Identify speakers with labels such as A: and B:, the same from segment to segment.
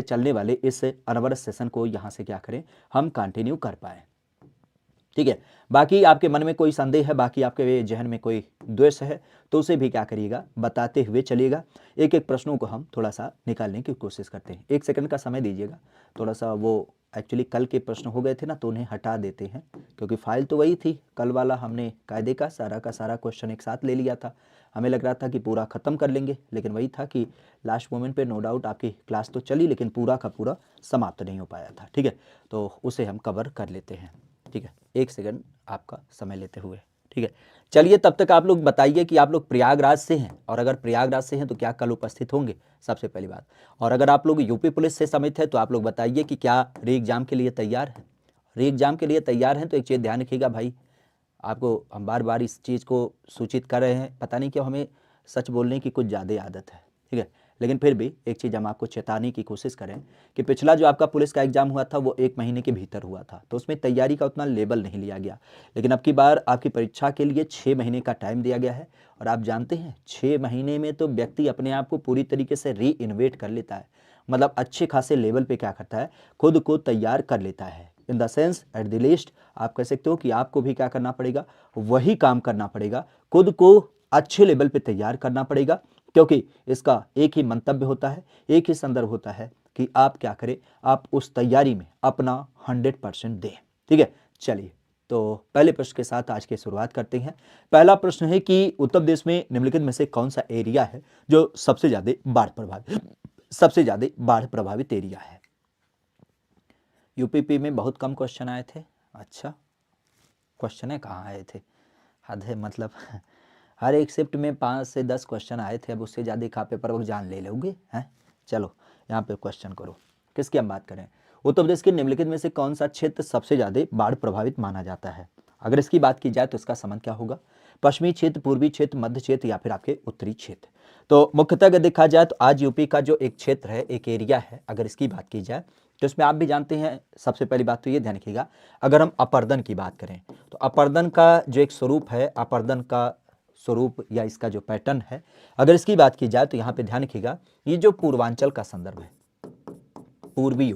A: चलने वाले इस अनवरत सेशन को यहाँ से क्या करें, हम कंटिन्यू कर पाएँ। ठीक है, बाकी आपके मन में कोई संदेह है, बाकी आपके जहन में कोई द्वेष है, तो उसे भी क्या करिएगा, बताते हुए चलिएगा। एक एक प्रश्नों को हम थोड़ा सा निकालने की कोशिश करते हैं। 1 सेकंड का समय दीजिएगा, थोड़ा सा वो एक्चुअली कल के प्रश्न हो गए थे ना, तो उन्हें हटा देते हैं, क्योंकि फाइल तो वही थी। कल वाला हमने कायदे का सारा क्वेश्चन एक साथ ले लिया था। हमें लग रहा था कि पूरा ख़त्म कर लेंगे, लेकिन वही था कि लास्ट मोमेंट पे नो डाउट आपकी क्लास तो चली, लेकिन पूरा का पूरा समाप्त नहीं हो पाया था। ठीक है, तो उसे हम कवर कर लेते हैं। ठीक है, 1 सेकंड आपका समय लेते हुए। ठीक है, चलिए तब तक आप लोग बताइए कि आप लोग प्रयागराज से हैं, और अगर प्रयागराज से हैं तो क्या कल उपस्थित होंगे, सबसे पहली बात। और अगर आप लोग यूपी पुलिस से समित है तो आप लोग बताइए कि क्या री एग्जाम के लिए तैयार हैं। री एग्जाम के लिए तैयार हैं तो एक चीज़ ध्यान रखिएगा भाई, आपको हम बार बार इस चीज़ को सूचित कर रहे हैं, पता नहीं क्यों हमें सच बोलने की कुछ ज़्यादा आदत है। ठीक है, लेकिन फिर भी एक चीज़ हम आपको चेताने की कोशिश करें कि पिछला जो आपका पुलिस का एग्जाम हुआ था वो 1 महीने के भीतर हुआ था, तो उसमें तैयारी का उतना लेवल नहीं लिया गया। लेकिन अब की बार आपकी परीक्षा के लिए 6 महीने का टाइम दिया गया है, और आप जानते हैं 6 महीने में तो व्यक्ति अपने आप को पूरी तरीके से री इन्वेट कर लेता है, मतलब अच्छे खासे लेवल पे क्या करता है, खुद को तैयार कर लेता है। In the sense at the least आप कह सकते हो कि आपको भी क्या करना पड़ेगा, वही काम करना पड़ेगा, खुद को अच्छे लेवल पे तैयार करना पड़ेगा, क्योंकि इसका एक ही मंतव्य होता है, एक ही संदर्भ होता है कि आप क्या करें, आप उस तैयारी में अपना 100% दें। ठीक है, चलिए तो पहले प्रश्न के साथ आज की शुरुआत करते हैं। पहला प्रश्न है कि उत्तर प्रदेश में निम्नलिखित में से कौन सा एरिया है जो सबसे ज्यादा बाढ़ प्रभावित एरिया है। यूपीपी में बहुत कम क्वेश्चन आए थे। अच्छा, क्वेश्चन कहाँ आए थे, हद है, मतलब हर एक शिफ्ट में 5 से 10 क्वेश्चन आए थे, अब उससे ज़्यादा का पेपर वर्क जान ले लोगे हैं। चलो यहाँ पे क्वेश्चन करो, किसकी हम बात करें। उत्तर प्रदेश के निम्नलिखित में से कौन सा क्षेत्र सबसे ज़्यादा बाढ़ प्रभावित माना जाता है। अगर इसकी बात की जाए तो इसका संबंध क्या होगा, पश्चिमी क्षेत्र, पूर्वी क्षेत्र, मध्य क्षेत्र या फिर आपके उत्तरी क्षेत्र। तो मुख्यतः अगर देखा जाए तो आज यूपी का जो एक क्षेत्र है, एक एरिया है, अगर इसकी बात की जाए तो इसमें आप भी जानते हैं, सबसे पहली बात तो ये ध्यान रखिएगा, अगर हम अपर्दन की बात करें तो अपर्दन का जो एक स्वरूप है, अपर्दन का स्वरूप या इसका जो पैटर्न है, अगर इसकी बात की जाए तो यहाँ पे ध्यान रखिएगा, ये जो पूर्वांचल का संदर्भ है, पूर्वी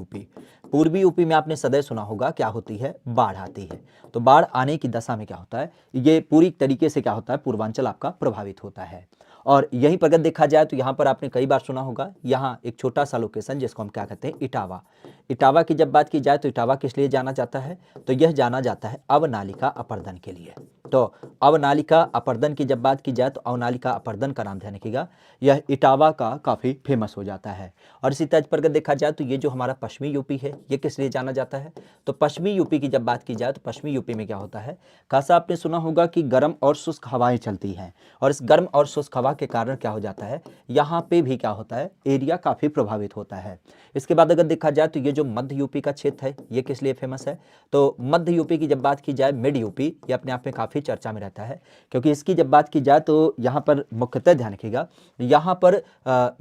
A: यूपी में आपने सदैव सुना होगा क्या होती है, बाढ़ आती है। तो बाढ़ आने की दशा में क्या होता है, ये पूरी तरीके से क्या होता है, पूर्वांचल आपका प्रभावित होता है। और यहीं पर अगर देखा जाए तो यहाँ पर आपने कई बार सुना होगा, यहाँ एक छोटा सा लोकेशन जिसको हम क्या कहते हैं, इटावा। इटावा की जब बात की जाए तो इटावा किस लिए जाना जाता है, तो यह जाना जाता है अवनालिका अपर्दन के लिए। तो अवनालिका अपर्दन की जब बात की जाए तो अवनालिका अपर्दन का नाम ध्यान रखिएगा, यह इटावा का काफ़ी फेमस हो जाता है। और इसी तर्ज पर अगर देखा जाए तो ये जो हमारा पश्चिमी यूपी है, ये किस लिए जाना जाता है, तो पश्चिमी यूपी की जब बात की जाए तो पश्चिमी यूपी में क्या होता है, खासा आपने सुना होगा कि गर्म और शुष्क हवाएं चलती हैं, और इस गर्म और शुष्क हवा के कारण क्या हो जाता है, यहाँ पे भी क्या होता है, एरिया काफ़ी प्रभावित होता है। इसके बाद अगर देखा जाए तो ये जो मध्य यूपी का क्षेत्र है, ये किस लिए फेमस है, तो मध्य यूपी की जब बात की जाए, मिड यूपी, ये अपने आप में काफ़ी चर्चा में रहता है, क्योंकि इसकी जब बात की जाए तो यहाँ पर मुख्यतः ध्यान रखिएगा, यहाँ पर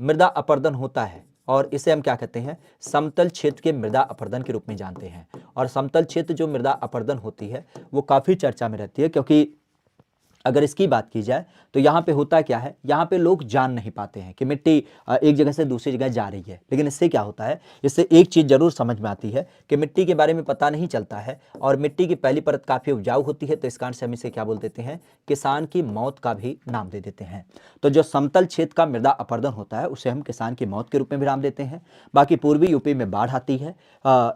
A: मृदा अपर्दन होता है, और इसे हम क्या कहते हैं, समतल क्षेत्र के मृदा अपर्दन के रूप में जानते हैं। और समतल क्षेत्र जो मृदा अपर्दन होती है वो काफ़ी चर्चा में रहती है, क्योंकि अगर इसकी बात की जाए तो यहाँ पे होता क्या है, यहाँ पे लोग जान नहीं पाते हैं कि मिट्टी एक जगह से दूसरी जगह जा रही है, लेकिन इससे क्या होता है, इससे एक चीज़ जरूर समझ में आती है कि मिट्टी के बारे में पता नहीं चलता है, और मिट्टी की पहली परत काफ़ी उपजाऊ होती है, तो इस कारण से हम इसे क्या बोल देते हैं, किसान की मौत का भी नाम दे देते हैं। तो जो समतल क्षेत्र का मृदा अपर्दन होता है उसे हम किसान की मौत के रूप में भी नाम देते हैं। बाकी पूर्वी यूपी में बाढ़ आती है,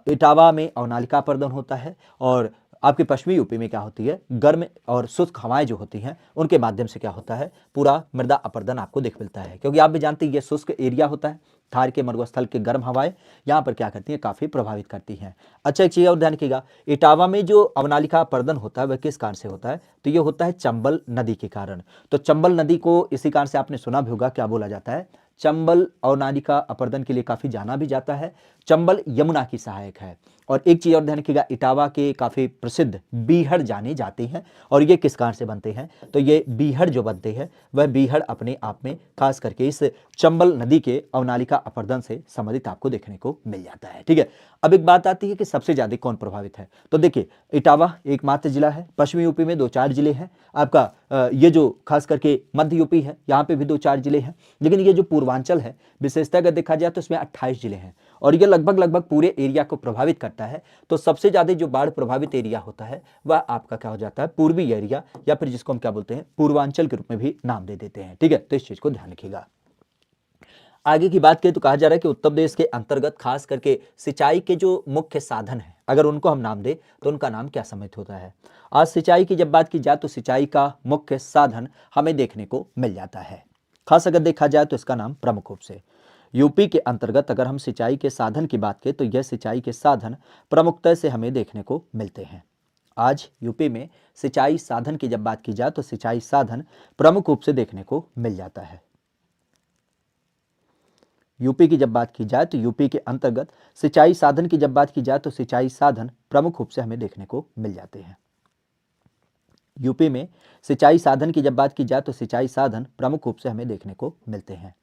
A: इटावा में अवनालिका अपर्दन होता है, और आपके पश्चिमी यूपी में क्या होती है, गर्म और शुष्क हवाएं जो होती हैं उनके माध्यम से क्या होता है, पूरा मृदा अपर्दन आपको देख मिलता है। क्योंकि आप भी जानते हैं ये शुष्क एरिया होता है, थार के मरुस्थल के गर्म हवाएं यहाँ पर क्या करती हैं, काफ़ी प्रभावित करती हैं। अच्छा, एक चीज़ और ध्यान रखिएगा, इटावा में जो अवनालिका अपर्दन होता है वह किस कारण से होता है, तो ये होता है चंबल नदी के कारण। तो चंबल नदी को इसी कारण से आपने सुना भी होगा, क्या बोला जाता है, चंबल अवनालिका अपर्दन के लिए काफ़ी जाना भी जाता है, चंबल यमुना की सहायक है। और एक चीज़ और ध्यान रखिएगा, इटावा के काफ़ी प्रसिद्ध बीहड़ जाने जाते हैं, और ये किस कारण से बनते हैं, तो ये बीहड़ जो बनते हैं वह बीहड़ अपने आप में खास करके इस चंबल नदी के अवनालिका अपर्दन से संबंधित आपको देखने को मिल जाता है। ठीक है, अब एक बात आती है कि सबसे ज़्यादा कौन प्रभावित है, तो देखिए इटावा एकमात्र जिला है, पश्चिमी यूपी में 2-4 जिले हैं, आपका ये जो खास करके मध्य यूपी है यहाँ पे भी 2-4 जिले हैं, लेकिन ये जो पूर्वांचल है, विशेषता अगर देखा जाए तो इसमें 28 जिले हैं और ये लगभग पूरे एरिया को प्रभावित करता है। तो सबसे ज़्यादा जो बाढ़ प्रभावित एरिया होता है वह आपका क्या हो जाता है, पूर्वी एरिया, या फिर जिसको हम क्या बोलते हैं, पूर्वांचल के रूप में भी नाम दे देते हैं। ठीक है, तो इस चीज़ को ध्यान रखिएगा। आगे की बात करें तो कहा जा रहा है कि उत्तर प्रदेश के अंतर्गत खास करके सिंचाई के जो मुख्य साधन हैं, अगर उनको हम नाम दें तो उनका नाम क्या सम्मिलित होता है। आज सिंचाई की जब बात की जाए तो सिंचाई का मुख्य साधन हमें देखने को मिल जाता है। खास अगर देखा जाए तो इसका नाम प्रमुख रूप से यूपी के अंतर्गत अगर हम सिंचाई के साधन की बात करें तो यह सिंचाई के साधन प्रमुखता से हमें देखने को मिलते हैं। आज यूपी में सिंचाई साधन की जब बात की जाए तो सिंचाई साधन प्रमुख रूप से देखने को मिल जाता है। यूपी की जब बात की जाए तो यूपी के अंतर्गत सिंचाई साधन की जब बात की जाए तो सिंचाई साधन प्रमुख रूप से हमें देखने को मिल जाते हैं। यूपी में सिंचाई साधन की जब बात की जाए तो सिंचाई साधन प्रमुख रूप से हमें देखने को मिलते हैं।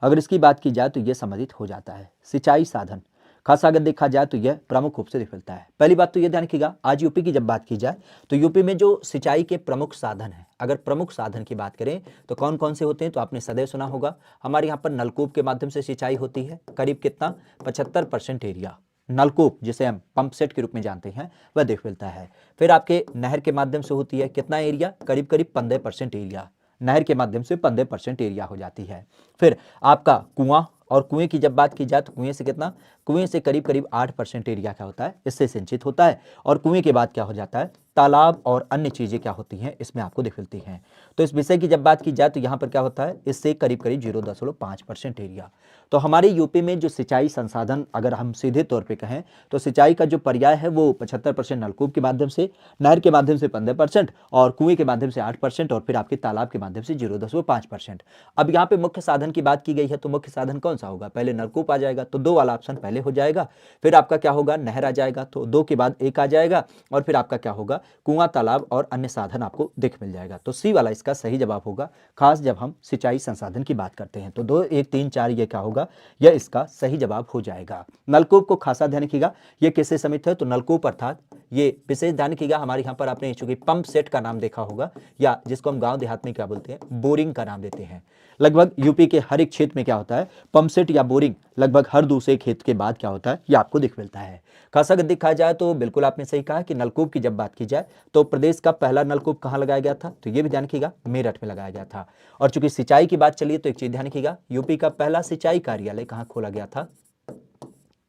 A: अगर इसकी बात की जाए तो यह सम्मिलित हो जाता है। सिंचाई साधन खास अगर देखा जाए तो यह प्रमुख रूप से दिखता है। पहली बात तो यह ध्यान रखिएगा, आज यूपी की जब बात की जाए तो यूपी में जो सिंचाई के प्रमुख साधन हैं, अगर प्रमुख साधन की बात करें तो कौन कौन से होते हैं, तो आपने सदैव सुना होगा, हमारे यहाँ पर नलकूप के माध्यम से सिंचाई होती है, करीब कितना 75% एरिया नलकूप जिसे हम पंप सेट के रूप में जानते हैं वह देख मिलता है। फिर आपके नहर के माध्यम से होती है, कितना एरिया, करीब 15% एरिया, नहर के माध्यम से 15% एरिया हो जाती है। फिर आपका कुआं, और कुएं की जब बात की जाए तो कुएं से कितना, कुएं से करीब 8% एरिया क्या होता है, इससे सिंचित होता है। और कुएं के बाद क्या हो जाता है, तालाब और अन्य चीजें क्या होती हैं इसमें आपको दिख मिलती हैं। तो इस विषय की जब बात की जाए तो यहाँ पर क्या होता है, इससे करीब 0.5% एरिया। तो हमारे यूपी में जो सिंचाई संसाधन अगर हम सीधे तौर पे कहें तो सिंचाई का जो पर्याय है वो 75% नलकूप के माध्यम से, नहर के माध्यम से 15% और कुएं के माध्यम से 8% और फिर आपके तालाब के माध्यम से 0.5%। अब यहाँ पे मुख्य साधन की बात की गई है तो मुख्य साधन कौन सा होगा, पहले नलकूप आ जाएगा तो 2 वाला ऑप्शन पहले हो जाएगा, फिर आपका क्या होगा, नहर आ जाएगा तो 2 के बाद 1 आ जाएगा, और फिर आपका क्या होगा, कुआं, तालाब और अन्य साधन आपको दिख मिल जाएगा। तो सी वाला इसका सही जवाब होगा, खास जब हम सिंचाई संसाधन की बात करते हैं तो 2, 1, 3, 4 ये क्या होगा, यह इसका सही जवाब हो जाएगा। नलकूप को खासा ध्यान रखिएगा, ये किससे समित है, तो नलकूप अर्थात ये विशेष ध्यान रखिएगा, हमारे यहाँ पर आपने चूंकि पंप सेट का नाम देखा होगा, या जिसको हम गांव देहात में क्या बोलते हैं, बोरिंग का नाम देते हैं। लगभग यूपी के हर एक क्षेत्र में क्या होता है, पंप सेट या बोरिंग लगभग हर दूसरे खेत के बाद क्या होता है, ये आपको दिख मिलता है। खास अगर देखा जाए तो बिल्कुल आपने सही कहा कि नलकूप की जब बात की जाए तो प्रदेश का पहला नलकूप कहाँ लगाया गया था, तो ये भी ध्यान रखिएगा, मेरठ में लगाया गया था। और चूंकि सिंचाई की बात चलिए तो एक चीज ध्यान रखिएगा, यूपी का पहला सिंचाई कार्यालय कहाँ खोला गया था,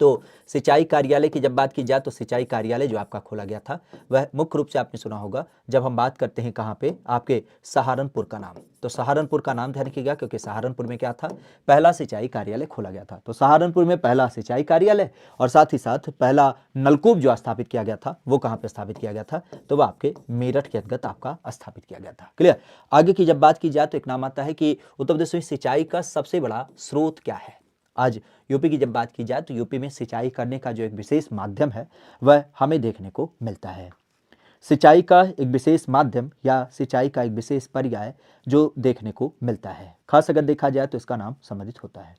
A: तो सिंचाई कार्यालय की जब बात की जाए तो सिंचाई कार्यालय जो आपका खोला गया था वह मुख्य रूप से आपने सुना होगा जब हम बात करते हैं कहाँ पे, आपके सहारनपुर का नाम। तो सहारनपुर का नाम ध्यान रखिएगा क्योंकि सहारनपुर में क्या था, पहला सिंचाई कार्यालय खोला गया था। तो सहारनपुर में पहला सिंचाई कार्यालय और साथ ही साथ पहला नलकूप जो स्थापित किया गया था वो कहाँ पे स्थापित किया गया था, तो वह आपके मेरठ के अंतर्गत आपका स्थापित किया गया था। क्लियर। आगे की जब बात की जाए तो एक नाम आता है कि उत्तर प्रदेश में सिंचाई का सबसे बड़ा स्रोत क्या है। आज यूपी की जब बात की जाए तो यूपी में सिंचाई करने का जो एक विशेष माध्यम है वह हमें देखने को मिलता है। सिंचाई का एक विशेष माध्यम या सिंचाई का एक विशेष पर्याय जो देखने को मिलता है, खास अगर देखा जाए तो इसका नाम सम्मिलित होता है।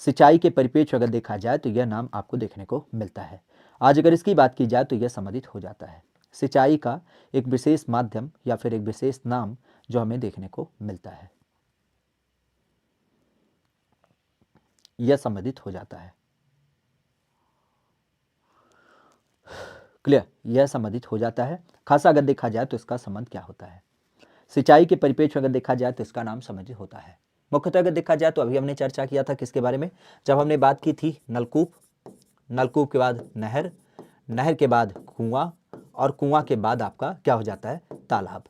A: सिंचाई के परिप्रेक्ष्य अगर देखा जाए तो यह नाम आपको देखने को मिलता है। आज अगर इसकी बात की जाए तो यह सम्मिलित हो जाता है। सिंचाई का एक विशेष माध्यम या फिर एक विशेष नाम जो हमें देखने को मिलता है, यह सम्मिलित हो जाता है। क्लियर, यह सम्मिलित हो जाता है। खासा अगर देखा जाए तो इसका संबंध क्या होता है, सिंचाई के परिप्रेक्ष्य अगर देखा जाए तो इसका नाम सम्मिलित होता है। मुख्यतः अगर देखा जाए तो अभी हमने चर्चा किया था किसके बारे में, जब हमने बात की थी नलकूप, नलकूप के बाद नहर, नहर के बाद कुआं और कुआं के बाद आपका क्या हो जाता है, तालाब।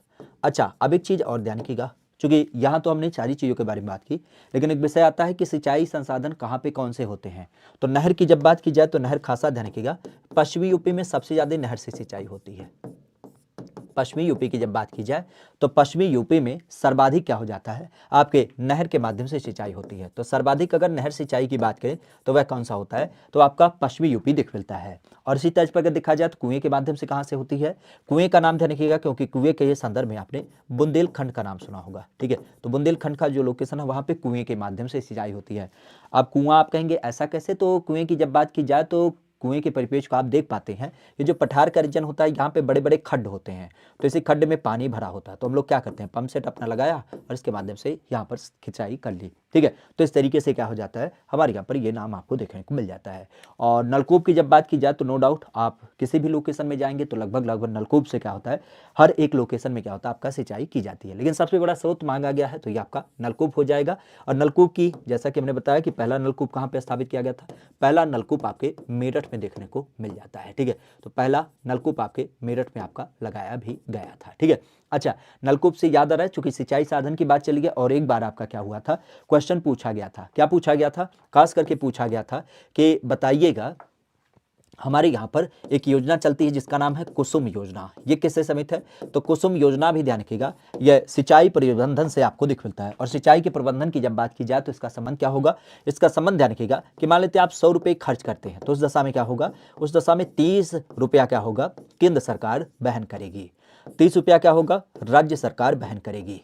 A: अच्छा, अब एक चीज और ध्यान रखिएगा, चूंकि यहाँ तो हमने सारी चीज़ों के बारे में बात की, लेकिन एक विषय आता है कि सिंचाई संसाधन कहाँ पे कौन से होते हैं। तो नहर की जब बात की जाए तो नहर खासा ध्यान रखिएगा, पश्चिमी यूपी में सबसे ज़्यादा नहर से सिंचाई होती है। पश्चिमी यूपी की जब बात की जाए तो पश्चिमी यूपी में सर्वाधिक क्या हो जाता है, आपके नहर के माध्यम से सिंचाई होती है। तो सर्वाधिक अगर नहर सिंचाई की बात करें तो वह कौन सा होता है, तो आपका पश्चिमी यूपी दिख मिलता है। और इसी तर्ज पर अगर देखा जाए तो कुएं के माध्यम से कहाँ से होती है, कुएं का नाम ध्यान रखिएगा क्योंकि कुएं के संदर्भ में आपने बुंदेलखंड का नाम सुना होगा। ठीक है, तो बुंदेलखंड का जो लोकेशन है वहाँ पे कुएं के माध्यम से सिंचाई होती है। अब कुआं आप कहेंगे ऐसा कैसे, तो कुएं की जब बात की जाए तो कुएं के परिपेक्ष को आप देख पाते हैं, ये जो पठार का रीजन होता है यहाँ पे बड़े बड़े खड्ड होते हैं, तो इसी खड्ड में पानी भरा होता है, तो हम लोग क्या करते हैं, पंप सेट अपना लगाया और इसके माध्यम से यहाँ पर सिंचाई कर ली। ठीक है। तो इस तरीके से क्या हो जाता है, हमारे यहाँ पर ये नाम आपको देखने को मिल जाता है। और नलकूप की जब बात की जाए तो नो डाउट आप किसी भी लोकेशन में जाएंगे तो लगभग नलकूप से क्या होता है, हर एक लोकेशन में क्या होता है, आपका सिंचाई की जाती है। लेकिन सबसे बड़ा स्रोत मांगा गया है तो ये आपका नलकूप हो जाएगा। और नलकूप की, जैसा कि हमने बताया कि पहला नलकूप कहाँ पे स्थापित किया गया था, पहला नलकूप आपके मेरठ में देखने को मिल जाता है। ठीक है, तो पहला नलकूप आपके मेरठ में आपका लगाया भी गया था। ठीक है। अच्छा, नलकूप से याद आ रहा है, चूंकि सिंचाई साधन की बात चली है, और एक बार आपका क्या हुआ था, क्वेश्चन पूछा गया था। क्या पूछा गया था, खास करके पूछा गया था कि बताइएगा हमारे यहाँ पर एक योजना चलती है जिसका नाम है कुसुम योजना। ये किससे समित है, तो कुसुम योजना भी ध्यान रखिएगा, यह सिंचाई प्रबंधन से आपको दिख मिलता है। और सिंचाई के प्रबंधन की जब बात की जाए तो इसका संबंध क्या होगा, इसका संबंध ध्यान रखिएगा कि मान लेते हैं आप 100 रुपये खर्च करते हैं तो उस दशा में क्या होगा, उस दशा में 30 रुपया क्या होगा, केंद्र सरकार वहन करेगी, 30 रुपया क्या होगा, राज्य सरकार वहन करेगी।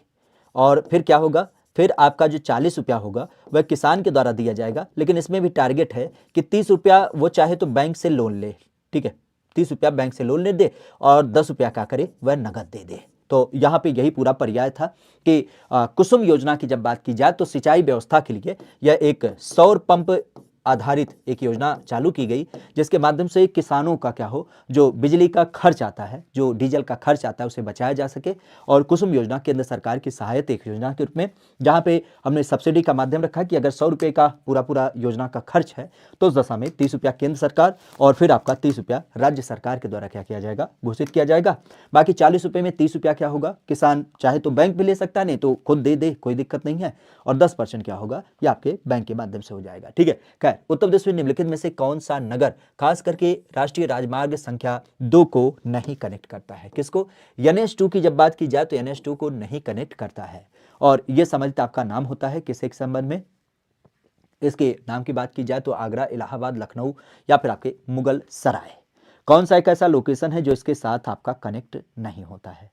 A: और फिर क्या होगा, फिर आपका जो 40 रुपया होगा वह किसान के द्वारा दिया जाएगा। लेकिन इसमें भी टारगेट है कि 30 रुपया वो चाहे तो बैंक से लोन ले, ठीक है, 30 रुपया बैंक से लोन ले दे और 10 रुपया क्या करे, वह नगद दे दे। तो यहाँ पे यही पूरा पर्याय था कि कुसुम योजना की जब बात की जाए तो सिंचाई व्यवस्था के लिए यह एक सौर पंप आधारित एक योजना चालू की गई, जिसके माध्यम से किसानों का क्या हो, जो बिजली का खर्च आता है, जो डीजल का खर्च आता है, उसे बचाया जा सके। और कुसुम योजना केंद्र सरकार की सहायता एक योजना के रूप में, जहां पे हमने सब्सिडी का माध्यम रखा कि अगर 100 रुपये का पूरा योजना का खर्च है तो उस दशा में 30 रुपया केंद्र सरकार और फिर आपका 30 रुपया राज्य सरकार के द्वारा क्या किया जाएगा, घोषित किया जाएगा। बाकी 40 रुपये में 30 रुपया क्या होगा, किसान चाहे तो बैंक भी ले सकता है, नहीं तो खुद दे दे, कोई दिक्कत नहीं है। और 10% क्या होगा, ये आपके बैंक के माध्यम से हो जाएगा। ठीक है। खैर, उत्तर प्रदेश में निम्नलिखित में से कौन सा नगर खास करके राष्ट्रीय राजमार्ग संख्या 2 को नहीं कनेक्ट करता है, किसको, NH2 की जब बात की जाए तो NH2 को नहीं कनेक्ट करता है। और यह समझते आपका नाम होता है किसके संबंध में, इसके नाम की बात की जाए तो आगरा, इलाहाबाद, लखनऊ या फिर आपके मुगल सराय। कौन सा एक ऐसा लोकेशन है जो इसके साथ आपका कनेक्ट नहीं होता है,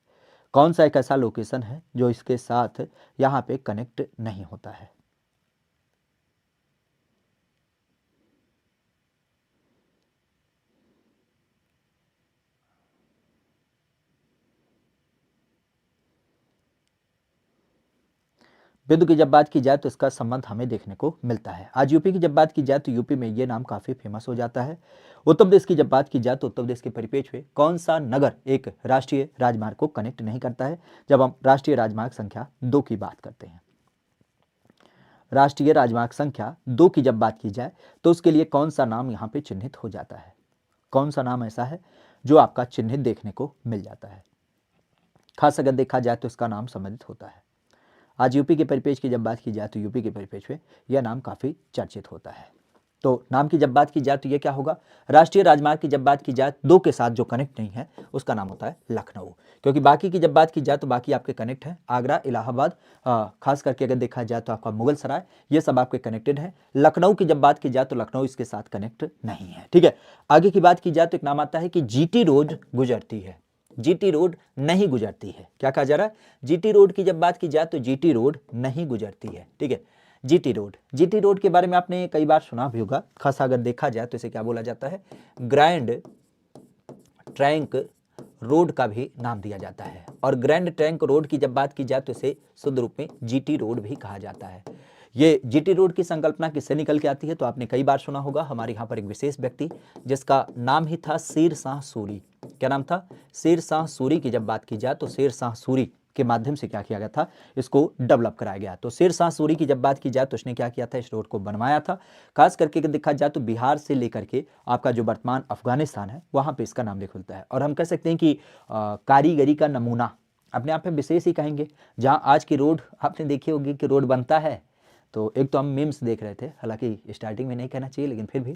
A: कौन सा एक ऐसा लोकेशन है जो इसके साथ यहां पे कनेक्ट नहीं होता है। बिंदु की जब बात की जाए तो इसका संबंध हमें देखने को मिलता है। आज यूपी की जब बात की जाए तो यूपी में ये नाम काफी फेमस हो जाता है। उत्तर प्रदेश की जब बात की जाए तो उत्तर प्रदेश के परिप्रेक्ष्य में कौन सा नगर एक राष्ट्रीय राजमार्ग को कनेक्ट नहीं करता है, जब हम राष्ट्रीय राजमार्ग संख्या 2 की बात करते हैं। राष्ट्रीय राजमार्ग संख्या 2 की जब बात की जाए तो उसके लिए कौन सा नाम यहाँ पे चिन्हित हो जाता है, कौन सा नाम ऐसा है जो आपका चिन्हित देखने को मिल जाता है। खास अगर देखा जाए तो इसका नाम संबंधित होता है। आज यूपी के परिप्रेक्ष्य की जब बात की जाए तो यूपी के परिप्रेक्ष्य में यह नाम काफी चर्चित होता है। तो नाम की जब बात की जाए तो यह क्या होगा, राष्ट्रीय राजमार्ग की जब बात की जाए 2 के साथ जो कनेक्ट नहीं है उसका नाम होता है लखनऊ। क्योंकि बाकी की जब बात की जाए तो बाकी आपके कनेक्ट है, आगरा, इलाहाबाद, खास करके अगर देखा जाए तो आपका मुगल सराय, ये सब आपके कनेक्टेड है। लखनऊ की जब बात की जाए तो लखनऊ इसके साथ कनेक्ट नहीं है। ठीक है। आगे की बात की जाए तो एक नाम आता है कि जीटी रोड गुजरती है, जीटी रोड नहीं गुजरती है। क्या कहा जा रहा है, जीटी रोड की जब बात की जाए तो जीटी रोड नहीं गुजरती है। ठीक है। जीटी रोड के बारे में आपने कई बार सुना भी होगा। खास अगर देखा जाए तो इसे क्या बोला जाता है, ग्रैंड ट्रंक रोड का भी नाम दिया जाता है। और ग्रैंड ट्रंक रोड की जब बात की जाए तो इसे शुद्ध रूप में जीटी रोड भी कहा जाता है। ये जीटी रोड की संकल्पना किससे निकल के आती है, तो आपने कई बार सुना होगा, हमारे यहाँ पर एक विशेष व्यक्ति जिसका नाम ही था शेर शाह सूरी। क्या नाम था, शेर शाह सूरी की जब बात की जाए तो शेर शाह सूरी के माध्यम से क्या किया गया था, इसको डेवलप कराया गया। तो शेर शाह सूरी की जब बात की जाए तो उसने क्या किया था, इस रोड को बनवाया था। खास करके अगर देखा जाए तो बिहार से लेकर के आपका जो वर्तमान अफगानिस्तान है वहाँ पे इसका नाम लिख मिलता है। और हम कह सकते हैं कि कारीगरी का नमूना अपने आप में विशेष ही कहेंगे। जहाँ आज की रोड आपने देखी होगी कि रोड बनता है तो एक तो हम मीम्स देख रहे थे, हालांकि स्टार्टिंग में नहीं कहना चाहिए लेकिन फिर भी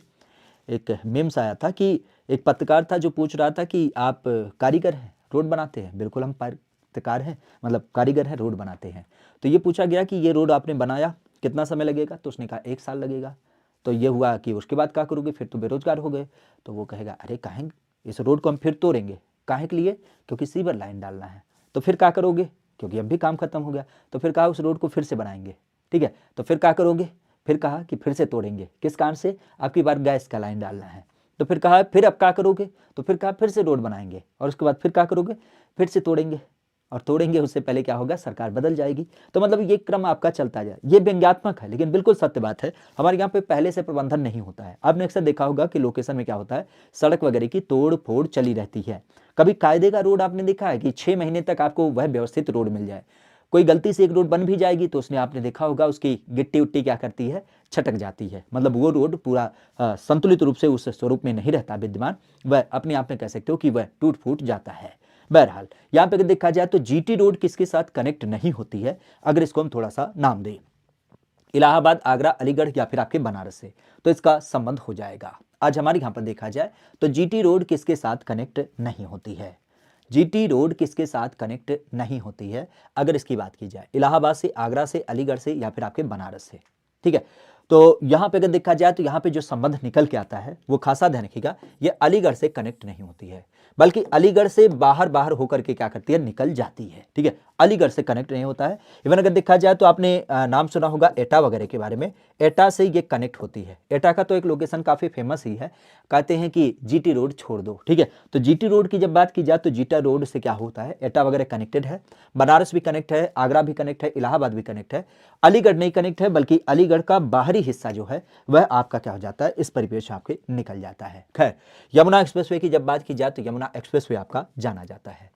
A: एक मीम्स आया था कि एक पत्रकार था जो पूछ रहा था कि आप कारीगर हैं, रोड बनाते हैं। बिल्कुल हम पत्रकार हैं, मतलब कारीगर हैं, रोड बनाते हैं। तो ये पूछा गया कि ये रोड आपने बनाया कितना समय लगेगा, तो उसने कहा 1 साल लगेगा। तो ये हुआ कि उसके बाद क्या करोगे, फिर तो बेरोजगार हो गए। तो वो कहेगा अरे काहे, इस रोड को हम फिर तोड़ेंगे, काहे के लिए, क्योंकि सीवर लाइन डालना है। तो फिर क्या करोगे, क्योंकि अब भी काम खत्म हो गया। तो फिर कहा उस रोड को फिर से बनाएंगे। ठीक है। तो फिर क्या करोगे, फिर कहा कि फिर से तोड़ेंगे, किस कारण से, आपकी बार गैस का लाइन डालना है। तो फिर कहा फिर अब क्या करोगे, तो फिर कहा फिर से रोड बनाएंगे। और उसके बाद फिर क्या करोगे, फिर से तोड़ेंगे। और तोड़ेंगे उससे पहले क्या होगा, सरकार बदल जाएगी। तो मतलब ये क्रम आपका चलता जाए। ये व्यंग्यात्मक है लेकिन बिल्कुल सत्य बात है। हमारे यहाँ पे पहले से प्रबंधन नहीं होता है। आपने अक्सर देखा होगा कि लोकेशन में क्या होता है, सड़क वगैरह की तोड़ फोड़ चली रहती है। कभी कायदे का रोड आपने देखा है कि 6 महीने तक आपको वह व्यवस्थित रोड मिल जाए? कोई गलती से एक रोड बन भी जाएगी तो उसने आपने देखा होगा उसकी गिट्टी उट्टी क्या करती है, छटक जाती है। मतलब वो रोड पूरा संतुलित रूप से उस स्वरूप में नहीं रहता विद्यमान, वह अपने आप में कह सकते हो कि वह टूट फूट जाता है। बहरहाल यहाँ पे अगर देखा जाए तो जीटी रोड किसके साथ कनेक्ट नहीं होती है, अगर इसको हम थोड़ा सा नाम दें, इलाहाबाद, आगरा, अलीगढ़ या फिर आपके बनारस से, तो इसका संबंध हो जाएगा। आज हमारे यहाँ पर देखा जाए तो जीटी रोड किसके साथ कनेक्ट नहीं होती है, जीटी रोड किसके साथ कनेक्ट नहीं होती है अगर इसकी बात की जाए, इलाहाबाद से, आगरा से, अलीगढ़ से या फिर आपके बनारस से। ठीक है, तो यहाँ पे अगर देखा जाए तो यहाँ पे जो संबंध निकल के आता है वो खासा ध्यान रखिएगा, ये अलीगढ़ से कनेक्ट नहीं होती है, बल्कि अलीगढ़ से बाहर बाहर होकर के क्या करती है, निकल जाती है। ठीक है, अलीगढ़ से कनेक्ट नहीं होता है। इवन अगर देखा जाए तो आपने नाम सुना होगा एटा वगैरह के बारे में, एटा से ये कनेक्ट होती है। एटा का तो एक लोकेशन काफी फेमस ही है, कहते हैं कि जीटी रोड छोड़ दो। ठीक है, तो जीटी रोड की जब बात की जाए तो जीटा रोड से क्या होता है, एटा वगैरह कनेक्टेड है, बनारस भी कनेक्ट है, आगरा भी कनेक्ट है, इलाहाबाद भी कनेक्ट है, अलीगढ़ नहीं कनेक्ट है, बल्कि अलीगढ़ का बाहरी हिस्सा जो है वह आपका क्या हो जाता है, इस परिपेक्ष आपके निकल जाता है। खैर, यमुना एक्सप्रेसवे की जब बात की जाए तो यमुना एक्सप्रेसवे आपका जाना जाता है।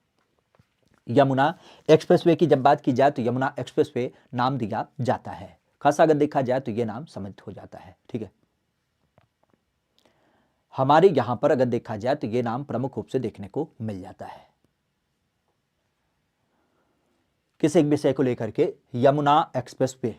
A: यमुना एक्सप्रेसवे की जब बात की जाए तो यमुना एक्सप्रेसवे नाम दिया जाता है। खासा अगर देखा जाए तो यह नाम सम्मिलित हो जाता है। ठीक है, हमारे यहां पर अगर देखा जाए तो यह नाम प्रमुख रूप से देखने को मिल जाता है किस एक विषय को लेकर के, यमुना एक्सप्रेसवे।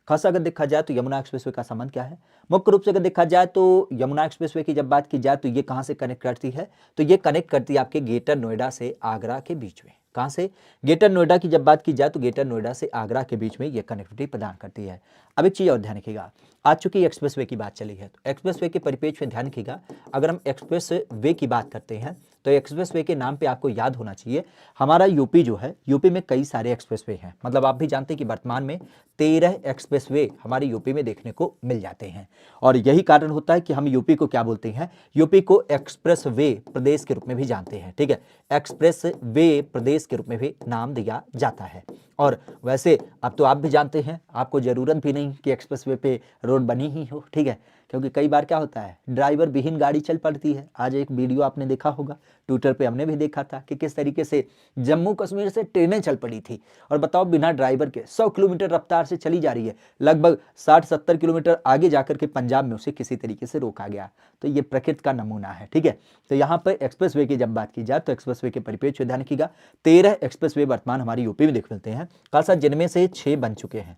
A: खासा अगर देखा जाए तो यमुना एक्सप्रेसवे का संबंध क्या है, मुख्य रूप से अगर देखा जाए तो यमुना एक्सप्रेसवे की जब बात की जाए तो ये कहां से कनेक्ट करती है, तो ये कनेक्ट करती है आपके ग्रेटर नोएडा से आगरा के बीच में। कहां से, ग्रेटर नोएडा की जब बात की जाए तो ग्रेटर नोएडा से आगरा के बीच में ये कनेक्टिविटी प्रदान करती है। अब एक चीज और ध्यान रखिएगा, आज चूंकि एक्सप्रेसवे की बात चली है तो एक्सप्रेसवे के परिपेक्ष में ध्यान रखिएगा, अगर हम एक्सप्रेस वे की बात करते हैं तो एक्सप्रेसवे के नाम पे आपको याद होना चाहिए, हमारा यूपी जो है, यूपी में कई सारे एक्सप्रेसवे हैं। मतलब आप भी जानते हैं कि वर्तमान में 13 एक्सप्रेसवे हमारे यूपी में देखने को मिल जाते हैं, और यही कारण होता है कि हम यूपी को क्या बोलते हैं, यूपी को एक्सप्रेस वे प्रदेश के रूप में भी जानते हैं। ठीक है, एक्सप्रेस वे प्रदेश के रूप में भी नाम दिया जाता है। और वैसे अब तो आप भी जानते हैं, आपको जरूरत भी नहीं कि एक्सप्रेसवे पे रोड बनी ही हो। ठीक है, क्योंकि कई बार क्या होता है, ड्राइवर विहीन गाड़ी चल पड़ती है। आज एक वीडियो आपने देखा होगा, ट्विटर पे हमने भी देखा था कि किस तरीके से जम्मू कश्मीर से ट्रेनें चल पड़ी थी, और बताओ बिना ड्राइवर के 100 किलोमीटर रफ्तार से चली जा रही है, लगभग 60-70 किलोमीटर आगे जाकर के पंजाब में उसे किसी तरीके से रोका गया। तो ये प्रकृति का नमूना है। ठीक है, तो यहाँ पर एक्सप्रेसवे की जब बात की जाए तो एक्सप्रेसवे के परिपेक्ष ध्यान रखिएगा, 13 एक्सप्रेसवे वर्तमान हमारी यूपी में देख मिलते हैं, खासा जिनमें से 6 बन चुके हैं,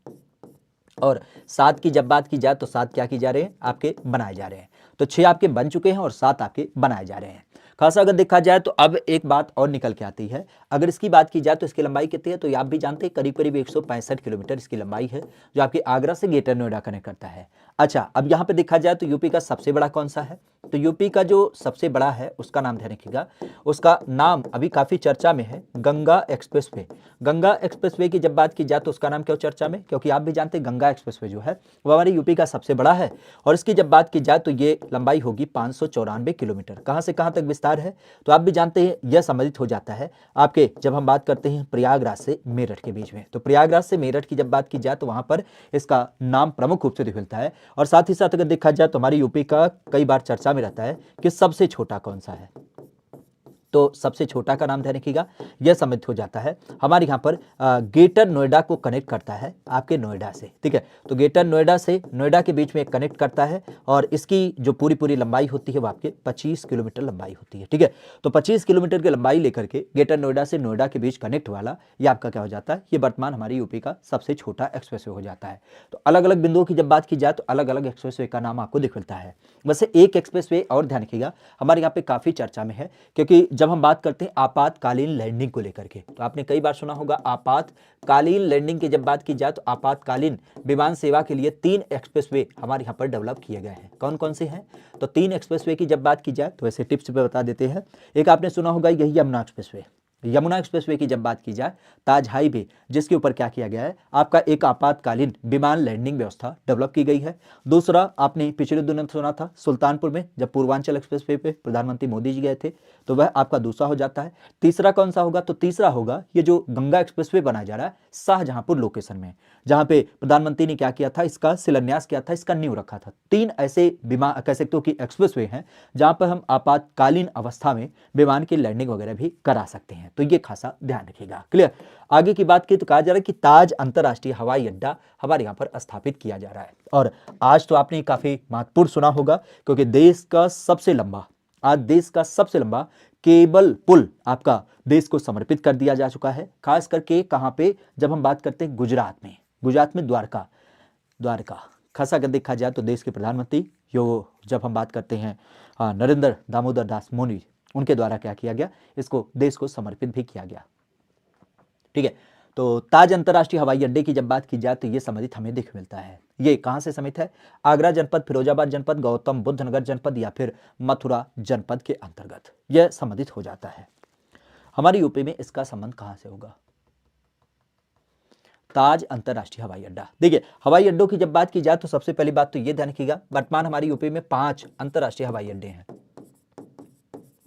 A: और 7 की जब बात की जाए तो 7 क्या की जा रहे हैं, आपके बनाए जा रहे हैं। तो 6 आपके बन चुके हैं और 7 आपके बनाए जा रहे हैं। खासा अगर देखा जाए तो अब एक बात और निकल के आती है, अगर इसकी बात की जाए तो इसकी लंबाई कितनी है, तो ये आप भी जानते हैं करीब करीब 165 किलोमीटर इसकी लंबाई है, जो आपके आगरा से ग्रेटर नोएडा कनेक्ट करता है। अच्छा, अब यहाँ पे देखा जाए तो यूपी का सबसे बड़ा कौन सा है, तो यूपी का जो सबसे बड़ा है उसका नाम ध्यान रखिएगा, उसका नाम अभी काफी चर्चा में है, गंगा एक्सप्रेसवे। गंगा एक्सप्रेसवे की जब बात की जाए तो उसका नाम क्यों चर्चा में, क्योंकि आप भी जानते हैं गंगा एक्सप्रेसवे जो है वो हमारे यूपी का सबसे बड़ा है, और इसकी जब बात की जाए तो ये लंबाई होगी 594 किलोमीटर। कहां से कहां तक विस्तार है, तो आप भी जानते हैं यह संबंधित हो जाता है आपके, जब हम बात करते हैं प्रयागराज से मेरठ के बीच में, तो प्रयागराज से मेरठ की जब बात की जाए तो वहां पर इसका नाम प्रमुख रूप से मिलता है। और साथ ही साथ अगर देखा जाए तो हमारी यूपी का कई बार चर्चा में रहता है कि सबसे छोटा कौन सा है, तो सबसे छोटा का नाम ध्यान रखिएगा, यह सम्मिलित हो जाता है हमारे यहाँ पर ग्रेटर नोएडा को कनेक्ट करता है आपके नोएडा से। ठीक है, तो ग्रेटर नोएडा से नोएडा के बीच में कनेक्ट करता है, और इसकी जो पूरी लंबाई होती है वो आपके 25 किलोमीटर लंबाई होती है। ठीक है, तो 25 किलोमीटर की लंबाई लेकर के ग्रेटर नोएडा से नोएडा के बीच कनेक्ट वाला ये आपका क्या हो जाता है, ये वर्तमान हमारी यूपी का सबसे छोटा एक्सप्रेसवे हो जाता है। तो अलग अलग बिंदुओं की जब बात की जाए तो अलग अलग एक्सप्रेसवे का नाम आपको दिख मिलता है। वैसे एक एक्सप्रेसवे और ध्यान रखिएगा हमारे यहाँ पे काफी चर्चा में है, क्योंकि जब हम बात करते हैं आपातकालीन लैंडिंग को लेकर के, तो आपने कई बार सुना होगा आपातकालीन लैंडिंग की जब बात की जाए तो आपातकालीन विमान सेवा के लिए 3 एक्सप्रेसवे हमारे यहाँ पर डेवलप किए गए हैं। कौन कौन से हैं, तो 3 एक्सप्रेसवे की जब बात की जाए तो वैसे टिप्स पे बता देते हैं। एक आपने सुना होगा यही यमुना एक्सप्रेसवे, यमुना एक्सप्रेसवे की जब बात की जाए, ताज हाईवे जिसके ऊपर क्या किया गया है, आपका एक आपातकालीन विमान लैंडिंग व्यवस्था डेवलप की गई है। दूसरा, आपने पिछले दिनों सुना था सुल्तानपुर में जब पूर्वांचल एक्सप्रेसवे पे प्रधानमंत्री मोदी जी गए थे, तो वह आपका दूसरा हो जाता है। तीसरा कौन सा होगा, तो तीसरा होगा ये जो गंगा एक्सप्रेसवे बनाया जा रहा है शाहजहांपुर लोकेशन में, जहां पे प्रधानमंत्री ने क्या किया था, इसका शिलान्यास किया था, इसका नींव रखा था। 3 ऐसे विमान कह सकते हो कि एक्सप्रेसवे हैं जहां पर हम आपातकालीन अवस्था में विमान की लैंडिंग वगैरह भी करा सकते हैं, तो ये खासा ध्यान रखिएगा। क्लियर। आगे की बात की तो कहा जा रहा है कि ताज अंतरराष्ट्रीय हवाई अड्डा हमारे यहाँ पर स्थापित किया जा रहा है। और आज तो आपने काफी महत्वपूर्ण सुना होगा, क्योंकि देश का सबसे लंबा केबल पुल आपका देश को समर्पित कर दिया जा चुका है। खास करके कहां पे, जब हम बात करते हैं गुजरात में द्वारका खासा अगर देखा जाए तो देश के प्रधानमंत्री जब हम बात करते हैं नरेंद्र दामोदर दास मोदी, उनके द्वारा क्या किया गया, इसको देश को समर्पित भी किया गया। ठीक है। तो ताज अंतरराष्ट्रीय हवाई अड्डे की जब बात की जाए तो ये संबंधित हमें दिख मिलता है। ये कहां से समित है, आगरा जनपद, फिरोजाबाद जनपद, गौतम बुद्ध नगर जनपद या फिर मथुरा जनपद के अंतर्गत यह संबंधित हो जाता है। हमारे यूपी में इसका संबंध कहां से होगा, ताज अंतरराष्ट्रीय हवाई अड्डा। देखिए, हवाई अड्डों की जब बात की जाए तो सबसे पहली बात तो यह ध्यान रखिएगा, वर्तमान हमारी यूपी में 5 अंतरराष्ट्रीय हवाई अड्डे हैं।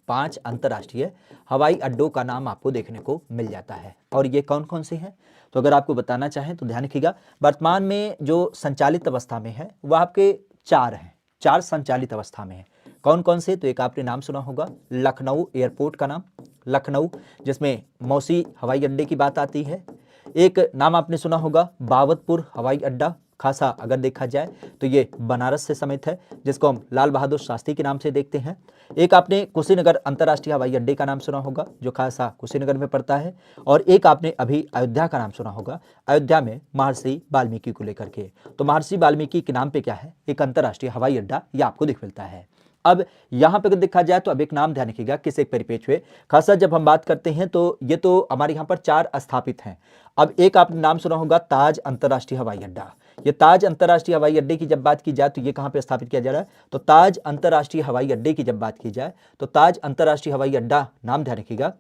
A: 5 अंतरराष्ट्रीय हवाई अड्डों का नाम आपको देखने को मिल जाता है। और ये कौन कौन से हैं, तो अगर आपको बताना चाहें तो ध्यान रखिएगा, वर्तमान में जो संचालित अवस्था में है वह आपके 4 हैं, 4 संचालित अवस्था में है। कौन कौन से, तो एक आपने नाम सुना होगा लखनऊ एयरपोर्ट का नाम, लखनऊ जिसमें मौसी हवाई अड्डे की बात आती है। एक नाम आपने सुना होगा बाबतपुर हवाई अड्डा, खासा अगर देखा जाए तो ये बनारस से समित है, जिसको हम लाल बहादुर शास्त्री के नाम से देखते हैं। एक आपने कुशीनगर अंतरराष्ट्रीय हवाई अड्डे का नाम सुना होगा, जो खासा कुशीनगर में पड़ता है। और एक आपने अभी अयोध्या का नाम सुना होगा, अयोध्या में महर्षि वाल्मीकि को लेकर के। तो महर्षि वाल्मीकि के नाम पे क्या है, एक अंतरराष्ट्रीय हवाई अड्डा ये आपको दिख मिलता है। अब यहां पर देखा जाए तो अब एक नाम ध्यान रखिएगा, किस एक परिपेक्ष खासा जब हम बात करते हैं तो ये तो हमारे यहाँ पर 4 स्थापित हैं। अब एक आपने नाम सुना होगा ताज अंतरराष्ट्रीय हवाई अड्डा। ये ताज अंतरराष्ट्रीय हवाई अड्डे की जब बात की जाए तो ये कहां पे स्थापित किया जा रहा है, तो ताज अंतरराष्ट्रीय हवाई अड्डे की जब बात की जाए तो ताज अंतरराष्ट्रीय हवाई अड्डा नाम ध्यान रखिएगा।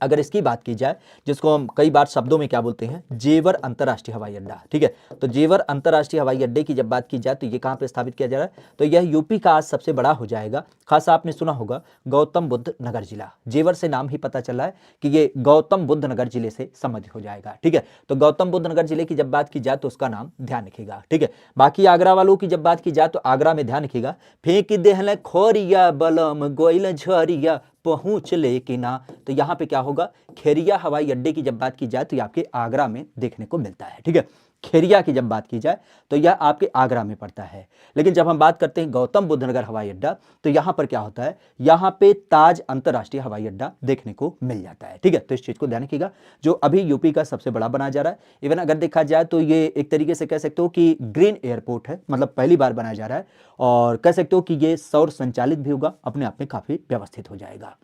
A: अगर इसकी बात की जाए, जिसको हम कई बार शब्दों में क्या बोलते हैं, जेवर अंतरराष्ट्रीय हवाई अड्डा। ठीक है, तो जेवर अंतरराष्ट्रीय हवाई अड्डे की जब बात की जाए तो ये कहां पे स्थापित किया जा रहा है, तो यह यूपी का आज सबसे बड़ा हो जाएगा। खासा आपने सुना होगा गौतम बुद्ध नगर जिला, जेवर से नाम ही पता चला है कि ये गौतम बुद्ध नगर जिले से संबंधित हो जाएगा। ठीक है, तो गौतम बुद्ध नगर जिले की जब बात की जाए तो उसका नाम ध्यान रखिएगा। ठीक है, बाकी आगरा वालों की जब बात की जाए तो आगरा में ध्यान रखिएगा, फेंक देहल खोरिया बलम गोइल झरिया पहुंच ले कि ना, तो यहां पे क्या होगा, खेरिया हवाई अड्डे की जब बात की जाए तो ये आपके आगरा में देखने को मिलता है। ठीक है, खेरिया की जब बात की जाए तो यह आपके आगरा में पड़ता है। लेकिन जब हम बात करते हैं गौतम बुद्ध नगर हवाई अड्डा, तो यहां पर क्या होता है, यहां पे ताज अंतरराष्ट्रीय हवाई अड्डा देखने को मिल जाता है। ठीक है, तो इस चीज को ध्यान रखिएगा, जो अभी यूपी का सबसे बड़ा बनाया जा रहा है। इवन अगर देखा जाए तो ये एक तरीके से कह सकते हो कि ग्रीन एयरपोर्ट है, मतलब पहली बार बनाया जा रहा है, और कह सकते हो कि ये सौर संचालित भी होगा, अपने आप में काफी व्यवस्थित हो जाएगा।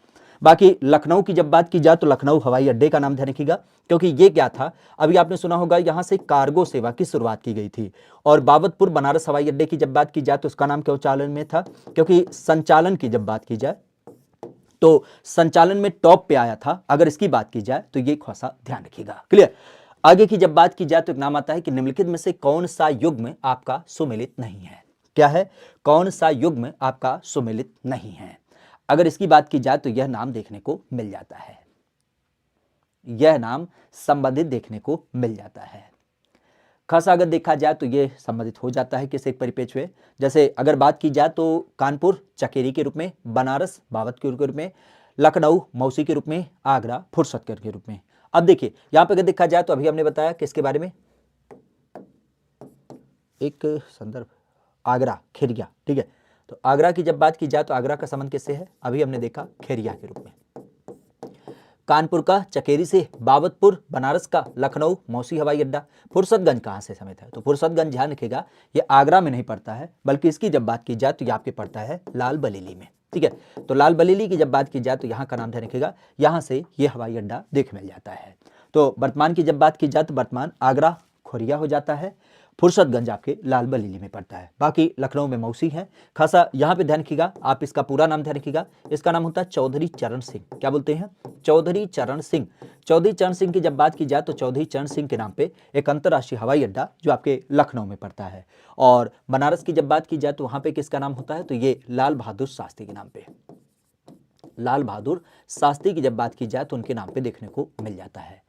A: बाकी लखनऊ की जब बात की जाए तो लखनऊ हवाई अड्डे का नाम ध्यान रखिएगा, क्योंकि ये क्या था, अभी आपने सुना होगा यहां से कार्गो सेवा की शुरुआत की गई थी। और बाबतपुर बनारस हवाई अड्डे की जब बात की जाए तो उसका नाम क्यों चालन में था, क्योंकि संचालन की जब बात की जाए तो संचालन में टॉप पे आया था। अगर इसकी बात की जाए तो ये खासा ध्यान रखिएगा। क्लियर। आगे की जब बात की जाए तो एक नाम आता है कि निम्नलिखित में से कौन सा युग्म आपका सुमेलित नहीं है। क्या है, कौन सा युग्म आपका सुमेलित नहीं है। अगर इसकी बात की जाए तो यह नाम देखने को मिल जाता है, यह नाम संबंधित देखने को मिल जाता है। खासा अगर देखा जाए तो यह संबंधित हो जाता है किस एक परिपेक्ष में, जैसे अगर बात की जाए तो कानपुर चकेरी के रूप में, बनारस बावत के रूप में, लखनऊ मौसी के रूप में, आगरा फुर्सतगंज के रूप में। अब देखिए यहां पर अगर देखा जाए तो अभी हमने बताया किसके बारे में, एक संदर्भ आगरा खेरिया। ठीक है, तो आगरा की जब बात की जाए तो आगरा का संबंध किससे है, अभी हमने देखा खेरिया के रूप में। कानपुर का चकेरी से, बाबतपुर बनारस का, लखनऊ मौसी हवाई अड्डा, फुर्सतगंज कहां से समित है, तो फुर्सतगंज ध्यान रखिएगा ये आगरा में नहीं पड़ता है, बल्कि इसकी जब बात की जाए तो ये आपके पड़ता है लाल बरेली में। ठीक है, तो लाल बरेली की जब बात की जाए तो यहाँ का नाम ध्यान रखिएगा, यहाँ से ये हवाई अड्डा देख मिल जाता है। तो वर्तमान की जब बात की जाए तो वर्तमान आगरा खोरिया हो जाता है। फुर्सतगंज आपके लाल बरेली में पड़ता है। बाकी लखनऊ में मौसी है। खासा यहाँ पे ध्यान रखिएगा, आप इसका पूरा नाम ध्यान रखिएगा, इसका नाम होता है चौधरी चरण सिंह। क्या बोलते हैं? चौधरी चरण सिंह। चौधरी चरण सिंह की जब बात की जाए तो चौधरी चरण सिंह के नाम पे एक अंतर्राष्ट्रीय हवाई अड्डा जो आपके लखनऊ में पड़ता है। और बनारस की जब बात की जाए तो वहां पे किसका नाम होता है? तो ये लाल बहादुर शास्त्री के नाम पे, लाल बहादुर शास्त्री की जब बात की जाए तो उनके नाम पे देखने को मिल जाता है।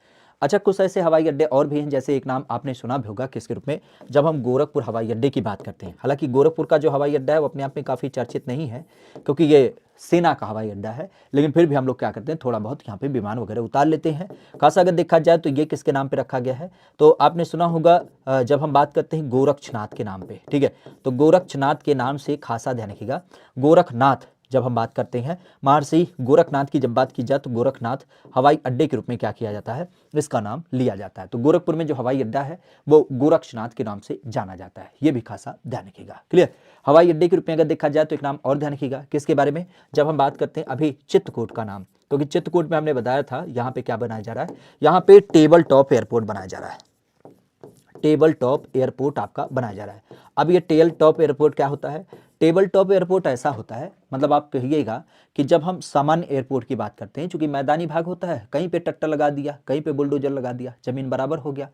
A: अच्छा, कुछ ऐसे हवाई अड्डे और भी हैं, जैसे एक नाम आपने सुना भी होगा किसके रूप में, जब हम गोरखपुर हवाई अड्डे की बात करते हैं। हालांकि गोरखपुर का जो हवाई अड्डा है वो अपने आप में काफ़ी चर्चित नहीं है, क्योंकि ये सेना का हवाई अड्डा है, लेकिन फिर भी हम लोग क्या करते हैं, थोड़ा बहुत यहाँ पे विमान वगैरह उतार लेते हैं। खासा अगर देखा जाए तो ये किसके नाम पे रखा गया है, तो आपने सुना होगा जब हम बात करते हैं गोरक्षनाथ के नाम पे, ठीक है, तो गोरक्षनाथ के नाम से खासा ध्यान रखिएगा। गोरखनाथ जब हम बात करते हैं, महर्षि गोरखनाथ की जब बात की जाए तो गोरखनाथ हवाई अड्डे के रूप में क्या किया जाता है, इसका नाम लिया जाता है। तो गोरखपुर में जो हवाई अड्डा है वो गोरक्षनाथ के नाम से जाना जाता है, ये भी खासा ध्यान रखिएगा। क्लियर? हवाई अड्डे के रूप में अगर देखा जाए तो एक नाम और ध्यान रखिएगा, किसके बारे में, जब हम बात करते हैं अभी चित्रकूट का नाम, क्योंकि चित्रकूट में हमने बताया था यहाँ पे क्या बनाया जा रहा है, यहाँ पे टेबल टॉप एयरपोर्ट बनाया जा रहा है। टेबल टॉप एयरपोर्ट आपका बनाया जा रहा है। अब ये टेबल टॉप एयरपोर्ट क्या होता है? टेबल टॉप एयरपोर्ट ऐसा होता है, मतलब आप कहिएगा कि जब हम सामान्य एयरपोर्ट की बात करते हैं, चूंकि मैदानी भाग होता है, कहीं पे ट्रैक्टर लगा दिया, कहीं पे बुलडोजर लगा दिया, जमीन बराबर हो गया।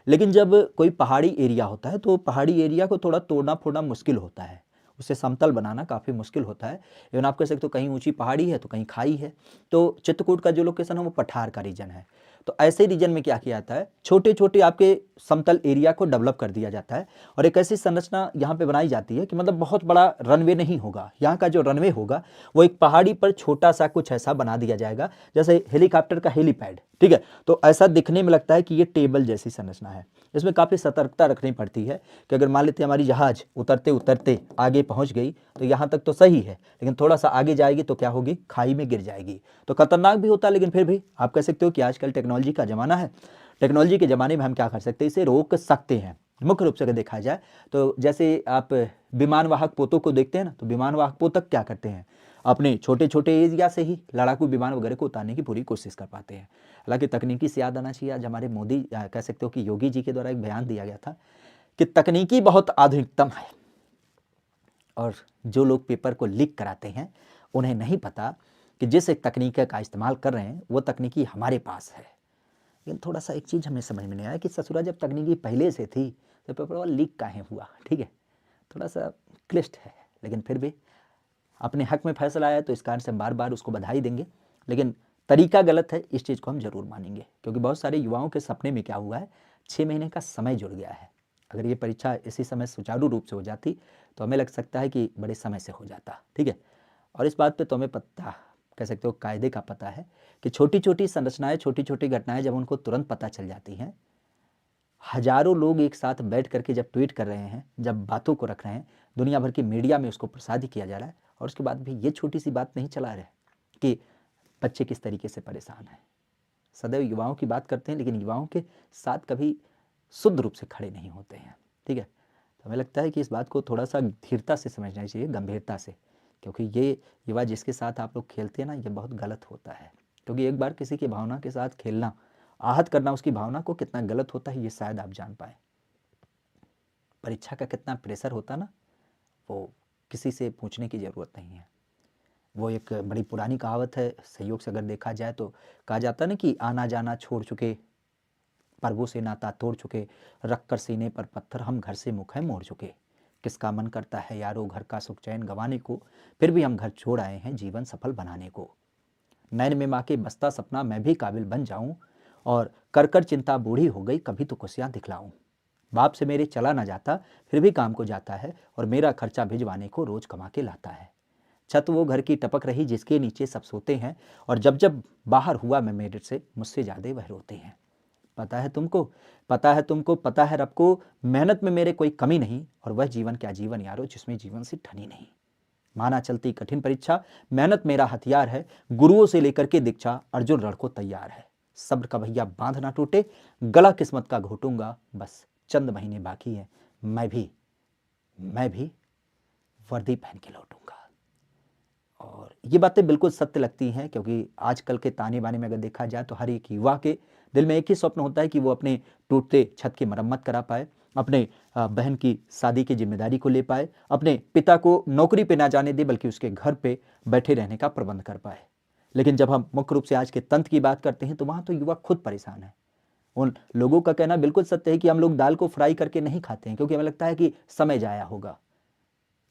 A: लेकिन जब कोई पहाड़ी एरिया होता है तो पहाड़ी एरिया को थोड़ा तोड़ना फोड़ना मुश्किल होता है, उसे समतल बनाना काफ़ी मुश्किल होता है। इवन आप कह सकते हो कहीं ऊंची पहाड़ी है तो कहीं खाई है। तो चित्रकूट का जो लोकेशन है वो पठार का रीजन है। तो ऐसे रीजन में क्या किया जाता है, छोटे छोटे आपके समतल एरिया को डेवलप कर दिया जाता है और एक ऐसी संरचना यहाँ पे बनाई जाती है कि मतलब बहुत बड़ा रनवे नहीं होगा, यहाँ का जो रनवे होगा वो एक पहाड़ी पर छोटा सा कुछ ऐसा बना दिया जाएगा, जैसे हेलीकॉप्टर का हेलीपैड, ठीक है। तो ऐसा दिखने में लगता है कि ये टेबल जैसी संरचना है। इसमें काफ़ी सतर्कता रखनी पड़ती है कि अगर मान लेते हैं हमारी जहाज उतरते उतरते आगे पहुंच गई तो यहाँ तक तो सही है, लेकिन थोड़ा सा आगे जाएगी तो क्या होगी, खाई में गिर जाएगी। तो खतरनाक भी होता है, लेकिन फिर भी आप कह सकते हो कि आजकल टेक्नोलॉजी का ज़माना है, टेक्नोलॉजी के ज़माने में हम क्या कर सकते हैं, इसे रोक सकते हैं। मुख्य रूप से अगर देखा जाए तो जैसे आप विमान वाहक पोतों को देखते हैं ना, तो विमान वाहक पोतक क्या करते हैं, अपने छोटे छोटे एरिया से ही लड़ाकू विमान वगैरह को उतारने की पूरी कोशिश कर पाते हैं। हालांकि तकनीकी से याद आना चाहिए, आज हमारे मोदी कह सकते हो कि योगी जी के द्वारा एक बयान दिया गया था कि तकनीकी बहुत आधुनिकतम है, और जो लोग पेपर को लीक कराते हैं उन्हें नहीं पता कि जिस एक तकनीक का इस्तेमाल कर रहे हैं वो तकनीकी हमारे पास है। लेकिन थोड़ा सा एक चीज़ हमें समझ में नहीं आया कि ससुरा जब तकनीकी पहले से थी तो पेपर वाला लीक काहे हुआ, ठीक है, थोड़ा सा क्लिष्ट है। लेकिन फिर भी अपने हक में फैसला आया तो इस कारण से हम बार बार उसको बधाई देंगे, लेकिन तरीका गलत है, इस चीज़ को हम जरूर मानेंगे, क्योंकि बहुत सारे युवाओं के सपने में क्या हुआ है, 6 महीने का समय जुड़ गया है। अगर ये परीक्षा इसी समय सुचारू रूप से हो जाती तो हमें लग सकता है कि बड़े समय से हो जाता, ठीक है। और इस बात पे तो हमें पता, कह सकते हो कायदे का पता है कि छोटी छोटी संरचनाएं, छोटी छोटी घटनाएं जब उनको तुरंत पता चल जाती हैं, हजारों लोग एक साथ बैठ करके जब ट्वीट कर रहे हैं, जब बातों को रख रहे हैं, दुनिया भर की मीडिया में उसको प्रसारित किया जा रहा है, और उसके बाद भी ये छोटी सी बात नहीं चला रहे कि बच्चे किस तरीके से परेशान हैं। सदैव युवाओं की बात करते हैं, लेकिन युवाओं के साथ कभी शुद्ध रूप से खड़े नहीं होते हैं, ठीक है। तो हमें लगता है कि इस बात को थोड़ा सा धीरता से समझना चाहिए, गंभीरता से, क्योंकि ये युवा जिसके साथ आप लोग खेलते हैं ना, ये बहुत गलत होता है। क्योंकि एक बार किसी की भावना के साथ खेलना, आहत करना उसकी भावना को, कितना गलत होता है ये शायद आप जान पाए। परीक्षा का कितना प्रेशर होता ना, वो किसी से पूछने की ज़रूरत नहीं है। वो एक बड़ी पुरानी कहावत है, संयोग से अगर देखा जाए तो कहा जाता है ना कि आना जाना छोड़ चुके, पर्वों से नाता तोड़ चुके, रख कर सीने पर पत्थर हम घर से मुख है मोड़ चुके। किसका मन करता है यारो घर का सुख चैन गंवाने को, फिर भी हम घर छोड़ आए हैं जीवन सफल बनाने को। नैन में माँ के बसता सपना मैं भी काबिल बन जाऊं, और कर कर चिंता बूढ़ी हो गई कभी तो खुशियाँ दिखलाऊं। बाप से मेरे चला ना जाता फिर भी काम को जाता है, और मेरा खर्चा भिजवाने को रोज कमा के लाता है। छत वो घर की टपक रही जिसके नीचे सब सोते हैं, और जब जब बाहर हुआ मैं मेरिट से मुझसे ज़्यादा वह रोते हैं। पता है तुमको, पता है तुमको, पता है रब को, मेहनत में मेरे कोई कमी नहीं, और वह जीवन क्या जीवन यारो जिसमें जीवन से ठनी नहीं। माना चलती कठिन परीक्षा, मेहनत मेरा हथियार है, गुरुओं से लेकर के दीक्षा अर्जुन रण को तैयार है। सब्र का भैया बांध ना टूटे, गला किस्मत का घोटूंगा, बस चंद महीने बाकी है, मैं भी वर्दी पहन के लौटूंगा। और ये बातें बिल्कुल सत्य लगती हैं, क्योंकि आजकल के ताने बाने में अगर देखा जाए तो हर एक युवा के दिल में एक ही स्वप्न होता है कि वो अपने टूटते छत की मरम्मत करा पाए, अपने बहन की शादी की जिम्मेदारी को ले पाए, अपने पिता को नौकरी पे ना जाने दे बल्कि उसके घर पे बैठे रहने का प्रबंध कर पाए। लेकिन जब हम मुख्य रूप से आज के तंत्र की बात करते हैं तो वहाँ तो युवा खुद परेशान है। उन लोगों का कहना बिल्कुल सत्य है कि हम लोग दाल को फ्राई करके नहीं खाते हैं क्योंकि हमें लगता है कि समय जाया होगा।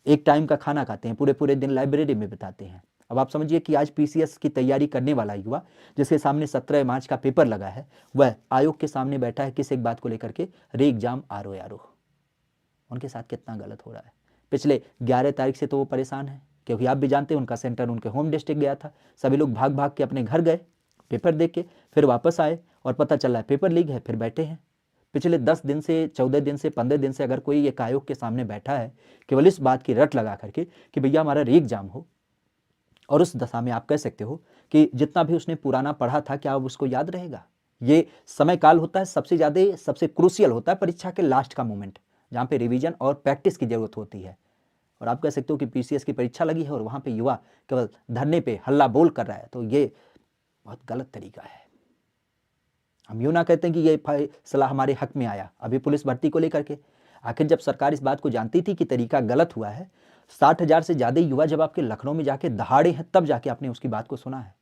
A: एक टाइम का खाना खाते हैं, पूरे पूरे दिन लाइब्रेरी में बिताते हैं। अब आप समझिए कि आज पीसीएस की तैयारी करने वाला युवा जिसके सामने 17 मार्च का पेपर लगा है, वह आयोग के सामने बैठा है किस एक बात को लेकर के, रे एग्जाम आरो यारो। उनके साथ कितना गलत हो रहा है। पिछले 11 तारीख से तो वो परेशान है क्योंकि आप भी जानते हैं उनका सेंटर उनके होम डिस्ट्रिक्ट गया था। सभी लोग भाग भाग के अपने घर गए, पेपर देख के फिर वापस आए और पता चला है पेपर लीक है, फिर बैठे हैं। पिछले 10 दिन से, 14 दिन से, 15 दिन से अगर कोई एक आयोग के सामने बैठा है केवल इस बात की रट लगा करके कि भैया हमारा री एग्जाम हो, और उस दशा में आप कह सकते हो कि जितना भी उसने पुराना पढ़ा था क्या अब उसको याद रहेगा। ये समय काल होता है सबसे ज़्यादा, सबसे क्रूशियल होता है परीक्षा के लास्ट का मोमेंट, जहाँ पे रिवीजन और प्रैक्टिस की जरूरत होती है। और आप कह सकते हो कि पीसीएस की परीक्षा लगी है और वहाँ पे युवा केवल धरने पे हल्ला बोल कर रहा है, तो ये बहुत गलत तरीका है। हम यूँ ना कहते हैं कि ये फैसला हमारे हक में आया अभी पुलिस भर्ती को लेकर के। आखिर जब सरकार इस बात को जानती थी कि तरीका गलत हुआ है, 60,000 से ज़्यादा युवा जब आपके लखनऊ में जाके दहाड़े हैं तब जाके आपने उसकी बात को सुना है।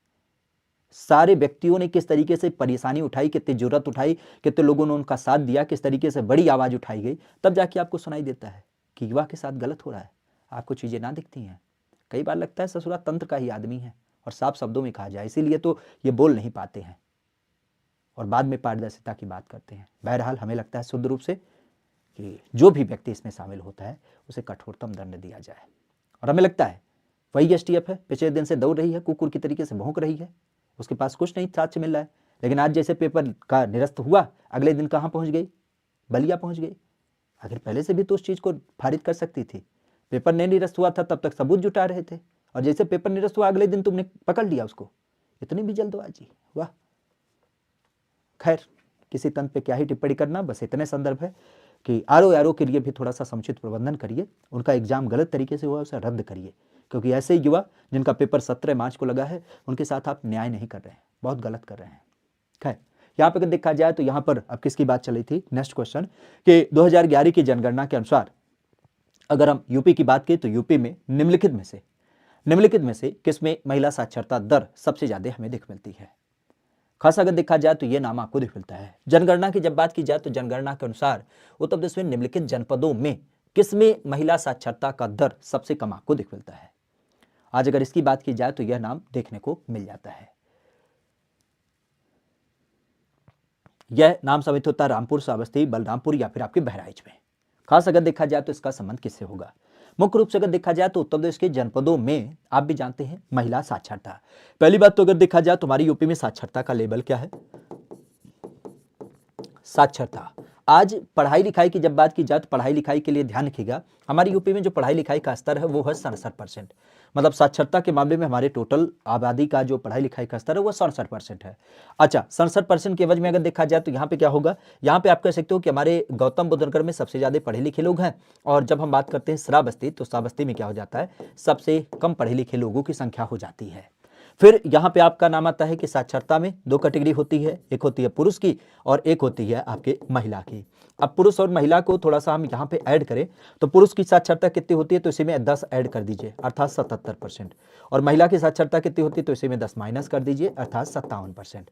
A: सारे व्यक्तियों ने किस तरीके से परेशानी उठाई, कितनी जरूरत उठाई, कितने लोगों ने उनका साथ दिया, किस तरीके से बड़ी आवाज़ उठाई गई, तब जाके आपको सुनाई देता है कि युवा के साथ गलत हो रहा है। आपको चीज़ें ना दिखती हैं। कई बार लगता है ससुरा तंत्र का ही आदमी है और साफ शब्दों में कहा जाए, इसीलिए तो ये बोल नहीं पाते हैं और बाद में पारदर्शिता की बात करते हैं। बहरहाल हमें लगता है शुद्ध रूप से कि जो भी व्यक्ति इसमें शामिल होता है उसे कठोरतम दंड दिया जाए। और हमें लगता है वही एसटीएफ है, पिछले दिन से दौड़ रही है, कुकुर की तरीके से भौंक रही है, उसके पास कुछ नहीं साक्ष्य मिल रहा है, लेकिन आज जैसे पेपर का निरस्त हुआ अगले दिन कहाँ पहुँच गई, बलिया पहुँच गई। आखिर पहले से भी तो उस चीज़ को पारित कर सकती थी। पेपर नहीं निरस्त हुआ था तब तक सबूत जुटा रहे थे, और जैसे पेपर निरस्त हुआ अगले दिन तुमने पकड़ लिया उसको। इतनी भी जल्दबाजी, वाह। खैर, किसी तंत्र पे क्या ही टिप्पणी करना, बस इतने संदर्भ है कि आरो यारो के लिए भी थोड़ा सा समुचित प्रबंधन करिए। उनका एग्जाम गलत तरीके से हुआ उसे रद्द करिए, क्योंकि ऐसे युवा जिनका पेपर 17 मार्च को लगा है उनके साथ आप न्याय नहीं कर रहे हैं, बहुत गलत कर रहे हैं। खैर, यहाँ पर अगर देखा जाए तो यहाँ पर अब किसकी बात चली थी, नेक्स्ट क्वेश्चन, कि 2011 की जनगणना के अनुसार अगर हम यूपी की बात करें तो यूपी में निम्नलिखित में से किसमें महिला साक्षरता दर सबसे ज्यादा हमें दिख मिलती है। खास अगर देखा जाए तो यह नाम आपको दिख मिलता है। जनगणना की जब बात की जाए तो जनगणना के अनुसार उत्तर प्रदेश में निम्नलिखित जनपदों में किसमें महिला साक्षरता का दर सबसे कम आपको दिख मिलता है। आज अगर इसकी बात की जाए तो यह नाम देखने को मिल जाता है। यह नाम समित होता है रामपुर, श्रावस्ती, बलरामपुर या फिर आपके बहराइच में। खास अगर देखा जाए तो इसका संबंध किससे होगा। मुख्य रूप से अगर देखा जाए तो उत्तर प्रदेश के जनपदों में आप भी जानते हैं महिला साक्षरता। पहली बात तो अगर देखा जाए तो हमारी यूपी में साक्षरता का लेवल क्या है। साक्षरता, आज पढ़ाई लिखाई की जब बात की जाए तो पढ़ाई लिखाई के लिए ध्यान रखिएगा, हमारी यूपी में जो पढ़ाई लिखाई का स्तर है वो है 67%। मतलब साक्षरता के मामले में हमारे टोटल आबादी का जो पढ़ाई लिखाई का स्तर है वो 67% है। अच्छा, 67% के एवज में अगर देखा जाए तो यहाँ पे क्या होगा, यहाँ पे आप कह सकते हो कि हमारे गौतम बुद्ध नगर में सबसे ज्यादा पढ़े लिखे लोग हैं, और जब हम बात करते हैं श्रावस्ती तो श्रावस्ती में क्या हो जाता है, सबसे कम पढ़े लिखे लोगों की संख्या हो जाती है। फिर यहाँ पे आपका नाम आता है कि साक्षरता में दो कैटेगरी होती है, एक होती है पुरुष की और एक होती है आपके महिला की। अब पुरुष और महिला को थोड़ा सा हम यहाँ पे ऐड करें तो पुरुष की साक्षरता कितनी होती है तो इसी में 10 ऐड कर दीजिए अर्थात 77%, और महिला की साक्षरता कितनी होती है तो इसी में 10 माइनस कर दीजिए अर्थात 57%।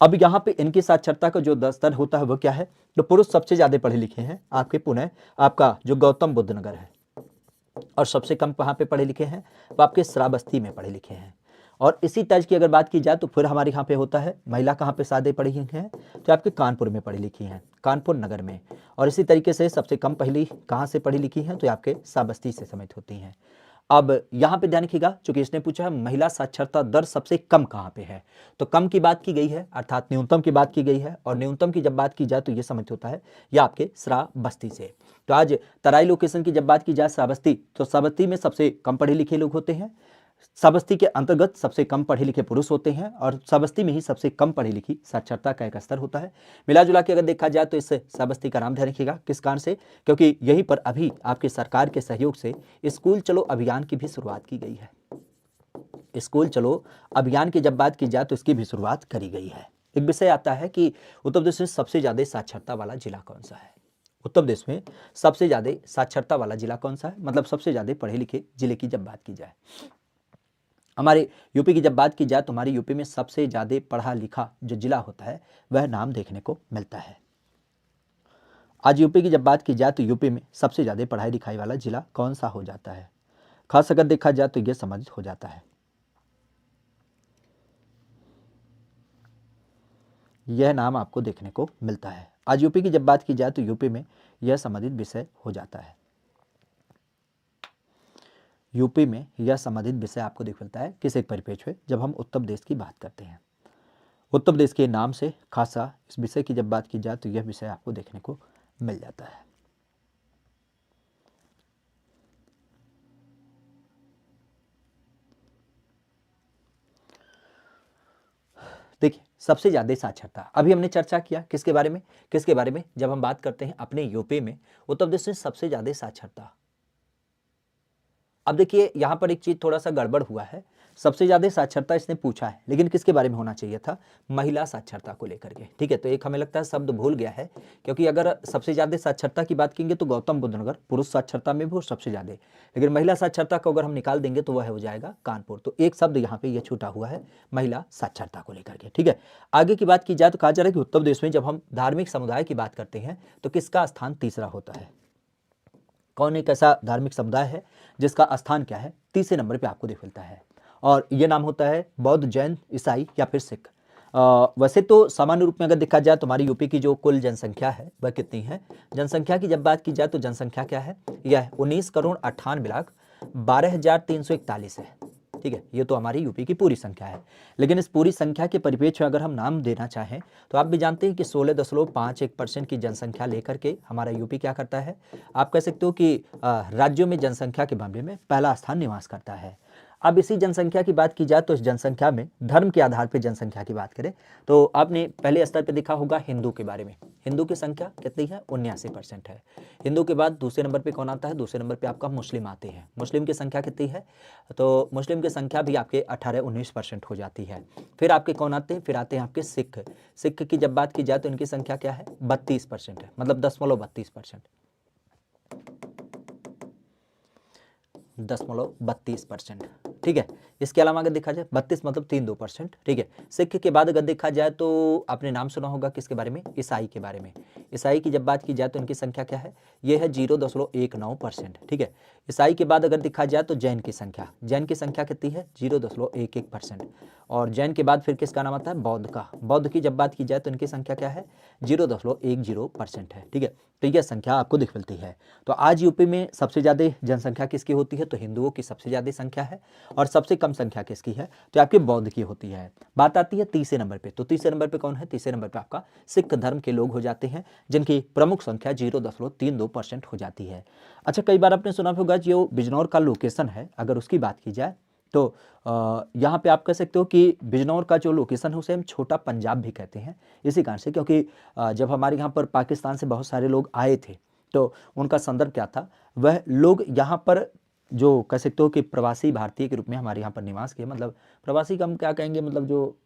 A: अब यहाँ पे इनकी साक्षरता का जो स्तर होता है वो क्या है, तो पुरुष सबसे ज्यादा पढ़े लिखे हैं आपके पुणे आपका जो गौतम बुद्ध नगर है, और सबसे कम कहाँ पे पढ़े लिखे हैं वो आपके श्रावस्ती में पढ़े लिखे हैं। और इसी तर्ज की अगर बात की जाए तो फिर हमारे यहाँ पे होता है महिला कहाँ पे सादे पढ़ी हैं तो आपके कानपुर में पढ़ी लिखी हैं, कानपुर नगर में। और इसी तरीके से सबसे कम पहली कहाँ से पढ़ी लिखी हैं तो आपके श्रावस्ती से समेत होती हैं। अब यहाँ पे ध्यान रखिएगा, चूंकि इसने पूछा है महिला साक्षरता दर सबसे कम कहाँ पे है, तो कम की बात की गई है अर्थात न्यूनतम की बात की गई है, और न्यूनतम की जब बात की जाए तो ये समझ होता है या आपके श्रावस्ती से। तो आज तराई लोकेशन की जब बात की जाए श्रावस्ती, तो श्रावस्ती में सबसे कम पढ़े लिखे लोग होते हैं, श्रावस्ती के अंतर्गत सबसे कम पढ़े लिखे पुरुष होते हैं, और श्रावस्ती में ही सबसे कम पढ़ी लिखी साक्षरता का एक स्तर होता है। मिला जुला के अगर देखा जाए तो इस श्रावस्ती का नाम ध्यान रखिएगा, किस कारण से, क्योंकि यहीं पर अभी आपकी सरकार के सहयोग से स्कूल चलो अभियान की भी शुरुआत की गई है। स्कूल चलो अभियान की जब बात की जाए तो इसकी भी शुरुआत करी गई है। एक विषय आता है कि उत्तर प्रदेश में सबसे ज्यादा साक्षरता वाला जिला कौन सा है। उत्तर प्रदेश में सबसे ज़्यादा साक्षरता वाला जिला कौन सा है, मतलब सबसे ज़्यादा पढ़े लिखे जिले की जब बात की जाए, हमारे यूपी की जब बात की जाए तो हमारे यूपी में सबसे ज़्यादा पढ़ा लिखा जो जिला होता है वह नाम देखने को मिलता है। आज यूपी की जब बात की जाए तो यूपी में सबसे ज़्यादा पढ़ाई लिखाई वाला जिला कौन सा हो जाता है, खास अगर देखा जाए तो यह संबंधित हो जाता है, यह नाम आपको देखने को मिलता है। आज यूपी की जब बात की जाए तो यूपी में यह संबंधित विषय हो जाता है, यूपी में यह संबंधित विषय आपको दिख मिलता है किस एक परिप्रेक्ष्य में, जब हम उत्तर प्रदेश की बात करते हैं। उत्तर प्रदेश के नाम से खासा इस विषय की जब बात की जाए तो यह विषय आपको देखने को मिल जाता है। देखिए, सबसे ज़्यादा साक्षरता अभी हमने चर्चा किया किसके बारे में, जब हम बात करते हैं अपने यूपी में उत्तर प्रदेश में सबसे ज़्यादा साक्षरता। अब देखिए यहाँ पर एक चीज़ थोड़ा सा गड़बड़ हुआ है, सबसे ज़्यादा साक्षरता इसने पूछा है लेकिन किसके बारे में होना चाहिए था, महिला साक्षरता को लेकर के, ठीक है। तो एक हमें लगता है शब्द भूल गया है, क्योंकि अगर सबसे ज़्यादा साक्षरता की बात करेंगे तो गौतम बुद्ध नगर पुरुष साक्षरता में भी वो सबसे ज़्यादा, लेकिन महिला साक्षरता को अगर हम निकाल देंगे तो वह हो जाएगा कानपुर। तो एक शब्द यहाँ पे ये छूटा हुआ है महिला साक्षरता को लेकर के, ठीक है। आगे की बात की जाए तो कहा जा रहा है कि उत्तर प्रदेश में जब हम धार्मिक समुदाय की बात करते हैं तो किसका स्थान तीसरा होता है, कौन एक ऐसा धार्मिक समुदाय है जिसका स्थान क्या है, तीसरे नंबर पे आपको दिख मिलता है, और ये नाम होता है बौद्ध, जैन, ईसाई या फिर सिख। वैसे तो सामान्य रूप में अगर देखा जाए तो हमारी यूपी की जो कुल जनसंख्या है वह कितनी है, जनसंख्या की जब बात की जाए तो जनसंख्या क्या है, यह 19,98,12,341 है, ठीक है। ये तो हमारी यूपी की पूरी संख्या है, लेकिन इस पूरी संख्या के परिप्रेक्ष्य में अगर हम नाम देना चाहें तो आप भी जानते हैं कि 16.51% की जनसंख्या लेकर के हमारा यूपी क्या करता है, आप कह सकते हो कि राज्यों में जनसंख्या के मामले में पहला स्थान निवास करता है। अब इसी जनसंख्या की बात की जाए तो इस जनसंख्या में धर्म के आधार पर जनसंख्या की बात करें तो आपने पहले स्तर पर देखा होगा हिंदू के बारे में, हिंदू की संख्या कितनी है, 79% है। हिंदू के बाद दूसरे नंबर पे कौन आता है, दूसरे नंबर पे आपका मुस्लिम आते हैं, मुस्लिम की संख्या कितनी है, तो मुस्लिम की संख्या भी आपके 18-19% हो जाती है। फिर आपके कौन आते हैं, फिर आते हैं आपके सिख, सिख की जब बात की जाए तो इनकी संख्या क्या है, 32% है, मतलब 0.32%, 0.32%, ठीक है। इसके अलावा अगर देखा जाए 32 मतलब 3-2%, ठीक है। सिख के बाद अगर देखा जाए तो आपने नाम सुना होगा किसके बारे में, ईसाई के बारे में। ईसाई की जब बात की जाए तो इनकी संख्या क्या है, ये है 0.19%, ठीक है। ईसाई के बाद अगर देखा जाए तो जैन की संख्या, जैन की संख्या कितनी है, 0.11%, और जैन के बाद फिर किसका नाम आता है, बौद्ध का। बौद्ध की जब बात की जाए तो इनकी संख्या क्या है, 0.10% है, ठीक है। तो यह संख्या आपको दिख मिलती है। तो आज यूपी में सबसे ज़्यादा जनसंख्या किसकी होती है, तो हिंदुओं की सबसे ज़्यादा संख्या है, और सबसे कम संख्या किसकी है, तो आपके बौद्ध की होती है। बात आती है तीसरे नंबर पे, तो तीसरे नंबर पे कौन है, तीसरे नंबर पे आपका सिख धर्म के लोग हो जाते हैं, जिनकी प्रमुख संख्या 0.32% हो जाती है। अच्छा, कई बार आपने सुना होगा जो बिजनौर का लोकेशन है, अगर उसकी बात की जाए तो यहाँ पे आप कह सकते हो कि बिजनौर का जो लोकेशन है उसे हम छोटा पंजाब भी कहते हैं, इसी कारण से क्योंकि जब हमारे यहाँ पर पाकिस्तान से बहुत सारे लोग आए थे तो उनका संदर्भ क्या था, वह लोग यहाँ पर जो कह सकते हो कि प्रवासी भारतीय के रूप में हमारे यहाँ पर निवास किए, मतलब प्रवासी का हम क्या कहेंगे, मतलब जो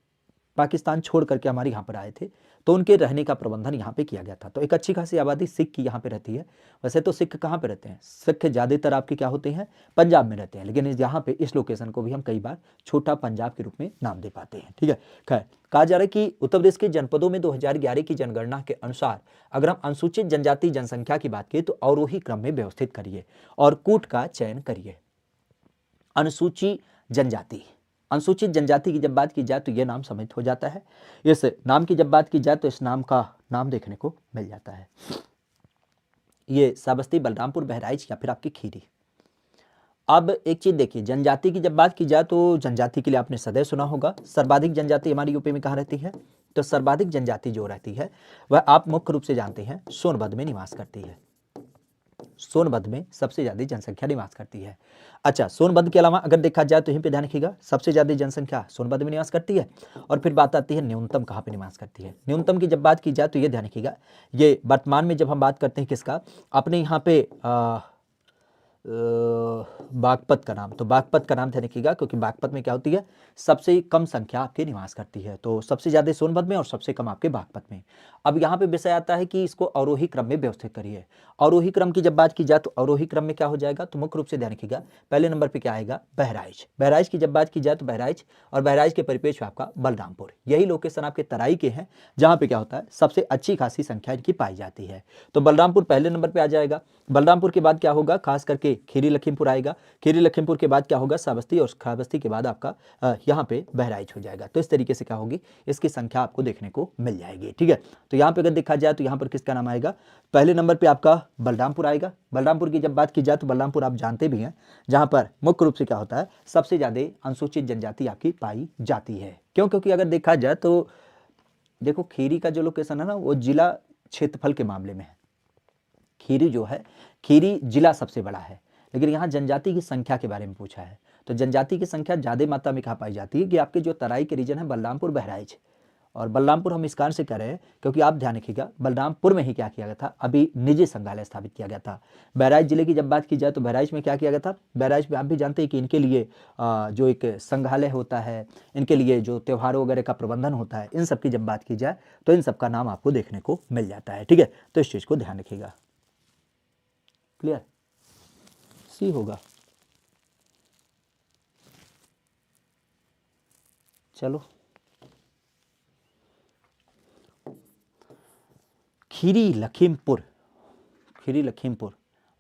A: पाकिस्तान छोड़ करके हमारे यहाँ पर आए थे, तो उनके रहने का प्रबंधन यहाँ पे किया गया था। तो एक अच्छी खासी आबादी सिख की यहाँ पे रहती है। वैसे तो सिख कहाँ पे रहते हैं, सिख ज़्यादातर आपके क्या होते हैं, पंजाब में रहते हैं, लेकिन यहाँ पे इस लोकेशन को भी हम कई बार छोटा पंजाब के रूप में नाम दे पाते हैं, ठीक है। खैर, कहा जा रहा है कि उत्तर प्रदेश के जनपदों में 2011 की जनगणना के अनुसार अगर हम अनुसूचित जनजाति जनसंख्या की बात करें तो अवरोही क्रम में व्यवस्थित करिए और कूट का चयन करिए। अनुसूचित जनजाति, अनुसूचित जनजाति की जब बात की जाए तो यह नाम सम्मिलित हो जाता है। इस नाम की जब बात की जाए तो इस नाम का नाम देखने को मिल जाता है, ये श्रावस्ती, बलरामपुर, बहराइच या फिर आपकी खीरी। अब एक चीज देखिए, जनजाति की जब बात की जाए तो जनजाति के लिए आपने सदैव सुना होगा, सर्वाधिक जनजाति हमारी यूपी में कहाँ रहती है, तो सर्वाधिक जनजाति जो रहती है वह आप मुख्य रूप से जानते हैं सोनभद्र में निवास करती है। सोनभद्र में सबसे ज्यादा जनसंख्या निवास करती है। अच्छा, सोनभद्र के अलावा अगर देखा जाए तो यहीं पे ध्यान रखिएगा, सबसे ज्यादा जनसंख्या सोनभद्र में निवास करती है। और फिर बात आती है न्यूनतम कहाँ पे निवास करती है। न्यूनतम की जब बात की जाए तो ये ध्यान रखिएगा, ये वर्तमान में जब हम बात करते हैं किसका, अपने यहाँ पे बागपत का नाम, तो बागपत का नाम ध्यान रखिएगा क्योंकि बागपत में क्या होती है, सबसे कम संख्या आपके निवास करती है। तो सबसे ज़्यादा सोनभद्र में और सबसे कम आपके बागपत में। अब यहाँ पे विषय आता है कि इसको अवरोही क्रम में व्यवस्थित करिए। अवरोही क्रम की जब बात की जाए तो अवरोही क्रम में क्या हो जाएगा, तो मुख्य रूप से ध्यान रखिएगा पहले नंबर पर क्या आएगा, बहराइच। बहराइच की जब बात की जाए तो बहराइच, और बहराइच के परिपेक्ष में आपका बलरामपुर। यही लोकेशन आपके तराई के हैं जहाँ पे क्या होता है, सबसे अच्छी खासी संख्या इनकी पाई जाती है। तो बलरामपुर पहले नंबर पे आ जाएगा। बलरामपुर के बाद क्या होगा, खास करके खीरी लखीमपुर आएगा। खीरी लखीमपुर के बाद क्या होगा, श्रावस्ती, और श्रावस्ती के बाद आपका यहाँ पे बहराइच हो जाएगा। तो इस तरीके से क्या होगी, इसकी संख्या आपको देखने को मिल जाएगी। ठीक है, तो यहाँ पे अगर देखा जाए तो यहाँ पर किसका नाम आएगा, पहले नंबर पे आपका बलरामपुर आएगा। बलरामपुर की जब बात की जाए तो बलरामपुर आप जानते भी हैं, जहाँ पर मुख्य रूप से क्या होता है, सबसे ज्यादा अनुसूचित जनजाति आपकी पाई जाती है। क्यों, क्योंकि अगर देखा जाए तो देखो खीरी का जो लोकेशन है ना, वो जिला क्षेत्रफल के मामले में है। खीरी जो है, खीरी जिला सबसे बड़ा है, लेकिन यहाँ जनजाति की संख्या के बारे में पूछा है। तो जनजाति की संख्या ज्यादा मात्रा में कहाँ पाई जाती है, कि आपके जो तराई के रीजन है बलरामपुर बहराइच। और बलरामपुर हम इस कारण से कह रहे हैं क्योंकि आप ध्यान रखिएगा बलरामपुर में ही क्या किया गया था, अभी निजी संग्रहालय स्थापित किया गया था। बहराइच जिले की जब बात की जाए तो बहराइच में क्या किया गया था, बहराइच में आप भी जानते हैं कि इनके लिए जो एक संग्रहालय होता है, इनके लिए जो त्योहारों वगैरह का प्रबंधन होता है, इन सब की जब बात की जाए तो इन सब का नाम आपको देखने को मिल जाता है। ठीक है, तो इस चीज को ध्यान रखिएगा। क्लियर, सी होगा। चलो, खीरी लखीमपुर, खीरी लखीमपुर,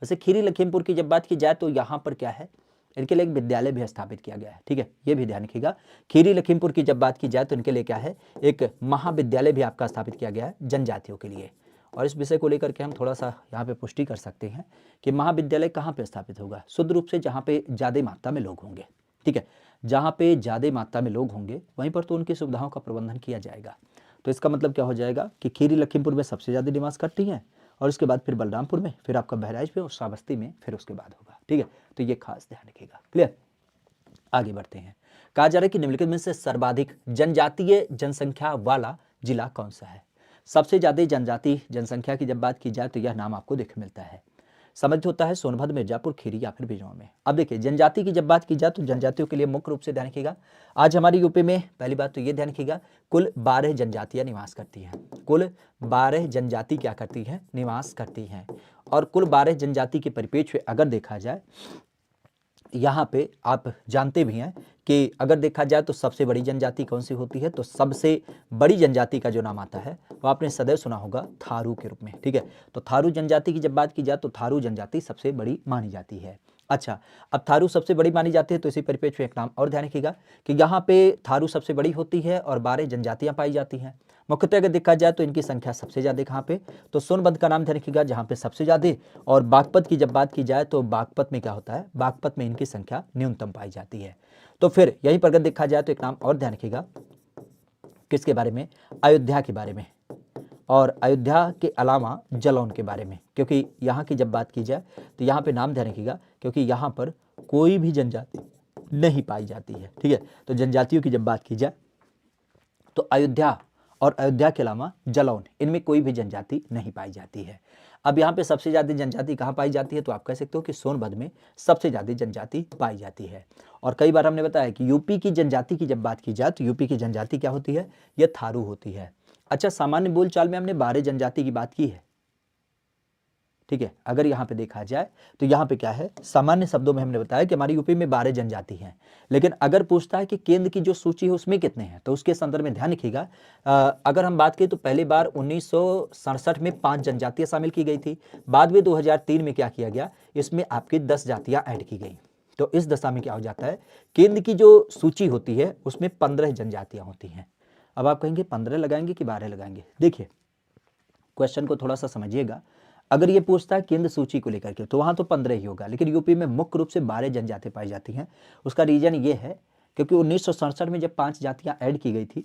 A: वैसे खीरी लखीमपुर की जब बात की जाए तो यहाँ पर क्या है, इनके लिए एक विद्यालय भी स्थापित किया गया है। ठीक है, ये भी ध्यान रखिएगा। खीरी लखीमपुर की जब बात की जाए तो इनके लिए क्या है, एक महाविद्यालय भी आपका स्थापित किया गया है जनजातियों के लिए। और इस विषय को लेकर के हम थोड़ा सा यहाँ पे पुष्टि कर सकते हैं कि महाविद्यालय कहाँ पे स्थापित होगा, शुद्ध रूप से जहाँ पे ज़्यादा मात्रा में लोग होंगे। ठीक है, जहाँ पे ज़्यादा मात्रा में लोग होंगे वहीं पर तो उनकी सुविधाओं का प्रबंधन किया जाएगा। तो इसका मतलब क्या हो जाएगा कि खीरी लखीमपुर में सबसे ज़्यादा निवास करती हैं, और उसके बाद फिर बलरामपुर में, फिर आपका बहराइच में और श्रावस्ती में फिर उसके बाद होगा। ठीक है, तो ये खास ध्यान रखिएगा। क्लियर, आगे बढ़ते हैं। कहा जा रहा है कि निम्नलिखित में से सर्वाधिक जनजातीय जनसंख्या वाला जिला कौन सा है। सबसे ज्यादा जनजाति जनसंख्या की जब बात की जाए तो यह नाम आपको देख मिलता है, समझ होता है सोनभद्र, मिर्जापुर, खीरी या फिर बिजनौर में। अब देखिए जनजाति की जब बात की जाए तो जनजातियों के लिए मुख्य रूप से ध्यान रखिएगा, आज हमारी यूपी में पहली बात तो ये ध्यान रखिएगा, कुल 12 जनजातियां निवास करती हैं। कुल 12 जनजाति क्या करती हैं, निवास करती हैं। और कुल 12 जनजाति के परिप्रेक्ष्य में अगर देखा जाए, यहाँ पे आप जानते भी हैं कि अगर देखा जाए तो सबसे बड़ी जनजाति कौन सी होती है, तो सबसे बड़ी जनजाति का जो नाम आता है वो आपने सदैव सुना होगा थारू के रूप में। ठीक है, तो थारू जनजाति की जब बात की जाए तो थारू जनजाति सबसे बड़ी मानी जाती है। अच्छा, अब थारू सबसे बड़ी मानी जाती है तो इसी परिप्रेक्ष्य में एक नाम और ध्यान रखिएगा कि यहाँ पे थारू सबसे बड़ी होती है और 12 जनजातियां पाई जाती हैं। मुख्यतः अगर देखा जाए तो इनकी संख्या सबसे ज्यादा कहाँ पे, तो सोनभद्र का नाम ध्यान रखिएगा जहाँ पे सबसे ज्यादा। और बागपत की जब बात की जाए तो बागपत में क्या होता है, बागपत में इनकी संख्या न्यूनतम पाई जाती है। तो फिर यहीं पर अगर देखा जाए तो एक नाम और ध्यान रखिएगा, किसके बारे में, अयोध्या के बारे में, और अयोध्या के अलावा जलौन के बारे में। क्योंकि यहाँ की जब बात की जाए तो यहाँ पे नाम ध्यान रखिएगा क्योंकि यहाँ पर कोई भी जनजाति नहीं पाई जाती है। ठीक है, तो जनजातियों की जब बात की जाए तो अयोध्या और अयोध्या के अलावा जलौन, इनमें कोई भी जनजाति नहीं पाई जाती है। अब यहाँ पे सबसे ज्यादा जनजाति कहाँ पाई जाती है, तो आप कह सकते हो कि सोनभद्र में सबसे ज्यादा जनजाति पाई जाती है। और कई बार हमने बताया कि यूपी की जनजाति की जब बात की जाए तो यूपी की जनजाति क्या होती है, यह थारू होती है। अच्छा, सामान्य बोलचाल में हमने 12 जनजाति की बात की है। ठीक है, अगर यहाँ पे देखा जाए तो यहाँ पे क्या है, सामान्य शब्दों में हमने बताया कि हमारी यूपी में 12 जनजाति हैं। लेकिन अगर पूछता है कि केंद्र की जो सूची है उसमें कितने हैं, तो उसके संदर्भ में ध्यान रखिएगा, अगर हम बात करें तो पहली बार 1967 में 5 जनजातियां शामिल की गई थी। बाद में 2003 में क्या किया गया, इसमें आपकी 10 जातियां ऐड की गई। तो इस दशा में क्या हो जाता है, केंद्र की जो सूची होती है उसमें 15 जनजातियां होती हैं। अब आप कहेंगे 15 लगाएंगे कि 12 लगाएंगे। देखिए क्वेश्चन को थोड़ा सा समझिएगा, अगर ये पूछता है केंद्र सूची को लेकर के तो वहां तो 15 ही होगा, लेकिन यूपी में मुख्य रूप से 12 जनजाति पाई जाती हैं। उसका रीजन ये है क्योंकि 1967 में जब 5 जातियां ऐड की गई थी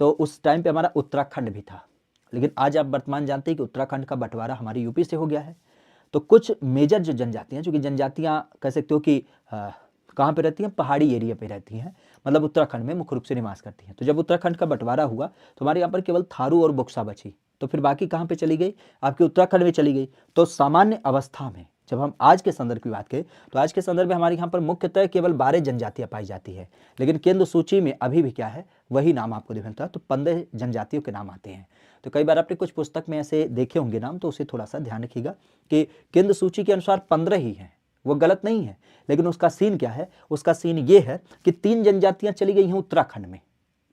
A: तो उस टाइम पे हमारा उत्तराखंड भी था, लेकिन आज आप वर्तमान जानते हैं कि उत्तराखंड का बंटवारा हमारी यूपी से हो गया है। तो कुछ मेजर जो जनजातियां, चूंकि जनजातियां कह सकते हो कि कहाँ पे रहती हैं, पहाड़ी एरिया पे रहती हैं, मतलब उत्तराखंड में मुख्य रूप से निवास करती हैं। तो जब उत्तराखंड का बंटवारा हुआ तो हमारे यहाँ पर केवल थारू और बुक्सा बची, तो फिर बाकी कहाँ पे चली गई, आपके उत्तराखंड में चली गई। तो सामान्य अवस्था में जब हम आज के संदर्भ की बात करें तो आज के संदर्भ में हमारे यहाँ पर मुख्यतः केवल 12 जनजातियाँ पाई जाती है, लेकिन केंद्र सूची में अभी भी क्या है, वही नाम आपको देखता है, तो 15 जनजातियों के नाम आते हैं। तो कई बार आपने कुछ पुस्तक में ऐसे देखे होंगे नाम, तो उसे थोड़ा सा ध्यान रखिएगा कि केंद्र सूची के अनुसार 15 ही हैं, वो गलत नहीं है, लेकिन उसका सीन क्या है, उसका सीन ये है कि 3 जनजातियाँ चली गई हैं उत्तराखंड में।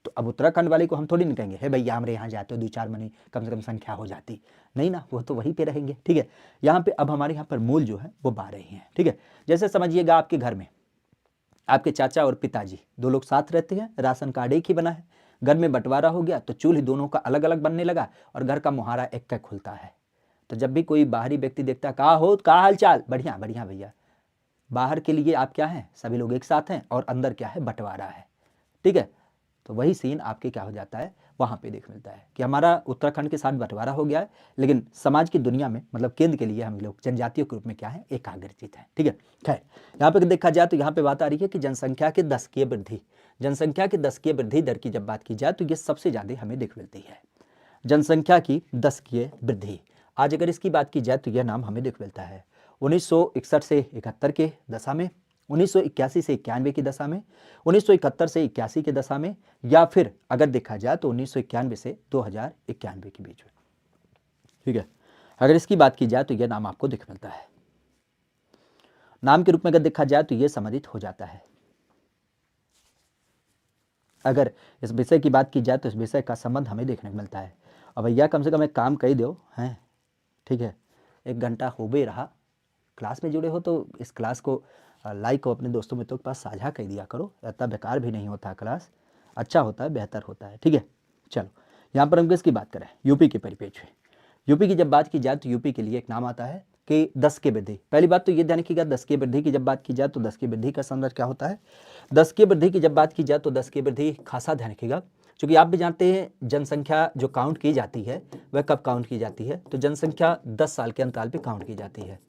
A: तो अब उत्तराखंड वाले को हम थोड़ी नहीं कहेंगे, है भैया हमारे यहाँ जाते हो 2-4 मनी कम से कम संख्या हो जाती, नहीं ना, वो तो वहीं पे रहेंगे। ठीक है, यहाँ पे अब हमारे यहाँ पर मूल जो है वो 12 ही हैं। ठीक है, जैसे समझिएगा आपके घर में आपके चाचा और पिताजी 2 लोग साथ रहते हैं, राशन कार्ड एक ही बना है, घर में बंटवारा हो गया तो चूल्हे दोनों का अलग अलग बनने लगा और घर का मुहारा एक का खुलता है। तो जब भी कोई बाहरी व्यक्ति देखता है, कहा हो, कहा हाल चाल, बढ़िया बढ़िया भैया, बाहर के लिए आप क्या हैं, सभी लोग एक साथ हैं और अंदर क्या है, बंटवारा है। ठीक है, तो वही सीन आपके क्या हो जाता है, वहाँ पे देख मिलता है कि हमारा उत्तराखंड के साथ बंटवारा हो गया है, लेकिन समाज की दुनिया में मतलब केंद्र के लिए हम लोग जनजातियों के रूप में क्या है, एकाग्रचित है। ठीक है, खैर यहाँ पे देखा जाए तो यहाँ पे बात आ रही है कि जनसंख्या के दशकीय वृद्धि, जनसंख्या की दशकीय वृद्धि दर की जब बात की जाए तो ये सबसे ज़्यादा हमें देख मिलती है, जनसंख्या की दशकीय वृद्धि। आज अगर इसकी बात की जाए तो यह नाम हमें देख मिलता है 1961 से 71 के दशा में, 1981 से 91 की दशा में, 1971 से 81 के दशा में, या फिर अगर देखा जाए तो 1991 से 2091 के बीच में। ठीक है, अगर इसकी बात की जाए तो यह नाम आपको दिख मिलता है। नाम के रूप में अगर देखा जाए तो यह संबंधित हो जाता है। अगर इस विषय की बात की जाए तो इस विषय का संबंध हमें देखने को मिलता है। और भैया कम से कम एक काम कर दो हैं, ठीक है, 1 घंटा हो भी रहा, क्लास में जुड़े हो तो इस क्लास को लाइक हो अपने दोस्तों मित्रों के पास साझा कर दिया करो, इतना बेकार भी नहीं होता, क्लास अच्छा होता है, बेहतर होता है। ठीक है, चलो यहाँ पर हम किसकी बात करें, यूपी के परिप्रेक्ष्य में। यूपी की जब बात की जाए तो यूपी के लिए एक नाम आता है कि 10 की वृद्धि। पहली बात तो ये ध्यान रखिएगा, 10 की वृद्धि की जब बात की जाए तो 10 की वृद्धि का संदर्भ क्या होता है, 10 की वृद्धि की जब बात की जाए तो 10 की वृद्धि खासा ध्यान रखिएगा, क्योंकि आप भी जानते हैं जनसंख्या जो काउंट की जाती है वह कब काउंट की जाती है, तो जनसंख्या 10 साल के अंतराल पे काउंट की जाती है।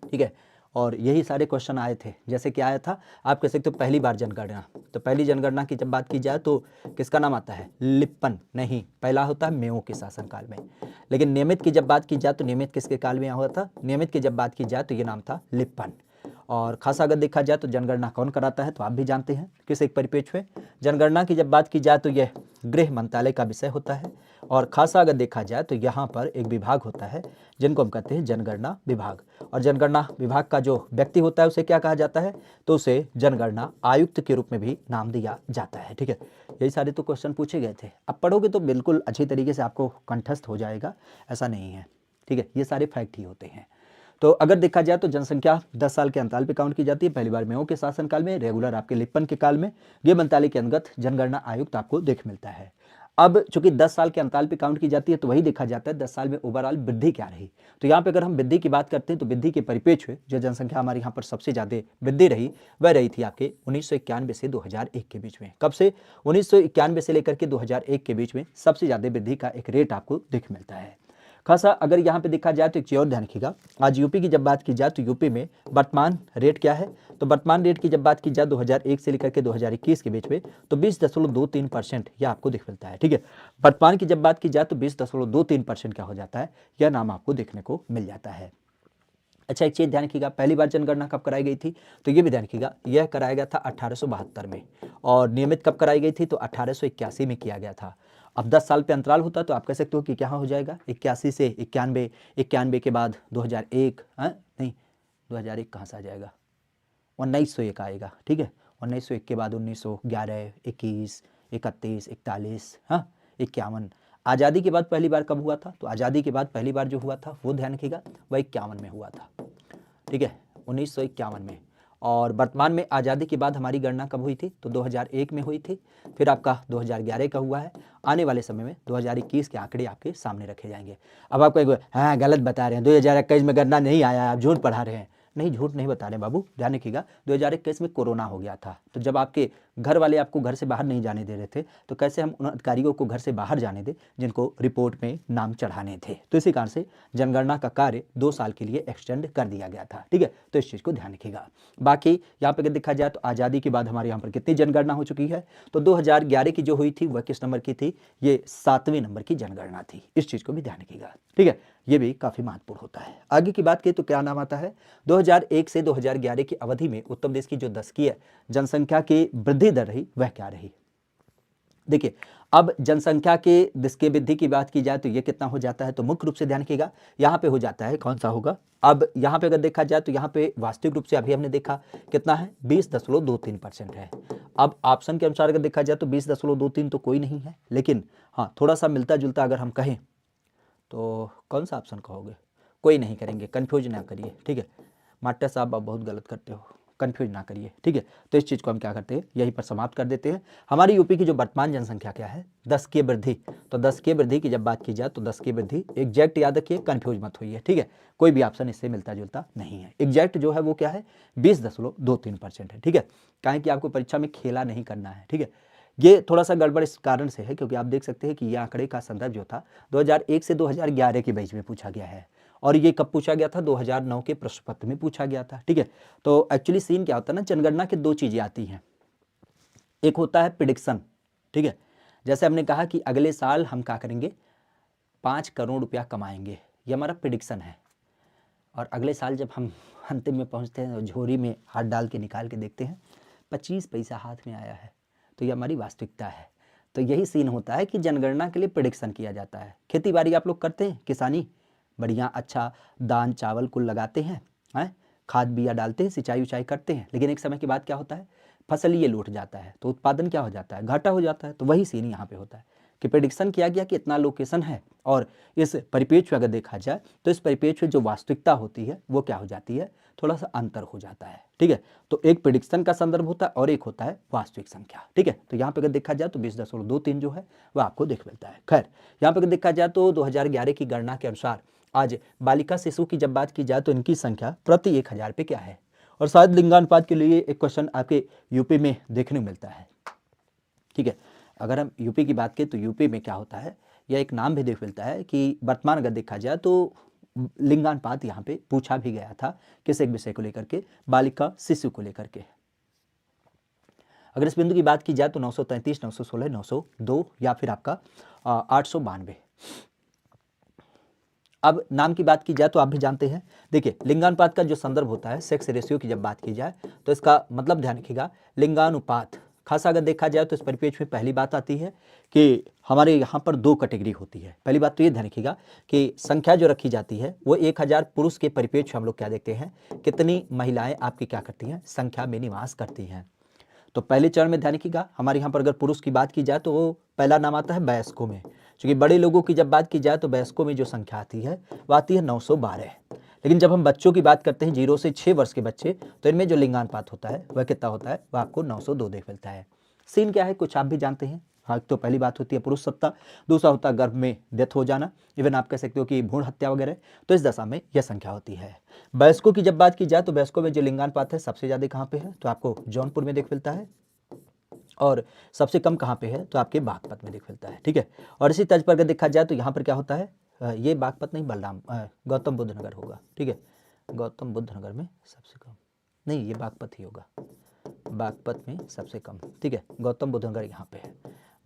A: ठीक है, और यही सारे क्वेश्चन आए थे, जैसे कि आया था आप कह सकते हो पहली बार जनगणना, तो पहली जनगणना की जब बात की जाए तो किसका नाम आता है, लिप्पन, नहीं, पहला होता है मेओ के शासनकाल में। लेकिन नियमित की जब बात की जाए तो नियमित किसके काल में हुआ था, नियमित की जब बात की जाए तो ये नाम था लिप्पन। और खासा अगर देखा जाए तो जनगणना कौन कराता है, तो आप भी जानते हैं किस एक परिप्रेक्ष्य में। जनगणना की जब बात की जाए तो यह गृह मंत्रालय का विषय होता है, और खासा अगर देखा जाए तो यहाँ पर एक विभाग होता है जिनको हम कहते हैं जनगणना विभाग, और जनगणना विभाग का जो व्यक्ति होता है उसे क्या कहा जाता है, तो उसे जनगणना आयुक्त के रूप में भी नाम दिया जाता है। ठीक है, यही सारे तो क्वेश्चन पूछे गए थे, अब पढ़ोगे तो बिल्कुल अच्छी तरीके से आपको कंठस्थ हो जाएगा, ऐसा नहीं है। ठीक है, ये सारे फैक्ट ही होते हैं। तो अगर देखा जाए तो जनसंख्या 10 साल के अंतराल पे काउंट की जाती है, पहली बार मेओ के शासनकाल में, रेगुलर आपके लिप्पन के काल में, गृह मंत्रालय के अंतर्गत जनगणना आयुक्त आपको देख मिलता है। अब चूंकि 10 साल के अंतराल पे काउंट की जाती है तो वही देखा जाता है 10 साल में ओवरऑल वृद्धि क्या रही। तो यहाँ पे अगर हम वृद्धि की बात करते हैं तो वृद्धि के परिप्रेक्ष्य में जो जनसंख्या हमारे यहाँ पर सबसे ज़्यादा वृद्धि रही वह रही थी आपके 1991 से 2001 के बीच में। कब से, 1991 से लेकर के 2001 के बीच में सबसे ज़्यादा वृद्धि का एक रेट आपको दिख मिलता है। खासा अगर यहाँ पे देखा जाए तो एक चीज और ध्यान रखिएगा, आज यूपी की जब बात की जाए तो यूपी में वर्तमान रेट क्या है, तो वर्तमान रेट की जब बात की जाए 2001 से लेकर के 2021 के बीच में तो 20.23% यह आपको दिख मिलता है। ठीक है, वर्तमान की जब बात की जाए तो 20.23% क्या हो जाता है, यह नाम आपको देखने को मिल जाता है। अच्छा, एक चीज ध्यान रखिएगा, पहली बार जनगणना कब कराई गई थी, तो ये भी ध्यान रखिएगा, यह कराया गया था 1872 में, और नियमित कब कराई गई थी, तो 1881 में किया गया था। अब 10 साल पे अंतराल होता है तो आप कह सकते हो कि क्या हो जाएगा, 81 से 91, 91 के बाद 2001, नहीं 2001 कहाँ से आ जाएगा, 1901 आएगा। ठीक है, 1901 के बाद 1911, 21, 31, 41, 51। आज़ादी के बाद पहली बार कब हुआ था, तो आज़ादी के बाद पहली बार जो हुआ था वो ध्यान रखिएगा वह 51 में हुआ था। ठीक है, 1951 में। और वर्तमान में आज़ादी के बाद हमारी गणना कब हुई थी, तो 2001 में हुई थी, फिर आपका 2011 का हुआ है, आने वाले समय में 2021 के आंकड़े आपके सामने रखे जाएंगे। अब आप कहेंगे हाँ गलत बता रहे हैं, 2021 में गणना नहीं आया, आप झूठ पढ़ा रहे हैं। नहीं, झूठ नहीं बता रहे बाबू, ध्यान रखिएगा 2021 में कोरोना हो गया था, तो जब आपके घर वाले आपको घर से बाहर नहीं जाने दे रहे थे तो कैसे हम उन अधिकारियों को घर से बाहर जाने दें जिनको रिपोर्ट में नाम चढ़ाने थे। तो इसी कारण से जनगणना का कार्य 2 साल के लिए एक्सटेंड कर दिया गया था। ठीक है, तो इस चीज़ को ध्यान रखिएगा। बाकी यहाँ पे अगर देखा जाए तो आज़ादी के बाद हमारे यहाँ पर कितनी जनगणना हो चुकी है, तो 2011 की जो हुई थी वह किस नंबर की थी, ये 7वें नंबर की जनगणना थी। इस चीज़ को भी ध्यान रखिएगा। ठीक है, ये भी काफ़ी महत्वपूर्ण होता है। आगे की बात करें तो क्या नाम आता है, 2001 से 2011 की अवधि में उत्तर प्रदेश की जो दशकीय जनसंख्या की वृद्धि दर रही वह क्या रही। देखिए, अब जनसंख्या के दशकीय वृद्धि की बात की जाए तो ये कितना हो जाता है, तो मुख्य रूप से ध्यान रखिएगा यहाँ पे हो जाता है, कौन सा होगा, अब यहाँ पे अगर देखा जाए तो यहाँ पे वास्तविक रूप से अभी हमने देखा कितना है, 20.23% है। अब ऑप्शन के अनुसार अगर देखा जाए तो 20.23 तो कोई नहीं है, लेकिन हाँ थोड़ा सा मिलता जुलता अगर हम कहें तो कौन सा ऑप्शन कहोगे, कोई नहीं करेंगे, कन्फ्यूज ना करिए, ठीक है। मास्टर साहब आप बहुत गलत करते हो, कन्फ्यूज ना करिए, ठीक है। तो इस चीज़ को हम क्या करते हैं, यहीं पर समाप्त कर देते हैं। हमारी यूपी की जो वर्तमान जनसंख्या क्या है, 10 की वृद्धि, तो 10 की वृद्धि की जब बात की जाए तो 10 की वृद्धि एग्जैक्ट याद रखिए, कन्फ्यूज मत होइए, ठीक है। कोई भी ऑप्शन इससे मिलता जुलता नहीं है, एग्जैक्ट जो है वो क्या है 20.23% है, ठीक है। कहें कि आपको परीक्षा में खेला नहीं करना है, ठीक है। ये थोड़ा सा गड़बड़ इस कारण से है क्योंकि आप देख सकते हैं कि ये आंकड़े का संदर्भ जो था 2001 से 2011 के बीच में पूछा गया है, और ये कब पूछा गया था, 2009 के प्रश्न पत्र में पूछा गया था, ठीक है। तो एक्चुअली सीन क्या होता है ना, जनगणना के दो चीज़ें आती हैं, एक होता है प्रिडिक्शन, ठीक है, जैसे हमने कहा कि अगले साल हम क्या करेंगे, 5 करोड़ रुपया कमाएंगे, ये हमारा प्रिडिक्शन है। और अगले साल जब हम अंतिम में पहुंचते हैं और झोरी में हाथ डाल के निकाल के देखते हैं 25 पैसा हाथ में आया है, तो ये हमारी वास्तविकता है। तो यही सीन होता है कि जनगणना के लिए प्रिडिक्शन किया जाता है। खेती बाड़ी आप लोग करते हैं, किसानी बढ़िया अच्छा दान चावल कुल लगाते हैं, खाद बिया डालते हैं, सिंचाई उचाई करते हैं, लेकिन एक समय के बाद क्या होता है, फसल ये लूट जाता है, तो उत्पादन क्या हो जाता है, घाटा हो जाता है। तो वही सीन यहाँ पे होता है कि प्रेडिक्शन किया गया कि इतना लोकेशन है, और इस परिप्रेक्ष्य अगर देखा जाए तो इस परिप्रेक्ष्य जो वास्तविकता होती है वो क्या हो जाती है, थोड़ा सा अंतर हो जाता है, ठीक है। तो एक प्रेडिक्शन का संदर्भ होता है और एक होता है वास्तविक संख्या, ठीक है। तो यहाँ पे अगर देखा जाए तो 20.23 जो है वह आपको देख मिलता है। खैर यहाँ पे अगर देखा जाए तो 2011 की गणना के अनुसार आज बालिका शिशु की जब बात की जाए तो इनकी संख्या प्रति 1000 पे क्या है, और शायद लिंगानुपात के लिए एक क्वेश्चन आपके यूपी में देखने को मिलता है, ठीक है। अगर हम यूपी की बात करें तो यूपी में क्या होता है, यह एक नाम भी देख मिलता है कि वर्तमान अगर देखा जाए तो लिंगानुपात यहाँ पे पूछा भी गया था, किस एक विषय को लेकर के, बालिका शिशु को लेकर के। अगर इस बिंदु की बात की जाए तो 933, 916, 902 या फिर आपका 892। अब नाम की बात की जाए तो आप भी जानते हैं, देखिए लिंगानुपात का जो संदर्भ होता है, सेक्स रेशियो की जब बात की जाए तो इसका मतलब ध्यान रखिएगा, लिंगानुपात खासा अगर देखा जाए तो इस परिप्रेक्ष्य में पहली बात आती है कि हमारे यहाँ पर दो कैटेगरी होती है। पहली बात तो ये ध्यान रखिएगा कि संख्या जो रखी जाती है वो 1000 पुरुष के परिप्रेक्ष्य हम लोग क्या देखते हैं, कितनी महिलाएं आपकी क्या करती हैं, संख्या में निवास करती हैं। तो पहले चरण में ध्यान रखिएगा, हमारे यहाँ पर अगर पुरुष की बात की जाए तो वो पहला नाम आता है वयस्कों में, क्योंकि बड़े लोगों की जब बात की जाए तो वयस्कों में जो संख्या आती है वो आती है 912। लेकिन जब हम बच्चों की बात करते हैं 0 से 6 वर्ष के बच्चे, तो इनमें जो लिंगानुपात होता है वह कितना होता है, वह आपको 902 देख मिलता है। सीन क्या है कुछ आप भी जानते हैं, हाँ तो पहली बात होती है पुरुष सत्ता, दूसरा होता है गर्भ में डेथ हो जाना, इवन आप कह सकते हो कि भ्रूण हत्या वगैरह, तो इस दशा में यह संख्या होती है। वयस्कों की जब बात की जाए तो वयस्कों में जो लिंगानुपात है सबसे ज्यादा कहाँ पे है, तो आपको जौनपुर में देख मिलता है, और सबसे कम कहाँ पे है, तो आपके बागपत में देख मिलता है, ठीक है। और इसी तर्ज पर अगर देखा जाए तो यहाँ पर क्या होता है, ये बागपत नहीं बलराम गौतम बुद्ध नगर होगा, ठीक है। गौतम बुद्ध नगर में सबसे कम नहीं, ये बागपत ही होगा, बागपत में सबसे कम, ठीक है। गौतम बुद्ध नगर यहाँ पे है,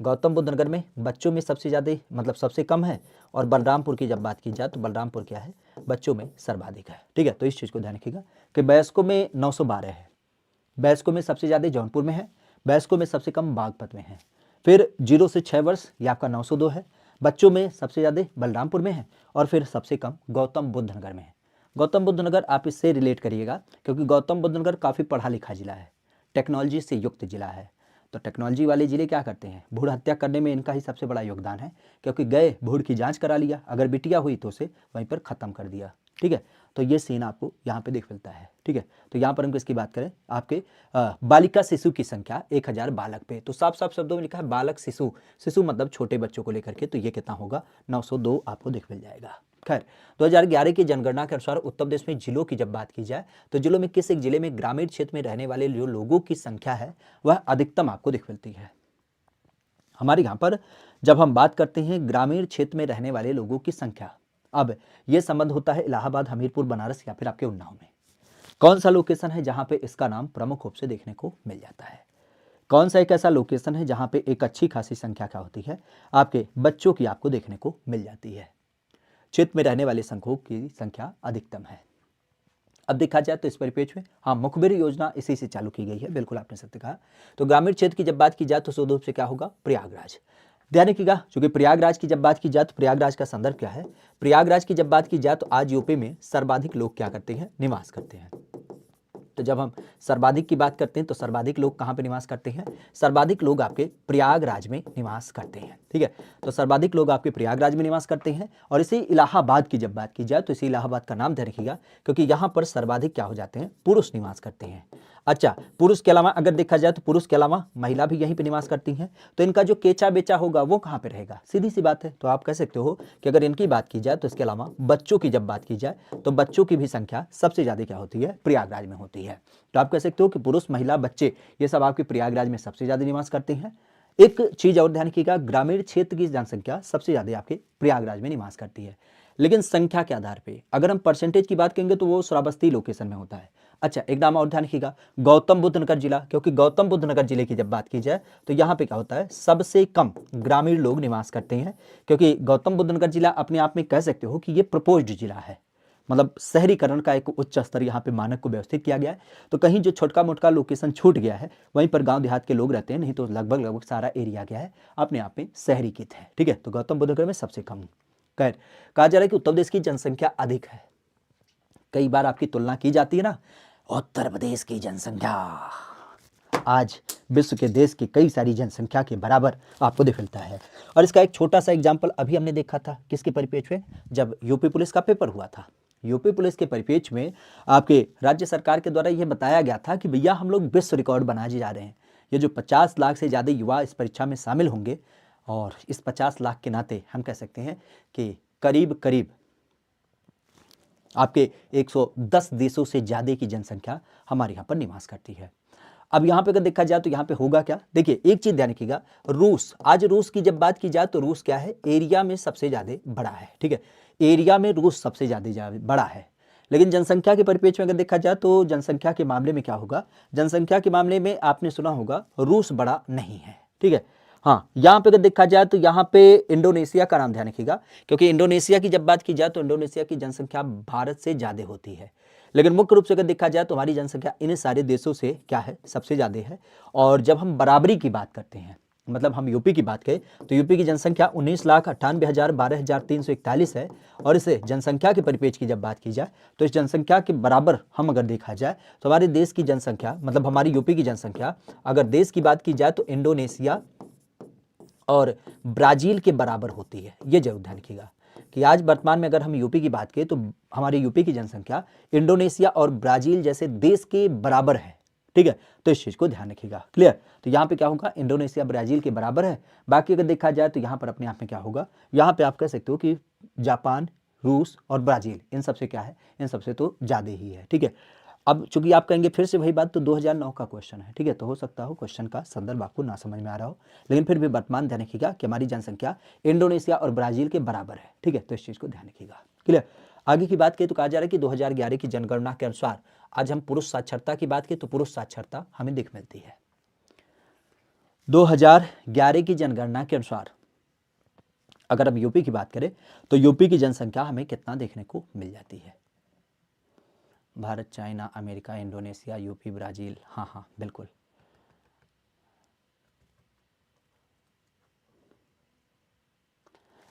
A: गौतम बुद्ध नगर में बच्चों में सबसे ज़्यादा मतलब सबसे कम है, और बलरामपुर की जब बात की जाए तो बलरामपुर क्या है, बच्चों में सर्वाधिक है, ठीक है। तो इस चीज़ को ध्यान रखिएगा कि वयस्कों में 912 है, वयस्कों में सबसे ज़्यादा जौनपुर में है, वयस्कों में सबसे कम बागपत में है, फिर 0 से 6 वर्ष ये आपका 902 है, बच्चों में सबसे ज़्यादा बलरामपुर में है, और फिर सबसे कम गौतम बुद्ध नगर में है। गौतम बुद्ध नगर आप इससे रिलेट करिएगा क्योंकि गौतम बुद्ध नगर काफ़ी पढ़ा लिखा जिला है, टेक्नोलॉजी से युक्त जिला है। तो टेक्नोलॉजी वाले जिले क्या करते हैं, भ्रूण हत्या करने में इनका ही सबसे बड़ा योगदान है, क्योंकि गए भ्रूण की जांच करा लिया, अगर बिटिया हुई तो उसे वहीं पर ख़त्म कर दिया, ठीक है। तो ये सीन आपको यहाँ पे देख मिलता है, ठीक है। तो यहाँ पर हम किसकी बात करें, आपके बालिका शिशु की संख्या 1000 बालक पे, तो साफ साफ शब्दों में लिखा है बालक शिशु, शिशु मतलब छोटे बच्चों को लेकर के, तो ये कितना होगा 902 आपको देख मिल जाएगा। खैर 2011 की जनगणना के अनुसार उत्तर प्रदेश में जिलों की जब बात की जाए तो जिलों में किस एक जिले में ग्रामीण क्षेत्र में रहने वाले जो लोगों की संख्या है वह अधिकतम आपको दिख मिलती है। हमारे यहाँ पर जब हम बात करते हैं ग्रामीण क्षेत्र में रहने वाले लोगों की संख्या, अब यह संबंध होता है इलाहाबाद, हमीरपुर, बनारस या फिर आपके उन्नाव में। कौन सा लोकेशन है जहां पे इसका नाम प्रमुख रूप से देखने को मिल जाता है, कौन सा एक ऐसा लोकेशन है जहां पे एक अच्छी खासी संख्या क्या होती है, आपके बच्चों की आपको देखने को मिल जाती है। क्षेत्र में रहने वाले संख्यों की संख्या अधिकतम है। अब देखा जाए तो इस परिप्रेक्ष्य में हाँ, मुखबिर योजना इसी से चालू की गई है, बिल्कुल आपने सत्य कहा। तो ग्रामीण क्षेत्र की जब बात की जाए तो शुद्ध रूप से क्या होगा, प्रयागराज। ध्यान रखिएगा, क्योंकि प्रयागराज की जब बात की जाए तो प्रयागराज का संदर्भ क्या है, प्रयागराज की जब बात की जाए तो आज यूपी में सर्वाधिक लोग क्या करते हैं, निवास करते हैं। तो जब हम सर्वाधिक की बात करते हैं तो सर्वाधिक लोग कहाँ पे निवास करते हैं, सर्वाधिक लोग आपके प्रयागराज में निवास करते हैं। ठीक है, तो सर्वाधिक लोग आपके प्रयागराज में निवास करते हैं। और इसी इलाहाबाद की जब बात की जाए तो इसी इलाहाबाद का नाम ध्यान रखिएगा, क्योंकि यहाँ पर सर्वाधिक क्या हो जाते हैं, पुरुष निवास करते हैं। अच्छा, पुरुष के अलावा अगर देखा जाए तो पुरुष के अलावा महिला भी यहीं पे निवास करती हैं। तो इनका जो केचा बेचा होगा वो कहाँ पे रहेगा, सीधी सी बात है। तो आप कह सकते हो कि अगर इनकी बात की जाए तो इसके अलावा बच्चों की जब बात की जाए तो बच्चों की भी संख्या सबसे ज्यादा क्या होती है, प्रयागराज में होती है। तो आप कह सकते हो कि पुरुष महिला बच्चे ये सब आपके प्रयागराज में सबसे ज्यादा निवास करते हैं। एक चीज और ध्यान रखिएगा, ग्रामीण क्षेत्र की जनसंख्या सबसे ज्यादा आपके प्रयागराज में निवास करती है, लेकिन संख्या के आधार पे अगर हम परसेंटेज की बात करेंगे तो वो श्रावस्ती लोकेशन में होता है। अच्छा, एक नाम और ध्यान रखिएगा, गौतम बुद्ध नगर जिला, क्योंकि गौतम बुद्ध नगर जिले की जब बात की जाए तो यहाँ पे क्या होता है, सबसे कम ग्रामीण लोग निवास करते हैं। क्योंकि गौतम बुद्ध नगर जिला अपने आप में कह सकते हो कि ये प्रपोज्ड जिला है, मतलब शहरीकरण का एक उच्च स्तर यहाँ पे मानक को व्यवस्थित किया गया है। तो कहीं जो छोटका मोटका लोकेशन छूट गया है वहीं पर गांव देहात के लोग रहते हैं, नहीं तो लगभग सारा एरिया क्या है, अपने आप में शहरीकृत है। ठीक है, तो गौतम बुद्ध नगर में सबसे कम। खैर, कहा जा रहा है कि उत्तर प्रदेश की जनसंख्या अधिक है। कई बार आपकी तुलना की जाती है ना, उत्तर प्रदेश की जनसंख्या आज विश्व के देश की कई सारी जनसंख्या के बराबर आपको दिख मिलता है। और इसका एक छोटा सा एग्जाम्पल अभी हमने देखा था, किसके परिप्रेक्ष्य में, जब यूपी पुलिस का पेपर हुआ था। यूपी पुलिस के परिप्रेक्ष्य में आपके राज्य सरकार के द्वारा यह बताया गया था कि भैया हम लोग विश्व रिकॉर्ड बनाने जा रहे हैं। ये जो 50 लाख से ज़्यादा युवा इस परीक्षा में शामिल होंगे, और इस 50 लाख के नाते हम कह सकते हैं कि करीब करीब आपके 110 देशों से ज़्यादा की जनसंख्या हमारे यहाँ पर निवास करती है। अब यहाँ पे अगर देखा जाए तो यहाँ पे होगा क्या, देखिए एक चीज ध्यान रखिएगा, रूस, आज रूस की जब बात की जाए तो रूस क्या है, एरिया में सबसे ज्यादा बड़ा है। ठीक है, एरिया में रूस सबसे ज्यादा बड़ा है, लेकिन जनसंख्या के परिप्रेक्ष्य में अगर देखा जाए तो जनसंख्या के मामले में क्या होगा, जनसंख्या के मामले में आपने सुना होगा रूस बड़ा नहीं है। ठीक है, हाँ, यहाँ पे अगर देखा जाए तो यहाँ पे इंडोनेशिया का नाम ध्यान रखिएगा, क्योंकि इंडोनेशिया की जब बात की जाए तो इंडोनेशिया की जनसंख्या भारत से ज्यादा होती है, लेकिन मुख्य रूप से अगर देखा जाए तो हमारी जनसंख्या इन सारे देशों से क्या है, सबसे ज्यादा है। और जब हम बराबरी की बात करते हैं, मतलब हम यूपी की बात करें तो यूपी की जनसंख्या 19,98,12,341 है। और इसे जनसंख्या के परिप्रेक्ष्य की जब बात की जाए तो इस जनसंख्या के बराबर हम अगर देखा जाए तो हमारे देश की जनसंख्या, मतलब हमारी यूपी की जनसंख्या अगर देश की बात की जाए तो इंडोनेशिया और ब्राजील के बराबर होती है। ये जरूर ध्यान रखिएगा कि आज वर्तमान में अगर हम यूपी की बात करें तो हमारे यूपी की जनसंख्या इंडोनेशिया और ब्राजील जैसे देश के बराबर है। ठीक है, तो इस चीज को ध्यान रखिएगा, क्लियर। तो यहाँ पे क्या होगा, इंडोनेशिया ब्राजील के बराबर है। बाकी अगर देखा जाए तो यहाँ पर अपने आप में क्या होगा, यहाँ पे आप कह सकते हो कि जापान, रूस और ब्राजील इन सबसे क्या है, इन सबसे तो ज्यादा ही है। ठीक है, अब चूंकि आप कहेंगे फिर से वही बात, तो 2009 का क्वेश्चन है। ठीक है, तो हो सकता हो क्वेश्चन का संदर्भ आपको ना समझ में आ रहा हो, लेकिन फिर भी वर्तमान ध्यान रखिएगा कि हमारी जनसंख्या इंडोनेशिया और ब्राजील के बराबर है। ठीक है, तो इस चीज को ध्यान रखिएगा, क्लियर। आगे की बात करें तो कहा जा रहा है कि 2011 की जनगणना के अनुसार आज हम पुरुष साक्षरता की बात करें तो पुरुष साक्षरता हमें दिख मिलती है। 2011 की जनगणना के अनुसार अगर हम यूपी की बात करें तो यूपी की जनसंख्या हमें कितना देखने को मिल जाती है, Bharat, China, America, Indonesia, UP, Brazil, हाँ हाँ बिल्कुल।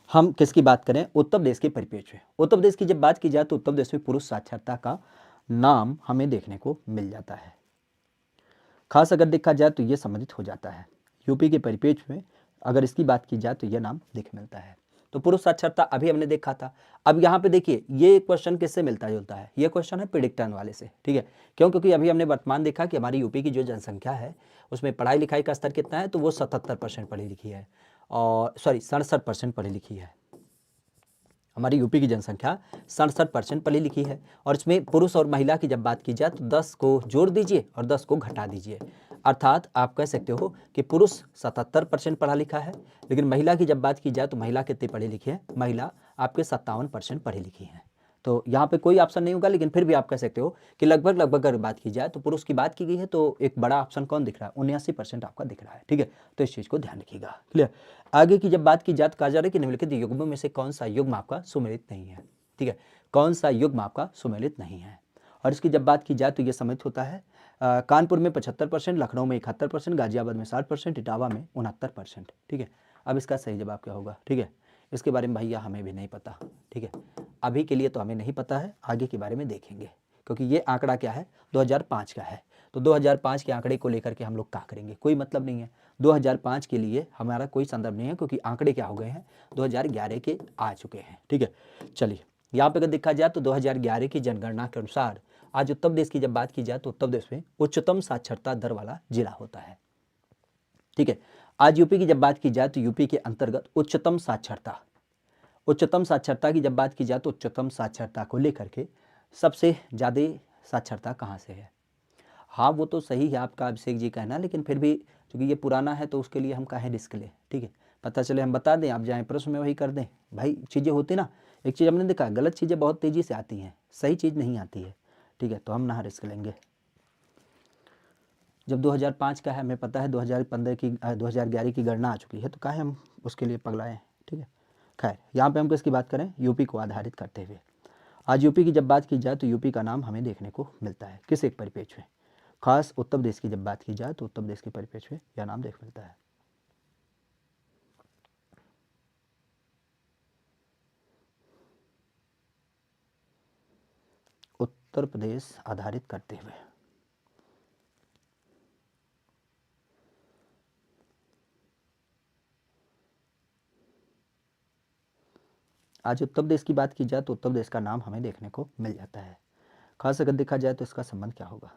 A: हम किसकी बात करें, उत्तर प्रदेश के परिप्रेक्ष्य में। उत्तर प्रदेश की जब बात की जाए तो उत्तर प्रदेश में पुरुष साक्षरता का नाम हमें देखने को मिल जाता है। खास अगर देखा जाए तो यह संबंधित हो जाता है यूपी के परिप्रेक्ष्य में, अगर इसकी बात की जाए तो यह नाम दिख मिलता है। तो पुरुष साक्षरता अभी हमने देखा था। अब यहाँ पे देखिए ये क्वेश्चन किससे मिलता जुलता है, ये क्वेश्चन है प्रेडिक्टन वाले से। ठीक है, क्यों, क्योंकि अभी हमने वर्तमान देखा कि हमारी यूपी की जो जनसंख्या है उसमें पढ़ाई लिखाई का स्तर कितना है, तो वो 77% पढ़ी लिखी है, और सॉरी 67% पढ़ी लिखी है। हमारी यूपी की जनसंख्या 67% पढ़ी लिखी है, और इसमें पुरुष और महिला की जब बात की जाए तो 10 को जोड़ दीजिए और 10 को घटा दीजिए, अर्थात आप कह सकते हो कि पुरुष 77% पढ़ा लिखा है, लेकिन महिला की जब बात की जाए तो महिला कितनी पढ़ी लिखी है, महिला आपके 57% पढ़ी लिखी है। तो यहाँ पे कोई ऑप्शन नहीं होगा, लेकिन फिर भी आप कह सकते हो कि लगभग लगभग अगर बात की जाए तो पुरुष की बात की गई है, तो एक बड़ा ऑप्शन कौन दिख रहा है, 79% आपका दिख रहा है। ठीक है, तो इस चीज़ को ध्यान रखिएगा। क्लियर। आगे की जब बात की जाए तो कहा जा रहा है कि निम्नलिखित युग्मों में से कौन सा युग्म आपका सुमेलित नहीं है। ठीक है, कौन सा युग्म आपका सुमेलित नहीं है। और इसकी जब बात की जाए तो ये सम्मिलित होता है कानपुर में 75%, लखनऊ में 71%, गाजियाबाद में 60%, इटावा में 69%। ठीक है, अब इसका सही जवाब क्या होगा। ठीक है, इसके बारे में भैया हमें भी नहीं पता। ठीक है, अभी के लिए तो हमें नहीं पता है, आगे के बारे में देखेंगे, क्योंकि ये आंकड़ा क्या है 2005 का है। तो 2005 के आंकड़े को लेकर के हम लोग क्या करेंगे, कोई मतलब नहीं है। 2005 के लिए हमारा कोई संदर्भ नहीं है, क्योंकि आंकड़े क्या हो गए हैं 2011 के आ चुके हैं। ठीक है, चलिए यहाँ पे अगर देखा जाए तो 2011 की जनगणना के अनुसार आज उत्तर प्रदेश की जब बात की जाए तो उत्तर प्रदेश में उच्चतम साक्षरता दर वाला जिला होता है। ठीक है, आज यूपी की जब बात की जाए तो यूपी के अंतर्गत उच्चतम साक्षरता की जब बात की जाए तो उच्चतम साक्षरता को लेकर के सबसे ज़्यादा साक्षरता कहाँ से है। हाँ वो तो सही है आपका अभिषेक जी कहना, लेकिन फिर भी क्योंकि ये पुराना है तो उसके लिए हम कहें रिस्क लें। ठीक है, पता चले हम बता दें, आप जाएं प्रश्न में वही कर दें। भाई चीज़ें होती ना, एक चीज़ हमने देखा गलत चीज़ें बहुत तेज़ी से आती हैं, सही चीज़ नहीं आती है। ठीक है, तो हम ना रिस्क लेंगे। जब 2005 का है, हमें पता है 2011 की गणना आ चुकी है, तो काहे हम उसके लिए पगलाएं। ठीक है, खैर यहाँ पे हम किसकी बात करें, यूपी को आधारित करते हुए। आज यूपी की जब बात की जाए तो यूपी का नाम हमें देखने को मिलता है किस एक परिप्रेक्ष्य में, खास उत्तर प्रदेश की जब बात की जाए तो उत्तर प्रदेश के परिप्रेक्ष्य में यह नाम देख मिलता है। उत्तर प्रदेश आधारित करते हुए आज उत्तर प्रदेश की बात की जाए तो उत्तर प्रदेश का नाम हमें देखने को मिल जाता है। खास अगर देखा जाए तो इसका संबंध क्या होगा,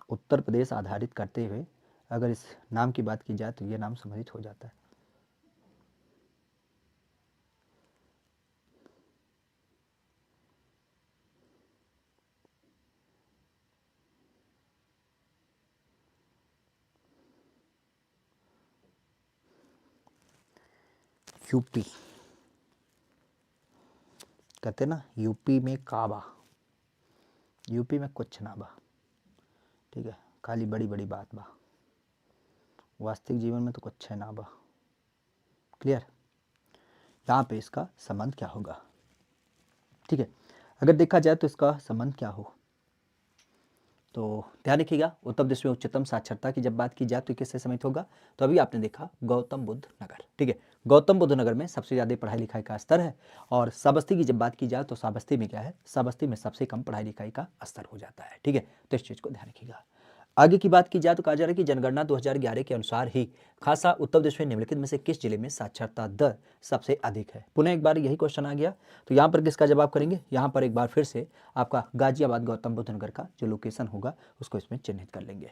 A: उत्तर प्रदेश आधारित करते हुए अगर इस नाम की बात की जाए तो यह नाम सम्मिलित हो जाता है। यूपी कहते ना, यूपी में काबा, यूपी में कुछ ना बा। ठीक है, खाली बड़ी बड़ी बात बा, वास्तविक जीवन में तो कुछ है ना बा। क्लियर, यहाँ पे इसका संबंध क्या होगा। ठीक है, अगर देखा जाए तो इसका संबंध क्या हो, तो ध्यान रखिएगा उत्तर प्रदेश में उच्चतम साक्षरता की जब बात की जाए तो किससे सम्मिलित होगा, तो अभी आपने देखा गौतम बुद्ध नगर। ठीक है, गौतम बुद्ध नगर में सबसे ज़्यादा पढ़ाई लिखाई का स्तर है, और श्रावस्ती की जब बात की जाए तो श्रावस्ती में क्या है, श्रावस्ती में सबसे कम पढ़ाई लिखाई का स्तर हो जाता है। ठीक है, तो इस चीज़ को ध्यान रखिएगा। आगे की बात की जाए तो कहा जा रहा है कि जनगणना 2011 के अनुसार ही खासा उत्तर प्रदेश में निम्नलिखित में से किस जिले में साक्षरता दर सबसे अधिक है। पुनः एक बार यही क्वेश्चन आ गया, तो यहाँ पर किसका जवाब करेंगे, यहाँ पर एक बार फिर से आपका गाजियाबाद गौतम बुद्ध नगर का जो लोकेशन होगा उसको इसमें चिन्हित कर लेंगे।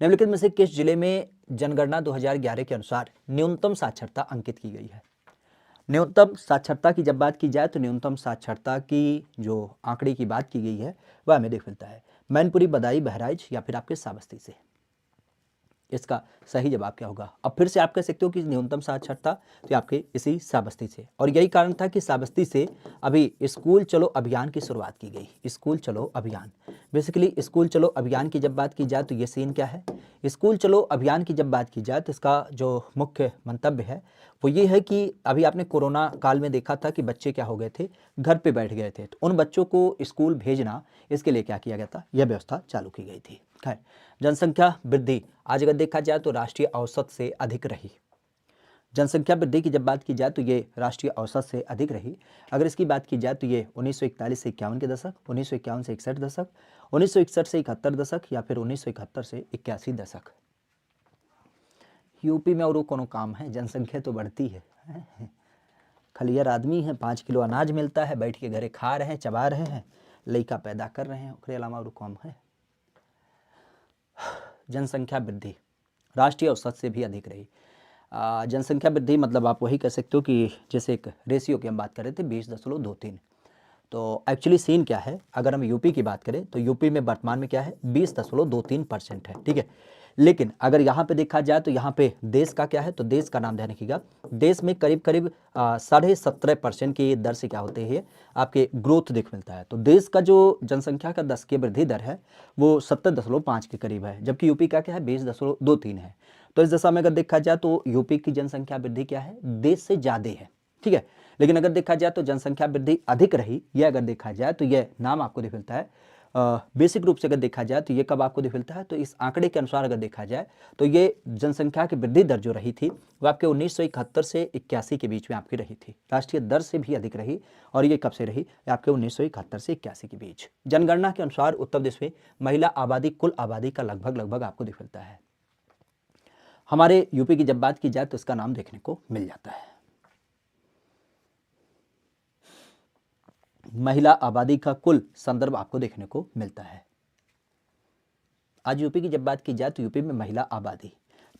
A: निम्नलिखित में से किस जिले में जनगणना 2011 के अनुसार न्यूनतम साक्षरता अंकित की गई है। न्यूनतम साक्षरता की जब बात की जाए तो न्यूनतम साक्षरता की जो आंकड़े की बात की गई है वह हमें देख मिलता है मैनपुरी, बदायूं, बहराइच या फिर आपके श्रावस्ती से। इसका सही जवाब क्या होगा। अब फिर से आप कह सकते हो कि न्यूनतम साक्षरता तो आपके इसी श्रावस्ती से, और यही कारण था कि श्रावस्ती से अभी स्कूल चलो अभियान की शुरुआत की गई। स्कूल चलो अभियान, बेसिकली स्कूल चलो अभियान की जब बात की जाए तो ये सीन क्या है, स्कूल चलो अभियान की जब बात की जाए तो इसका जो मुख्य मंतव्य है वो ये है कि अभी आपने कोरोना काल में देखा था कि बच्चे क्या हो गए थे, घर पे बैठ गए थे, तो उन बच्चों को स्कूल भेजना, इसके लिए क्या किया गया था, यह व्यवस्था चालू की गई थी। खैर, जनसंख्या वृद्धि आज अगर देखा जाए तो राष्ट्रीय औसत से अधिक रही। जनसंख्या वृद्धि की जब बात की जाए तो ये राष्ट्रीय औसत से अधिक रही। अगर इसकी बात की जाए तो ये 1941 से 51 के दशक, 1951 से 61 दशक, 1961 से 71 दशक या फिर 1971 से 81 दशक। यूपी में और कोनो काम है, जनसंख्या तो बढ़ती है। खलियर आदमी है, 5 किलो अनाज मिलता है, बैठ के घरे खा रहे हैं, चबा रहे हैं, लड़का पैदा कर रहे हैं, उसके अलावा और काम है। जनसंख्या वृद्धि राष्ट्रीय औसत से भी अधिक रही। जनसंख्या वृद्धि मतलब आप वही कह सकते हो कि जैसे एक रेशियो की हम बात कर रहे थे 20.23, तो एक्चुअली सीन क्या है, अगर हम यूपी की बात करें तो यूपी में वर्तमान में क्या है 20.23% है। ठीक है, लेकिन अगर यहाँ पे देखा जाए तो यहाँ पे देश का क्या है, तो देश का नाम ध्यान रखिएगा, देश में करीब करीब 17.5% की दर से क्या होते हैं आपके ग्रोथ देख मिलता है। तो देश का जो जनसंख्या का 10 की वृद्धि दर है वो 70.5 के करीब है, जबकि यूपी का क्या है 20.23 है। तो इस दशा में अगर देखा जाए तो यूपी की जनसंख्या वृद्धि क्या है, देश से ज्यादा है, ठीक है। लेकिन अगर देखा जाए तो जनसंख्या वृद्धि अधिक रही, यह अगर देखा जाए तो यह नाम आपको दिख मिलता है बेसिक रूप से अगर देखा जाए तो ये कब आपको दिख मिलता है, तो इस आंकड़े के अनुसार अगर देखा जाए तो ये जनसंख्या की वृद्धि दर जो रही थी वो आपके 1971 से 81 के बीच में आपकी रही थी, राष्ट्रीय दर से भी अधिक रही। और ये कब से रही, आपके 1971 से 81 के बीच। जनगणना के अनुसार उत्तर प्रदेश में महिला आबादी कुल आबादी का लगभग आपको दिख मिलता है। हमारे यूपी की जब बात की जाए तो इसका नाम देखने को मिल जाता है। महिला आबादी का कुल संदर्भ आपको देखने को मिलता है। आज यूपी की जब बात की जाए तो यूपी में महिला आबादी,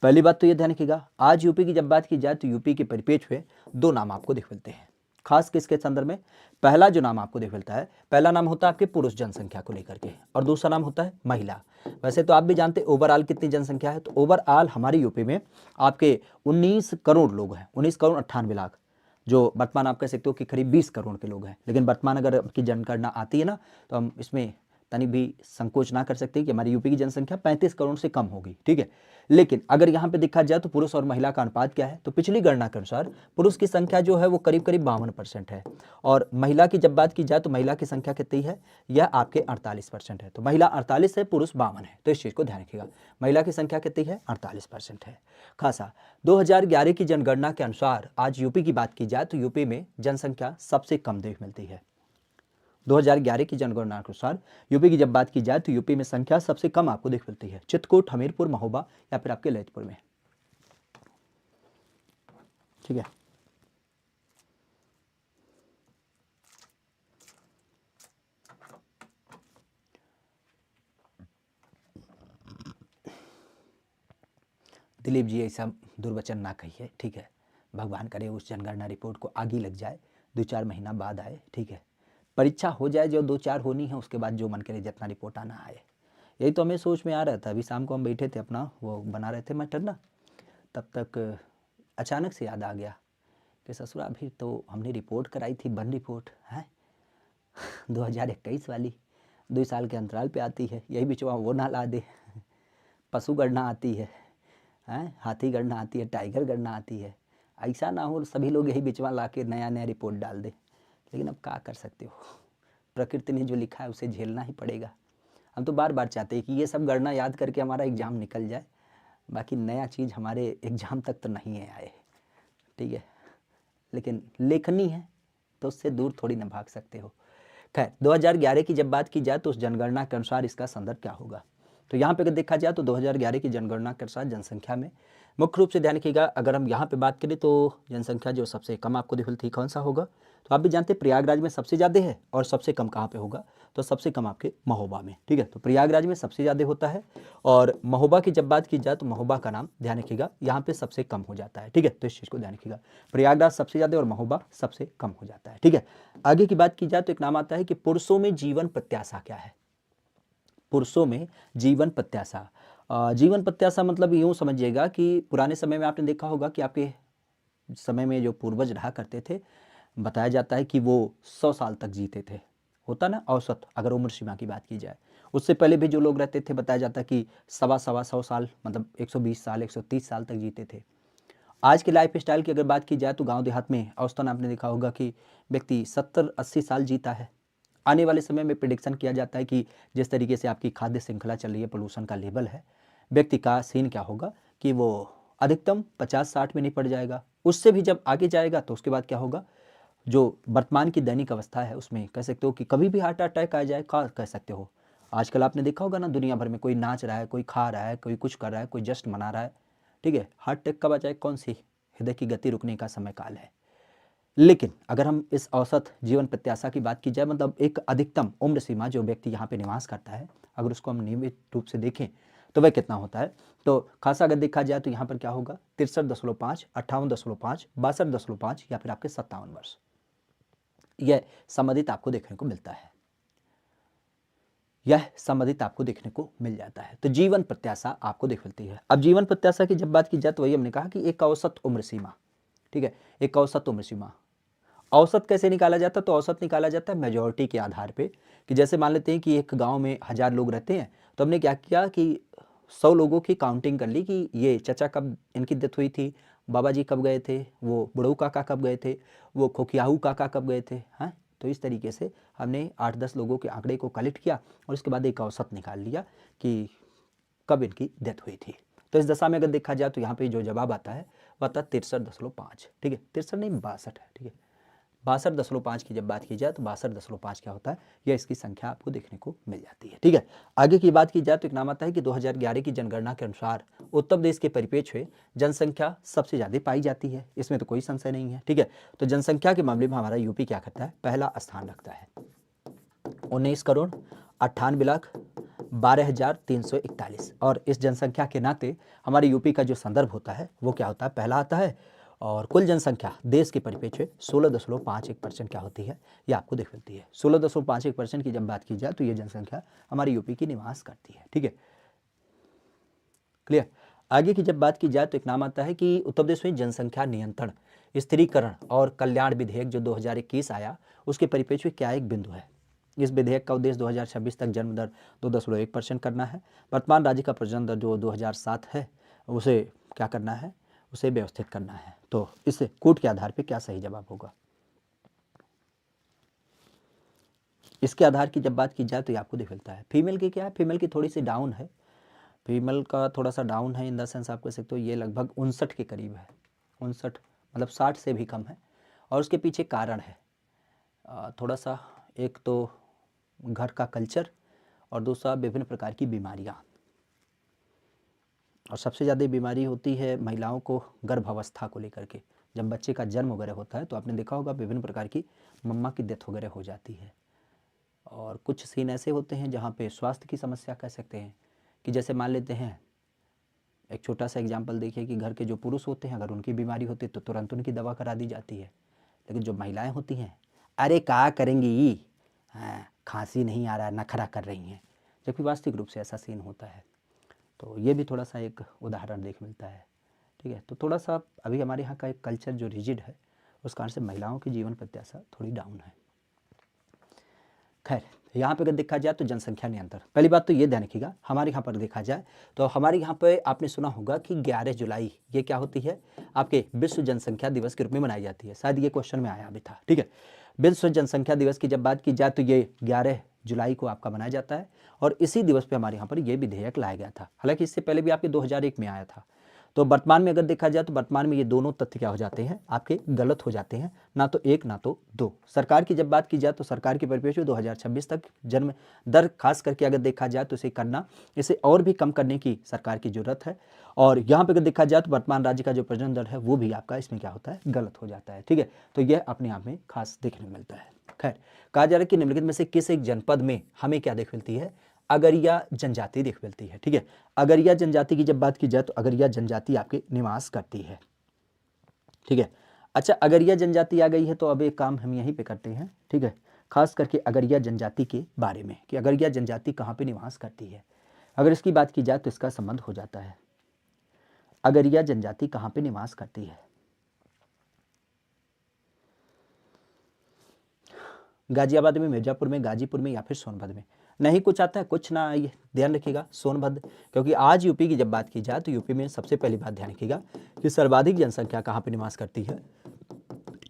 A: पहली बात तो ये ध्यान रखिएगा, आज यूपी की जब बात की जाए तो यूपी के परिप्रेक्ष्य में दो नाम आपको दिख मिलते हैं, खास किसके संदर्भ में। पहला जो नाम आपको दिख मिलता है, पहला नाम होता है आपके पुरुष जनसंख्या को लेकर के, और दूसरा नाम होता है महिला। वैसे तो आप भी जानते हैं ओवरऑल कितनी जनसंख्या है, तो ओवरऑल हमारे यूपी में आपके 19 करोड़ लोग हैं, 19 करोड़ 98 लाख, जो वर्तमान आप कह सकते हो कि करीब 20 करोड़ के लोग हैं। लेकिन वर्तमान अगर आपकी जनगणना आती है ना, तो हम इसमें तनिक भी संकोच ना कर सकते कि हमारी यूपी की जनसंख्या 35 करोड़ से कम होगी, ठीक है। लेकिन अगर यहाँ पे देखा जाए तो पुरुष और महिला का अनुपात क्या है, तो पिछली गणना के अनुसार पुरुष की संख्या जो है वो करीब करीब 52% है, और महिला की जब बात की जाए तो महिला की संख्या कितनी है, यह आपके 48% है। तो महिला 48 है, पुरुष 52 है, तो इस चीज़ को ध्यान रखिएगा, महिला की संख्या कितनी है, 48% है। खासा 2011 की जनगणना के अनुसार आज यूपी की बात की जाए तो यूपी में जनसंख्या सबसे कम देख मिलती है। 2011 की जनगणना के अनुसार यूपी की जब बात की जाए तो यूपी में संख्या सबसे कम आपको दिख मिलती है, चित्रकूट, हमीरपुर, महोबा या फिर आपके ललितपुर में, ठीक है। दिलीप जी ऐसा दुर्वचन ना कहिए, ठीक है। भगवान करे उस जनगणना रिपोर्ट को आगे लग जाए, 2-4 महीना बाद आए, ठीक है। परीक्षा हो जाए, जो 2-4 होनी है, उसके बाद जो मन करे जितना रिपोर्ट आना आए। यही तो हमें सोच में आ रहा था। अभी शाम को हम बैठे थे अपना वो बना रहे थे मटर ना, तब तक अचानक से याद आ गया कि ससुरा अभी तो हमने रिपोर्ट कराई थी, वन रिपोर्ट है 2021 वाली, 2 साल के अंतराल पे आती है, यही बिचवा वो ना ला दे। पशु गणना आती है, हाथी गणना आती है, टाइगर गणना आती है, ऐसा ना हो सभी लोग यही बिचवा ला के नया नया रिपोर्ट डाल दे। लेकिन अब क्या कर सकते हो, प्रकृति ने जो लिखा है उसे झेलना ही पड़ेगा। हम तो बार बार चाहते हैं कि ये सब गणना याद करके हमारा एग्ज़ाम निकल जाए, बाकी नया चीज़ हमारे एग्ज़ाम तक तो नहीं है आए, ठीक है। लेकिन लेखनी है तो उससे दूर थोड़ी ना भाग सकते हो। खैर 2011 की जब बात की जाए तो उस जनगणना के अनुसार इसका संदर्भ क्या होगा, तो यहाँ पे अगर देखा जाए तो 2011 की जनगणना के अनुसार जनसंख्या में मुख्य रूप से ध्यान रखिएगा, अगर हम यहाँ पे बात करें तो जनसंख्या जो सबसे कम आपको दिख मिलती है कौन सा होगा, तो आप भी जानते हैं प्रयागराज में सबसे ज़्यादा है, और सबसे कम कहाँ पे होगा, तो सबसे कम आपके महोबा में, ठीक है। तो प्रयागराज में सबसे ज़्यादा होता है, और महोबा की जब बात की जाए तो महोबा का नाम ध्यान रखिएगा यहाँ पे सबसे कम हो जाता है, ठीक है। तो इस चीज़ को ध्यान रखिएगा, प्रयागराज सबसे ज़्यादा और महोबा सबसे कम हो जाता है, ठीक है। आगे की बात की जाए तो एक नाम आता है कि पुरुषों में जीवन प्रत्याशा क्या है, पुरुषों में जीवन प्रत्याशा। जीवन प्रत्याशा मतलब यूँ समझिएगा कि पुराने समय में आपने देखा होगा कि आपके समय में जो पूर्वज रहा करते थे, बताया जाता है कि वो 100 साल तक जीते थे, होता ना औसत अगर उम्र सीमा की बात की जाए। उससे पहले भी जो लोग रहते थे बताया जाता है कि सवा 100 साल मतलब 120 साल 130 साल तक जीते थे। आज के लाइफ स्टाइल की अगर बात की जाए तो गांव देहात में औसतन आपने देखा होगा कि व्यक्ति 70-80 साल जीता है। आने वाले समय में प्रिडिक्शन किया जाता है कि जिस तरीके से आपकी खाद्य श्रृंखला चल रही है, पोल्यूशन का लेवल है, व्यक्ति का सीन क्या होगा कि वो अधिकतम 50-60 में निपट जाएगा। उससे भी जब आगे जाएगा तो उसके बाद क्या होगा, जो वर्तमान की दैनिक अवस्था है उसमें कह सकते हो कि कभी भी हार्ट अटैक आ जाए, क्या कह सकते हो। आजकल आपने देखा होगा ना, दुनिया भर में कोई नाच रहा है, कोई खा रहा है, कोई कुछ कर रहा है, कोई जश्न मना रहा है, ठीक है। हार्ट अटैक कब आ जाए, कौन सी हृदय की गति रुकने का समय काल है। लेकिन अगर हम इस औसत जीवन प्रत्याशा की बात की जाए, मतलब एक अधिकतम उम्र सीमा जो व्यक्ति यहाँ पे निवास करता है, अगर उसको हम नियमित रूप से देखें तो वह कितना होता है, तो खासा अगर देखा जाए तो यहाँ पर क्या होगा 63.5, 58.5, 62.5 या फिर आपके 57 वर्ष, यह संबंधित आपको देखने को मिलता है। यह संबंधित आपको देखने को मिल जाता है। तो जीवन प्रत्याशा आपको देख मिलती है। अब जीवन प्रत्याशा की जब बात की जाए तो वही हमने कहा कि एक औसत उम्र सीमा, ठीक है, एक औसत उम्र सीमा। औसत कैसे निकाला जाता है? तो औसत निकाला जाता है मेजॉरिटी के आधार पे, कि जैसे मान लेते हैं कि एक गांव में 1000 लोग रहते हैं, तो हमने क्या किया कि 100 लोगों की काउंटिंग कर ली कि ये चाचा कब इनकी डेथ हुई थी, बाबा जी कब गए थे, वो बुढ़ऊ काका कब गए थे, वो खोखियाहू काका कब गए थे। हाँ, तो इस तरीके से हमने 8-10 लोगों के आंकड़े को कलेक्ट किया और उसके बाद एक औसत निकाल लिया कि कब इनकी डेथ हुई थी। तो इस दशा में अगर देखा जाए तो यहाँ पे जो जवाब आता है वह आता है 63.5, ठीक है, 63 नहीं 62 है, ठीक है, 62.5 की जब बात की जाए तो 62.5 क्या होता है, यह इसकी संख्या आपको देखने को मिल जाती है। ठीक है, आगे की बात की जाए तो एक नाम आता है कि 2011 की जनगणना के अनुसार उत्तर प्रदेश के परिप्रेक्ष्य में जनसंख्या सबसे ज़्यादा पाई जाती है, इसमें तो कोई संशय नहीं है। ठीक है, तो जनसंख्या के मामले में हमारा यूपी क्या करता है, पहला स्थान रखता है, 19,98,12,341। और इस जनसंख्या के नाते हमारे यूपी का जो संदर्भ होता है वो क्या होता है, पहला आता है। और कुल जनसंख्या देश के परिप्रेक्ष्य 16.51% क्या होती है, ये आपको देख मिलती है। 16.51% की जब बात की जाए तो ये जनसंख्या हमारे यूपी की निवास करती है। ठीक है, क्लियर। आगे की जब बात की जाए तो एक नाम आता है कि उत्तर प्रदेश में जनसंख्या नियंत्रण, स्थिरीकरण और कल्याण विधेयक जो 2021 आया, उसके परिप्रेक्ष्य क्या एक बिंदु है। इस विधेयक का उद्देश्य 2026 तक जन्म दर 2.1% करना है। वर्तमान राज्य का प्रजनन दर जो 2007 है उसे क्या करना है, उसे व्यवस्थित करना है। तो इस कोड के आधार पे क्या सही जवाब होगा, इसके आधार की जब बात की जाए तो ये आपको दिख मिलता है। फीमेल की क्या है, फीमेल की थोड़ी सी डाउन है, फीमेल का थोड़ा सा डाउन है इन द सेंस आप कह सकते हो ये लगभग 59 के करीब है, 59 मतलब 60 से भी कम है। और उसके पीछे कारण है थोड़ा सा, एक तो घर का कल्चर और दूसरा विभिन्न प्रकार की बीमारियाँ। और सबसे ज़्यादा बीमारी होती है महिलाओं को गर्भावस्था को लेकर के, जब बच्चे का जन्म वगैरह होता है तो आपने देखा होगा विभिन्न प्रकार की मम्मा की डेथ वगैरह हो जाती है। और कुछ सीन ऐसे होते हैं जहाँ पे स्वास्थ्य की समस्या कह सकते हैं, कि जैसे मान लेते हैं, एक छोटा सा एग्जांपल देखिए कि घर के जो पुरुष होते हैं अगर उनकी बीमारी होती है तो तुरंत उनकी दवा करा दी जाती है, लेकिन जो महिलाएं होती हैं अरे क्या करेंगी, हाँ खांसी नहीं आ रहा नखरा कर रही हैं, जबकि वास्तविक रूप से ऐसा सीन होता है। तो ये भी थोड़ा सा एक उदाहरण देख मिलता है। ठीक है, तो थोड़ा सा अभी हमारे यहाँ का एक कल्चर जो रिजिड है उस कारण से महिलाओं की जीवन प्रत्याशा थोड़ी डाउन है। खैर, यहाँ पे अगर देखा जाए तो जनसंख्या नियंत्रण, पहली बात तो ये ध्यान रखिएगा, हमारे यहाँ पर देखा जाए तो हमारे यहाँ पे आपने सुना होगा कि 11 जुलाई ये क्या होती है, आपके विश्व जनसंख्या दिवस के रूप में मनाई जाती है। शायद ये क्वेश्चन में आया भी था। ठीक है, विश्व जनसंख्या दिवस की जब बात की जाए तो ये 11 जुलाई को आपका मनाया जाता है। और इसी दिवस पे हमारे यहाँ पर ये विधेयक लाया गया था, हालांकि इससे पहले भी आपके 2001 में आया था। तो वर्तमान में अगर देखा जाए तो वर्तमान में ये दोनों तथ्य क्या हो जाते हैं, आपके गलत हो जाते हैं, ना तो एक ना तो दो। सरकार की जब बात की जाए तो सरकार के परिप्रेक्ष्य 2026 तक जन्म दर खास करके अगर देखा जाए तो इसे करना, इसे और भी कम करने की सरकार की जरूरत है। और यहाँ पे अगर देखा जाए तो वर्तमान राज्य का जो प्रजनन दर है वो भी आपका इसमें क्या होता है, गलत हो जाता है। ठीक है, तो यह अपने आप में खास देखने मिलता है। खैर, कहा जा रहा है कि निम्नलिखित में से किस एक जनपद में हमें क्या देख मिलती है, अगरिया जनजाति देख मिलती है। ठीक है, अगरिया जनजाति की जब बात की जाए तो अगरिया जनजाति आपके निवास करती है। ठीक है, अच्छा अगरिया जनजाति आ गई है तो अब एक काम हम यहीं पे करते हैं। ठीक है, खास करके अगरिया जनजाति के बारे में कि अगरिया जनजाति कहाँ पे निवास करती है। अगर इसकी बात की जाए तो इसका संबंध हो जाता है, अगरिया जनजाति कहाँ पे निवास करती है। गाजियाबाद में, मिर्जापुर में, गाजीपुर में या फिर सोनभद्र में। नहीं कुछ आता है कुछ ना, ये ध्यान रखिएगा सोनभद्र, क्योंकि आज यूपी की जब बात की जाए तो यूपी में सबसे पहली बात ध्यान रखिएगा कि सर्वाधिक जनसंख्या कहाँ पे निवास करती है,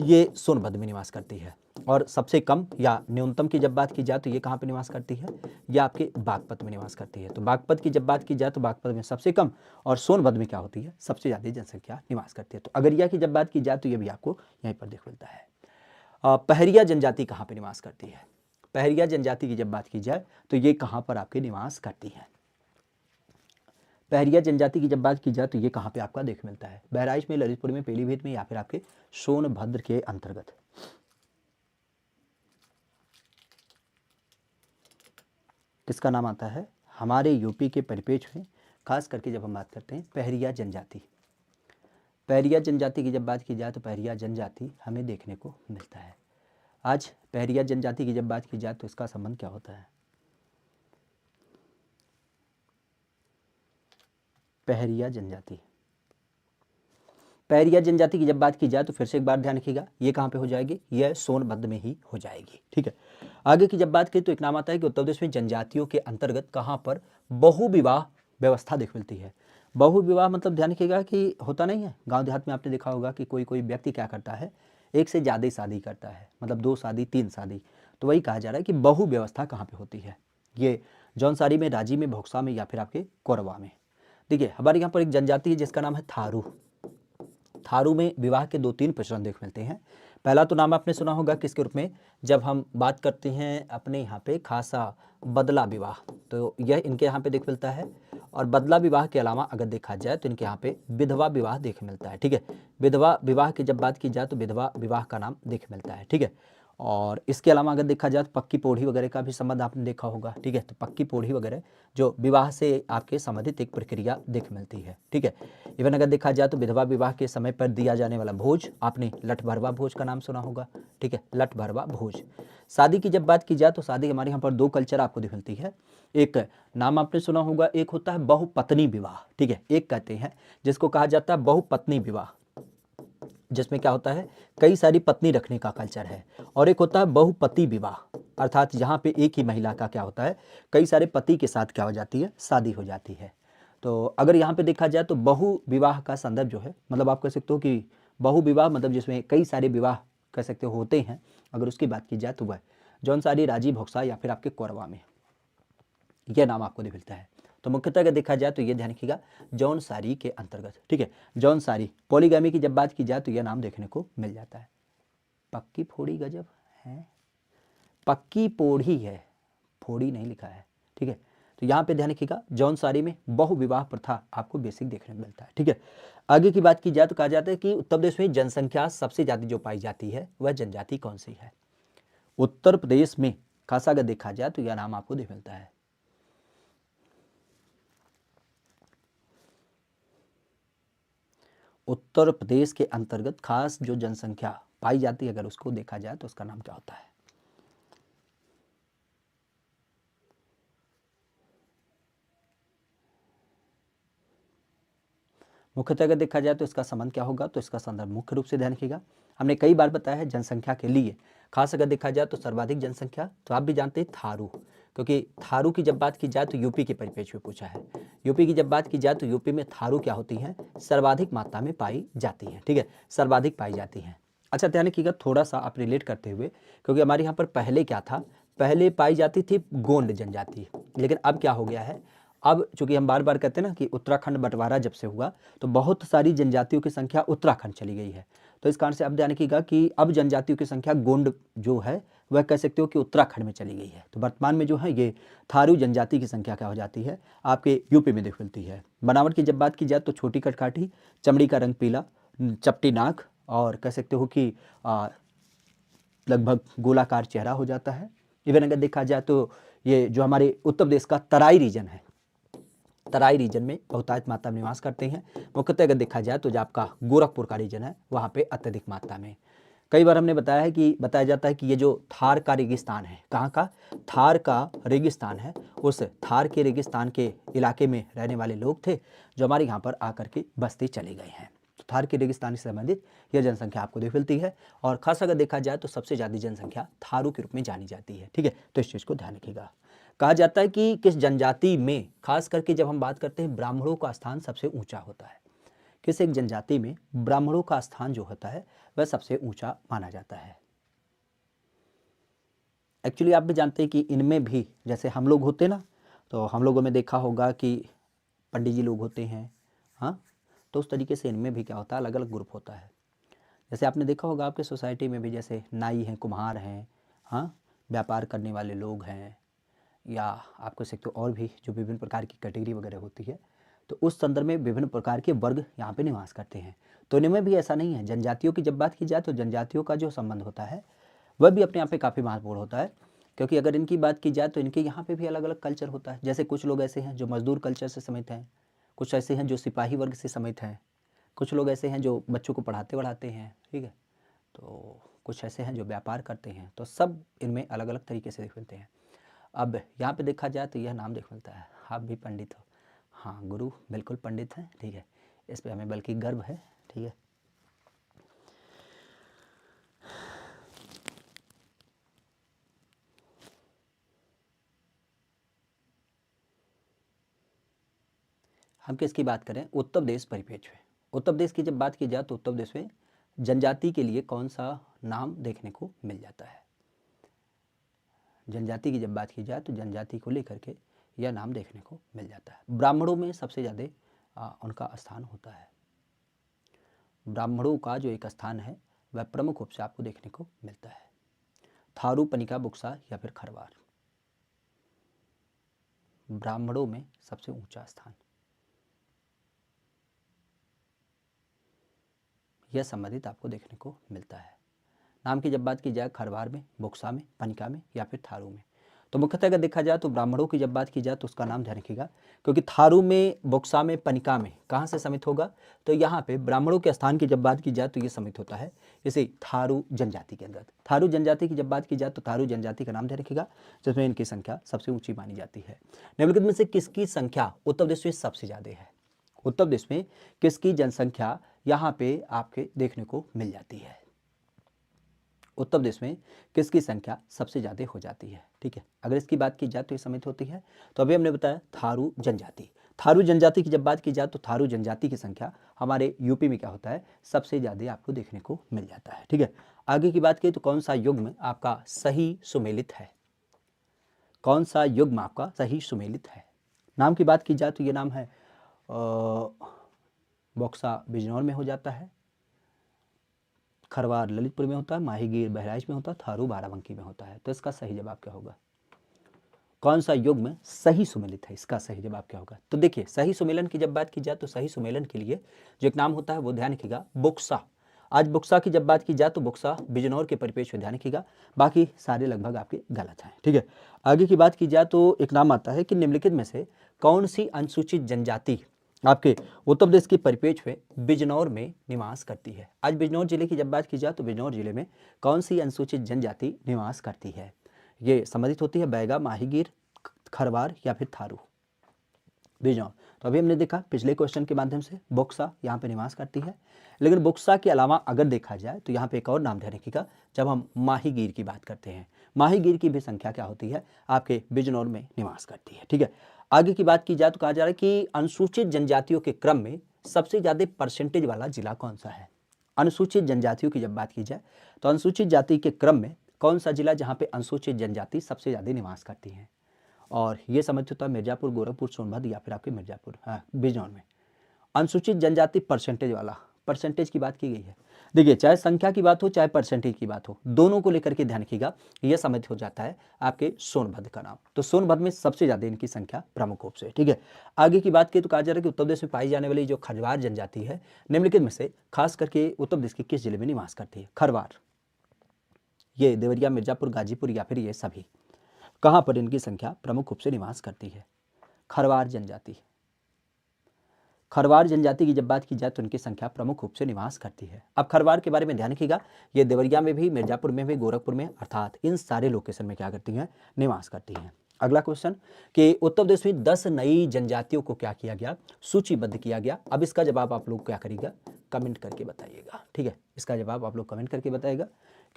A: ये सोनभद्र में निवास करती है। और सबसे कम या न्यूनतम की जब बात की जाए तो ये कहाँ पे निवास करती है, ये आपके बागपत में निवास करती है। तो बागपत की जब बात की जाए तो बागपत में सबसे कम और सोनभद्र में क्या होती है, सबसे ज़्यादा जनसंख्या निवास करती है। तो अगरिया की जब बात की जाए तो ये भी आपको यहीं पर देख मिलता है। पहरिया जनजाति कहाँ पे निवास करती है, पहरिया जनजाति की जब बात की जाए तो ये कहाँ पर आपके निवास करती है। पहरिया जनजाति की जब बात की जाए तो ये कहाँ पे आपका देख मिलता है, बहराइच में, ललितपुर में, पीलीभीत में या फिर आपके सोनभद्र के अंतर्गत। किसका नाम आता है हमारे यूपी के परिप्रेक्ष्य में, खास करके जब हम बात करते हैं पहरिया जनजाति। पहरिया जनजाति की जब बात की जाए तो पहरिया जनजाति हमें देखने को मिलता है। आज पहरिया जनजाति की जब बात की जाए तो इसका संबंध क्या होता है, पहरिया जनजाति। पहरिया जनजाति की जब बात की जाए तो फिर से एक बार ध्यान रखिएगा, ये कहाँ पे हो जाएगी, यह सोनभद्र में ही हो जाएगी। ठीक है, आगे की जब बात करें तो एक नाम आता है कि उत्तर प्रदेश में जनजातियों के अंतर्गत कहाँ पर बहु विवाह व्यवस्था देख मिलती है। बहु विवाह मतलब ध्यान रखिएगा कि होता नहीं है, गांव देहात में आपने देखा होगा कि कोई कोई व्यक्ति क्या करता है, एक से ज़्यादा शादी करता है, मतलब 2 शादी 3 शादी। तो वही कहा जा रहा है कि बहु व्यवस्था कहाँ पे होती है, ये जौनसारी में, राजी में, भोक्सा में या फिर आपके कोरवा में। देखिए हमारे यहाँ पर एक जनजाति है जिसका नाम है थारू। थारू में विवाह के 2-3 प्रचलन देख मिलते हैं। पहला तो नाम आपने सुना होगा किसके रूप में, जब हम बात करते हैं अपने यहाँ पे खासा बदला विवाह, तो यह इनके यहाँ पे देख मिलता है। और बदला विवाह के अलावा अगर देखा जाए तो इनके यहाँ पे विधवा विवाह देख मिलता है। ठीक है, विधवा विवाह की जब बात की जाए तो विधवा विवाह का नाम देख मिलता है। ठीक है, और इसके अलावा अगर देखा जाए तो पक्की पोढ़ी वगैरह का भी संबंध आपने देखा होगा। ठीक है, तो पक्की पोढ़ी वगैरह जो विवाह से आपके संबंधित एक प्रक्रिया देख मिलती है। ठीक है, इवन अगर देखा जाए तो विधवा विवाह के समय पर दिया जाने वाला भोज, आपने लठ भरवा भोज का नाम सुना होगा। ठीक है, लठ भरवा भोज। शादी की जब बात की जाए तो शादी हमारे यहाँ पर 2 कल्चर आपको दिख मिलती है। एक नाम आपने सुना होगा, एक होता है बहुपत्नी विवाह। ठीक है, एक कहते हैं जिसको कहा जाता है बहुपत्नी विवाह, जिसमें क्या होता है, कई सारी पत्नी रखने का कल्चर है। और एक होता है बहुपति विवाह, अर्थात यहाँ पे एक ही महिला का क्या होता है, कई सारे पति के साथ क्या हो जाती है, शादी हो जाती है। तो अगर यहाँ पे देखा जाए तो बहु विवाह का संदर्भ जो है, मतलब आप कह सकते हो कि बहु विवाह मतलब जिसमें कई सारे विवाह कह सकते हो होते हैं, अगर उसकी बात की जाए तो वह जौनसारी, राजी, भोक्सा या फिर आपके कोरवा में, यह नाम आपको मिलता है। तो मुख्यतः अगर देखा जाए तो ये ध्यान रखिएगा जौनसारी के अंतर्गत। ठीक है, जौनसारी। पॉलीगैमी की जब बात की जाए तो यह नाम देखने को मिल जाता है। पक्की फोड़ी गजब है, पक्की पोढ़ी है, फोड़ी नहीं लिखा है। ठीक है, तो यहाँ पे ध्यान रखिएगा जौनसारी में बहु विवाह प्रथा आपको बेसिक देखने को मिलता है। ठीक है, आगे की बात की जाए तो कहा जाता है कि उत्तर प्रदेश में जनसंख्या सबसे ज्यादा जो पाई जाती है वह जनजाति कौन सी है। उत्तर प्रदेश में खासा अगर देखा जाए तो यह नाम आपको देख मिलता है। उत्तर प्रदेश के अंतर्गत खास जो जनसंख्या पाई जाती है अगर उसको देखा जाए तो उसका नाम क्या होता है। मुख्यतः अगर देखा जाए तो इसका संबंध क्या होगा, तो इसका संदर्भ मुख्य रूप से ध्यान रखिएगा, हमने कई बार बताया है जनसंख्या के लिए खास अगर देखा जाए तो सर्वाधिक जनसंख्या तो आप भी जानते हैं थारू, क्योंकि थारू की जब बात की जाए तो यूपी के परिप्रेक्ष्य में पूछा है। यूपी की जब बात की जाए तो यूपी में थारू क्या होती हैं, सर्वाधिक मात्रा में पाई जाती हैं। ठीक है, सर्वाधिक पाई जाती हैं। अच्छा ध्यान रखिएगा थोड़ा सा आप रिलेट करते हुए, क्योंकि हमारे यहाँ पर पहले क्या था, पहले पाई जाती थी गोंड जनजाति, लेकिन अब क्या हो गया है, अब चूंकि हम बार बार कहते हैं ना कि उत्तराखंड बंटवारा जब से हुआ तो बहुत सारी जनजातियों की संख्या उत्तराखंड चली गई है। तो इस कारण से अब ध्यान रखिएगा कि अब जनजातियों की संख्या गोंड जो है वह कह सकते हो कि उत्तराखंड में चली गई है। तो वर्तमान में जो है ये थारू जनजाति की संख्या क्या हो जाती है, आपके यूपी में देख मिलती है। बनावट की जब बात की जाए तो छोटी कटकाठी, चमड़ी का रंग पीला, चपटी नाक और कह सकते हो कि लगभग गोलाकार चेहरा हो जाता है। इवन अगर देखा जाए तो ये जो हमारे उत्तर प्रदेश का तराई रीजन है, तराई रीजन में बहुतायत मात्रा में निवास करते हैं। मुख्यतः अगर देखा जाए तो जो आपका गोरखपुर का रीजन है वहाँ पे अत्यधिक मात्रा में। कई बार हमने बताया है कि बताया जाता है कि ये जो थार का रेगिस्तान है, कहाँ का, थार का रेगिस्तान है, उस थार के रेगिस्तान के इलाके में रहने वाले लोग थे जो हमारे यहाँ पर आकर के बसते चले गए हैं। तो थार के रेगिस्तान से संबंधित यह जनसंख्या आपको देख मिलती है। और खास अगर देखा जाए तो सबसे ज़्यादा जनसंख्या थारू के रूप में जानी जाती है। ठीक है, तो इस चीज़ को ध्यान रखिएगा। कहा जाता है कि किस जनजाति में खास करके जब हम बात करते हैं ब्राह्मणों का स्थान सबसे ऊंचा होता है, किस एक जनजाति में ब्राह्मणों का स्थान जो होता है वह सबसे ऊंचा माना जाता है। एक्चुअली आप भी जानते हैं कि इनमें भी जैसे हम लोग होते ना, तो हम लोगों में देखा होगा कि पंडित जी लोग होते हैं, हाँ, तो उस तरीके से इनमें भी क्या होता है, अलग अलग ग्रुप होता है। जैसे आपने देखा होगा आपके सोसाइटी में भी जैसे नाई हैं, कुम्हार हैं, हाँ, व्यापार करने वाले लोग हैं, या आप कह सकते हो और भी जो विभिन्न प्रकार की कैटेगरी वगैरह होती है, तो उस संदर्भ में विभिन्न प्रकार के वर्ग यहाँ पे निवास करते हैं। तो इनमें भी ऐसा नहीं है। जनजातियों की जब बात की जाए तो जनजातियों का जो संबंध होता है वह भी अपने आप पे काफ़ी महत्वपूर्ण होता है, क्योंकि अगर इनकी बात की जाए तो इनके यहाँ पे भी अलग अलग कल्चर होता है। जैसे कुछ लोग ऐसे हैं जो मजदूर कल्चर से समित हैं, कुछ ऐसे हैं जो सिपाही वर्ग से समित हैं, कुछ लोग ऐसे हैं जो बच्चों को पढ़ाते वढ़ाते हैं, ठीक है, तो कुछ ऐसे हैं जो व्यापार करते हैं। तो सब इनमें अलग अलग तरीके से देख मिलते हैं। अब यहाँ पे देखा जाए तो यह नाम देख मिलता है, आप भी पंडित हो, हाँ, गुरु बिल्कुल पंडित हैं, ठीक है, इस पे हमें बल्कि गर्व है, ठीक है। हम किसकी बात करें, उत्तर प्रदेश परिप्रेक्ष्य में। उत्तर प्रदेश की जब बात की जाए तो उत्तर प्रदेश में जनजाति के लिए कौन सा नाम देखने को मिल जाता है। जनजाति की जब बात की जाए तो जनजाति को लेकर के यह नाम देखने को मिल जाता है। ब्राह्मणों में सबसे ज़्यादा उनका स्थान होता है। ब्राह्मणों का जो एक स्थान है वह प्रमुख रूप से आपको देखने को मिलता है। थारू, पनिका, बुक्सा या फिर खरवार, ब्राह्मणों में सबसे ऊंचा स्थान, यह संबंधित आपको देखने को मिलता है। नाम की जब बात की जाए खरवार में, बुक्सा में, पनिका में या फिर थारू में, तो मुख्यतः अगर देखा जाए तो ब्राह्मणों की जब बात की जाए तो उसका नाम ध्यान रखिएगा, क्योंकि थारू में, बुक्सा में, पनिका में कहाँ से समित होगा, तो यहाँ पे ब्राह्मणों के स्थान की जब बात की जाए तो ये समित होता है इसे थारू जनजाति के अंदर। थारू जनजाति की जब बात की जाए तो थारू जनजाति का नाम ध्यान रखिएगा, जिसमें इनकी संख्या सबसे ऊंची मानी जाती है। निम्नलिखित में से किसकी संख्या उत्तर प्रदेश में सबसे ज्यादा है। उत्तर प्रदेश में किसकी जनसंख्या यहाँ पे आपके देखने को मिल जाती है। उत्तर प्रदेश में किसकी संख्या सबसे ज़्यादा हो जाती है, ठीक है। अगर इसकी बात की जाए तो ये समित होती है, तो अभी हमने बताया थारू जनजाति। थारू जनजाति की जब बात की जाए तो थारू जनजाति की संख्या हमारे यूपी में क्या होता है, सबसे ज़्यादा आपको देखने को मिल जाता है, ठीक है। आगे की बात की तो कौन सा युग्म आपका सही सुमेलित है, कौन सा युग्म आपका सही सुमेलित है। नाम की बात की जाए तो ये नाम है बक्सा बिजनौर में हो जाता है, खरवार ललितपुर में होता है, माहीगीर बहराइच में होता है, थारू बाराबंकी में होता है। तो इसका सही जवाब क्या होगा, कौन सा युग में सही सुमेलित है, इसका सही जवाब क्या होगा। तो देखिए सही सुमेलन की जब बात की जाए तो सही सुमेलन के लिए जो एक नाम होता है वो ध्यान रखिएगा बुक्सा। आज बुक्सा की जब बात की जाए तो बुक्सा बिजनौर के परिप्रेक्ष्य में ध्यान रखिएगा, बाकी सारे लगभग आपके गलत हैं, ठीक है। आगे की बात की जाए तो एक नाम आता है कि निम्नलिखित में से कौन सी अनुसूचित जनजाति आपके उत्तर प्रदेश के परिप्रेक्ष्य में बिजनौर में निवास करती है। आज बिजनौर जिले की जब बात की जाए तो बिजनौर जिले में कौन सी अनुसूचित जनजाति निवास करती है। ये संबंधित होती है बैगा, माहीगीर, खरवार या फिर थारू, बिजनौर। तो अभी हमने देखा पिछले क्वेश्चन के माध्यम से बुक्सा यहाँ पे निवास करती है, लेकिन बुक्सा के अलावा अगर देखा जाए तो यहाँ पे एक और नाम ध्यान रखिएगा, जब हम माहीगीर की बात करते हैं, माहीगीर की भी संख्या क्या होती है आपके बिजनौर में निवास करती है, ठीक है। आगे की बात की जाए तो कहा जा रहा है कि अनुसूचित जनजातियों के क्रम में सबसे ज्यादा परसेंटेज वाला जिला कौन सा है। अनुसूचित जनजातियों की जब बात की जाए तो अनुसूचित जाति के क्रम में कौन सा जिला जहाँ पे अनुसूचित जनजाति सबसे ज्यादा निवास करती है, और ये समझ होता है मिर्जापुर, गोरखपुर, सोनभद्र या फिर आपके मिर्जापुर, हाँ बिजनौर में अनुसूचित जनजाति परसेंटेज वाला, परसेंटेज की बात की गई है। देखिए चाहे संख्या की बात हो चाहे परसेंटेज की बात हो, दोनों को लेकर के ध्यान रखिएगा, यह समझ हो जाता है आपके सोनभद्र का नाम। तो सोनभद्र में सबसे ज्यादा इनकी संख्या प्रमुख रूप से, ठीक है। आगे की बात की तो कहा जा रहा है कि उत्तर प्रदेश में पाई जाने वाली जो खरवार जनजाति है निम्नलिखित में से खास करके उत्तर प्रदेश के किस जिले में निवास करती है। खरवार ये देवरिया, मिर्जापुर, गाजीपुर या फिर ये सभी, कहां पर इनकी संख्या प्रमुख रूप से निवास करती है। खरवार जनजाति, खरवार जनजाति की जब बात की जाए तो इनकी संख्या प्रमुख रूप से निवास करती है। अब खरवार के बारे में ध्यान रखिएगा, ये देवरिया में भी, मिर्जापुर में भी, गोरखपुर में, अर्थात इन सारे लोकेशन में क्या करती हैं, निवास करती हैं। अगला क्वेश्चन कि उत्तर प्रदेश में 10 नई जनजातियों को क्या किया गया, सूचीबद्ध किया गया। अब इसका जवाब आप लोग क्या करिएगा, कमेंट करके बताइएगा, ठीक है। इसका जवाब आप लोग कमेंट करके बताइएगा,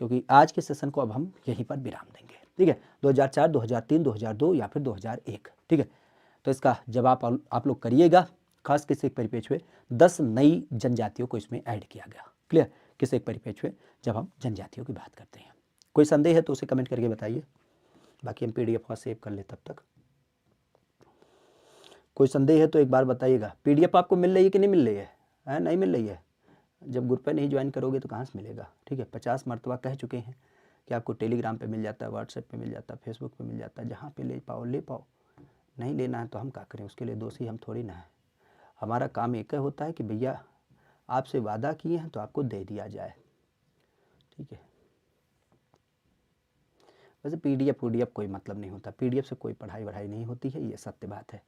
A: क्योंकि आज के सेशन को अब हम यहीं पर विराम देंगे, ठीक है। 2004, 2003, 2002 या फिर 2001, ठीक है। तो इसका जवाब आप लोग करिएगा। खास किस एक परिप्रेक्ष्य में 10 नई जनजातियों को इसमें ऐड किया गया, क्लियर, किस एक परिप्रेक्ष्य में जब हम जनजातियों की बात करते हैं। कोई संदेह है तो उसे कमेंट करके बताइए, बाकी हम पीडीएफ का सेव कर ले तब तक। कोई संदेह है तो एक बार बताइएगा। पीडीएफ आपको मिल रही है कि नहीं मिल रही है? नहीं मिल रही है, जब ग्रुप पे नहीं ज्वाइन करोगे तो कहाँ से मिलेगा, ठीक है। 50 मरतबा कह चुके हैं कि आपको टेलीग्राम पे मिल जाता है, व्हाट्सएप पे मिल जाता है, फेसबुक पे मिल जाता है, जहाँ पे ले पाओ ले पाओ। नहीं लेना है तो हम क्या करें, उसके लिए दोषी हम थोड़ी ना है। हमारा काम एक होता है कि भैया आपसे वादा किए हैं तो आपको दे दिया जाए, ठीक है। वैसे पीडीएफ कोई मतलब नहीं होता, पीडीएफ से कोई पढ़ाई वढ़ाई नहीं होती है, ये सत्य बात है।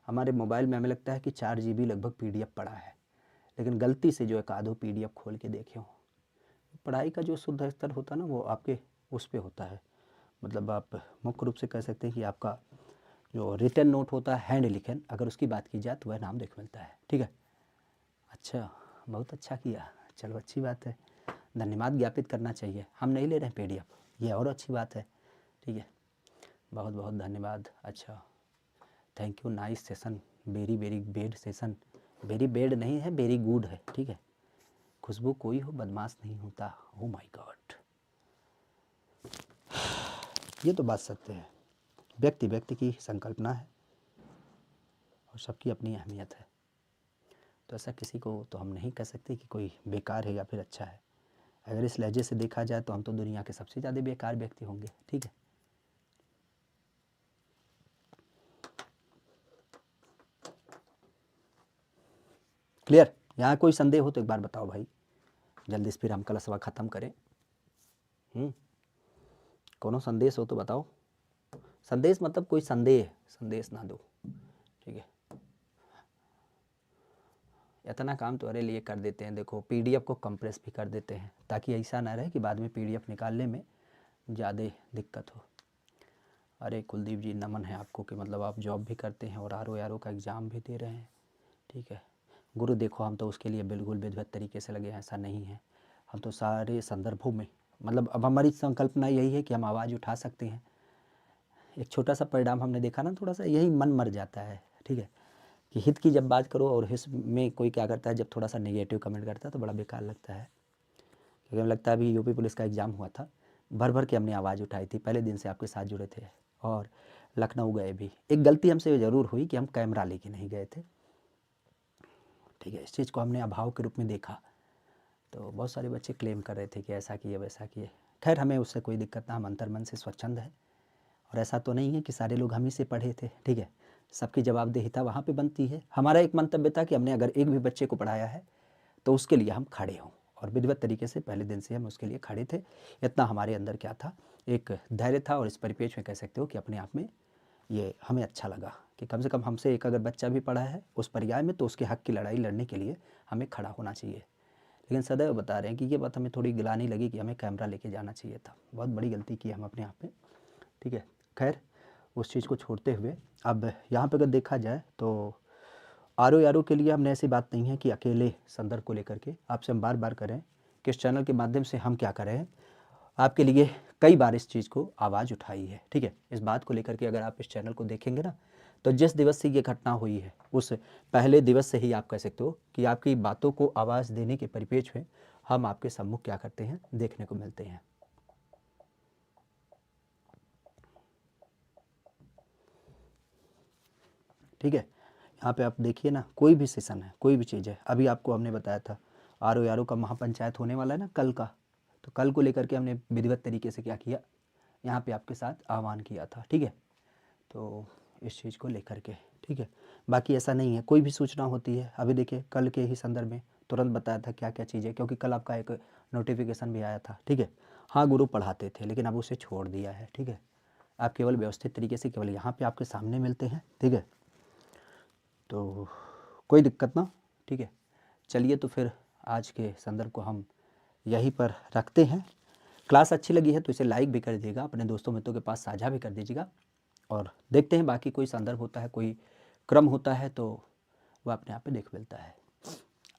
A: हमारे मोबाइल में हमें लगता है कि 4 GB लगभग पीडीएफ पड़ा है, लेकिन गलती से जो एक आधो पीडीएफ खोल के देखे हो। पढ़ाई का जो शुद्ध स्तर होता है ना वो आपके उस पर होता है, मतलब आप मुख्य रूप से कह सकते हैं कि आपका जो रिटन नोट होता है हैंड लिखन, अगर उसकी बात की जाए तो वह नाम देख मिलता है। ठीक है, अच्छा, बहुत अच्छा किया, चलो अच्छी बात है, धन्यवाद ज्ञापित करना चाहिए। हम नहीं ले रहे हैं PDF, ये और अच्छी बात है। ठीक है, बहुत बहुत धन्यवाद। अच्छा, thank you, nice session, very very bed session, very bed नहीं है, वेरी गुड है। ठीक है, खुशबू कोई हो बदमाश नहीं होता। ओ माय गॉड, ये तो बात सत्य है, व्यक्ति व्यक्ति की संकल्पना है और सबकी अपनी अहमियत है। तो ऐसा किसी को तो हम नहीं कह सकते कि कोई बेकार है या फिर अच्छा है। अगर इस लहजे से देखा जाए तो हम तो दुनिया के सबसे ज़्यादा बेकार व्यक्ति होंगे। ठीक है, क्लियर? यहाँ कोई संदेह हो तो एक बार बताओ भाई, जल्दी से फिर हम क्लास ख़त्म करें। कोनो संदेश हो तो बताओ। संदेश मतलब कोई संदेह, संदेश ना दो। ठीक है, इतना काम तो अरे लिए कर देते हैं। देखो PDF को कंप्रेस भी कर देते हैं ताकि ऐसा ना रहे कि बाद में PDF निकालने में ज़्यादा दिक्कत हो। अरे कुलदीप जी, नमन है आपको कि मतलब आप जॉब भी करते हैं और RO का एग्ज़ाम भी दे रहे हैं। ठीक है गुरु, देखो हम तो उसके लिए बिल्कुल विधिवत तरीके से लगे हैं, ऐसा नहीं है। हम तो सारे संदर्भों में, मतलब अब हमारी संकल्पना यही है कि हम आवाज़ उठा सकते हैं। एक छोटा सा परिणाम हमने देखा ना, थोड़ा सा यही मन मर जाता है। ठीक है, कि हित की जब बात करो और हित में कोई क्या करता है, जब थोड़ा सा नेगेटिव कमेंट करता है तो बड़ा बेकार लगता है। क्योंकि हमें लगता है अभी UP पुलिस का एग्ज़ाम हुआ था, भर भर के हमने आवाज़ उठाई थी, पहले दिन से आपके साथ जुड़े थे और लखनऊ गए भी। एक गलती हमसे ज़रूर हुई कि हम कैमरा लेके नहीं गए थे। ठीक है, इस चीज़ को हमने अभाव के रूप में देखा, तो बहुत सारे बच्चे क्लेम कर रहे थे कि ऐसा किए वैसा किए। खैर हमें उससे कोई दिक्कत ना, हम अंतर्मन से स्वच्छंद है और ऐसा तो नहीं है कि सारे लोग हम ही से पढ़े थे। ठीक है, सबकी जवाबदेहिता वहाँ पे बनती है। हमारा एक मंतव्य था कि हमने अगर एक भी बच्चे को पढ़ाया है तो उसके लिए हम खड़े हों, और विधिवत तरीके से पहले दिन से हम उसके लिए खड़े थे। इतना हमारे अंदर क्या था, एक धैर्य था, और इस परिपेक्ष में कह सकते हो कि अपने आप में ये हमें अच्छा लगा कि कम से कम हमसे एक अगर बच्चा भी पढ़ा है उस पर्याय में, तो उसके हक की लड़ाई लड़ने के लिए हमें खड़ा होना चाहिए। लेकिन सदैव बता रहे हैं कि ये बात हमें थोड़ी गिलानी लगी कि हमें कैमरा लेके जाना चाहिए था। बहुत बड़ी गलती की हम अपने आप में। ठीक है, खैर उस चीज़ को छोड़ते हुए अब यहाँ पे अगर देखा जाए तो RO के लिए हमने ऐसी बात नहीं है कि अकेले संदर्भ को लेकर के आपसे हम बार बार करें कि इस चैनल के माध्यम से हम क्या करें, आपके लिए कई बार इस चीज़ को आवाज़ उठाई है। ठीक है, इस बात को लेकर के अगर आप इस चैनल को देखेंगे ना, तो जिस दिवस से ये घटना हुई है उस पहले दिवस से ही आप कह सकते हो कि आपकी बातों को आवाज़ देने के परिपेक्ष में हम आपके सम्मुख क्या करते हैं, देखने को मिलते हैं। ठीक है, यहाँ पे आप देखिए ना, कोई भी सेशन है, कोई भी चीज़ है, अभी आपको हमने बताया था RO का महापंचायत होने वाला है ना कल का, तो कल को लेकर के हमने विधिवत तरीके से क्या किया, यहाँ पे आपके साथ आह्वान किया था। ठीक है, तो इस चीज़ को लेकर के, ठीक है, बाकी ऐसा नहीं है। कोई भी सूचना होती है, अभी देखिए कल के ही संदर्भ में तुरंत बताया था क्या क्या चीज़ें, क्योंकि कल आपका एक नोटिफिकेशन भी आया था। ठीक है, हाँ गुरु पढ़ाते थे लेकिन अब उसे छोड़ दिया है। ठीक है, आप केवल व्यवस्थित तरीके से केवल यहाँ पे आपके सामने मिलते हैं। ठीक है, तो कोई दिक्कत ना। ठीक है, चलिए तो फिर आज के संदर्भ को हम यहीं पर रखते हैं। क्लास अच्छी लगी है तो इसे लाइक भी कर दीजिएगा, अपने दोस्तों मित्रों के पास साझा भी कर दीजिएगा, और देखते हैं बाकी कोई संदर्भ होता है, कोई क्रम होता है तो वह अपने आप पे देख मिलता है।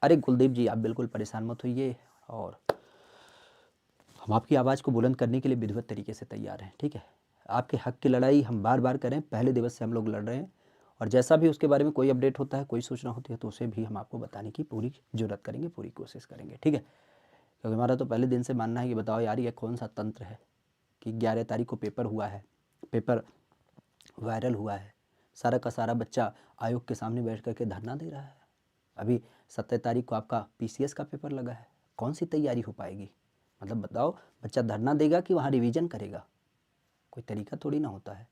A: अरे कुलदीप जी, आप बिल्कुल परेशान मत होइए, और हम आपकी आवाज़ को बुलंद करने के लिए विधिवत तरीके से तैयार हैं। ठीक है, आपके हक की लड़ाई हम बार बार करें, पहले दिवस से हम लोग लड़ रहे हैं, और जैसा भी उसके बारे में कोई अपडेट होता है, कोई सूचना होती है, तो उसे भी हम आपको बताने की पूरी जरूरत करेंगे, पूरी कोशिश करेंगे। ठीक है, क्योंकि हमारा तो पहले दिन से मानना है कि बताओ यार ये कौन सा तंत्र है कि 11 तारीख को पेपर हुआ है, पेपर वायरल हुआ है, सारा का सारा बच्चा आयोग के सामने बैठ करके धरना दे रहा है। अभी 17 तारीख को आपका PCS का पेपर लगा है, कौन सी तैयारी हो पाएगी? मतलब बताओ, बच्चा धरना देगा कि वहाँ रिवीजन करेगा? कोई तरीका थोड़ी ना होता है।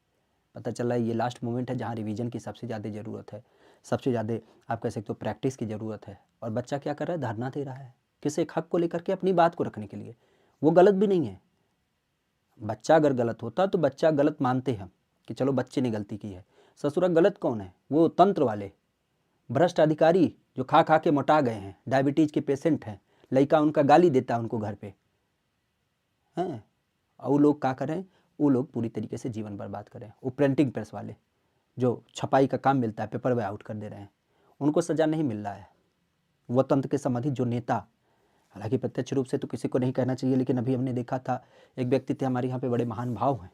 A: पता चल रहा है ये लास्ट मोमेंट है जहाँ रिवीजन की सबसे ज़्यादा ज़रूरत है, सबसे ज़्यादा आप कह सकते हो प्रैक्टिस की ज़रूरत है, और बच्चा क्या कर रहा है, धरना दे रहा है किसी एक हक को लेकर के, अपनी बात को रखने के लिए। वो गलत भी नहीं है, बच्चा अगर गलत होता तो बच्चा गलत मानते हैं कि चलो बच्चे ने गलती की है। ससुरा गलत कौन है? वो तंत्र वाले भ्रष्ट अधिकारी जो खा खा के मोटा गए हैं, डायबिटीज के पेशेंट हैं, लड़का उनका गाली देता है उनको घर पे हैं, और वो लोग क्या करें, वो लोग पूरी तरीके से जीवन बर्बाद करें। वो प्रिंटिंग प्रेस वाले, जो छपाई का काम मिलता है, पेपर वे आउट कर दे रहे हैं, उनको सज़ा नहीं मिल रहा है। वो तंत्र के संबंधित जो नेता, हालांकि प्रत्यक्ष रूप से तो किसी को नहीं कहना चाहिए, लेकिन अभी हमने देखा था एक व्यक्ति थे हमारे यहाँ पे, बड़े महान भाव हैं,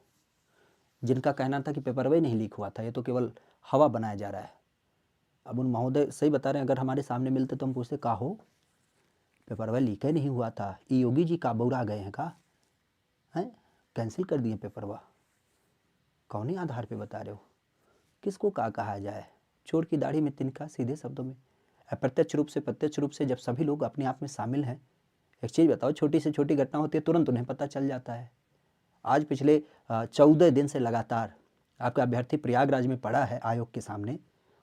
A: जिनका कहना था कि पेपर वे नहीं लीक हुआ था, ये तो केवल हवा बनाया जा रहा है। अब उन महोदय सही बता रहे हैं, अगर हमारे सामने मिलते तो हम पूछते का हो, पेपर वे लीक ही नहीं हुआ था, योगी जी का बौरा गए हैं का, हैं कैंसिल कर दिए पेपर वा, कौन ही आधार पे बता रहे हो, किसको का कहा जाए, चोर की दाढ़ी में तिनका, सीधे शब्दों में। अप्रत्यक्ष रूप से प्रत्यक्ष रूप से जब सभी लोग अपने आप में शामिल हैं, एक चीज़ बताओ, छोटी से छोटी घटना होती है तुरंत उन्हें पता चल जाता है। आज पिछले 14 दिन से लगातार आपका अभ्यर्थी प्रयागराज में पड़ा है आयोग के सामने,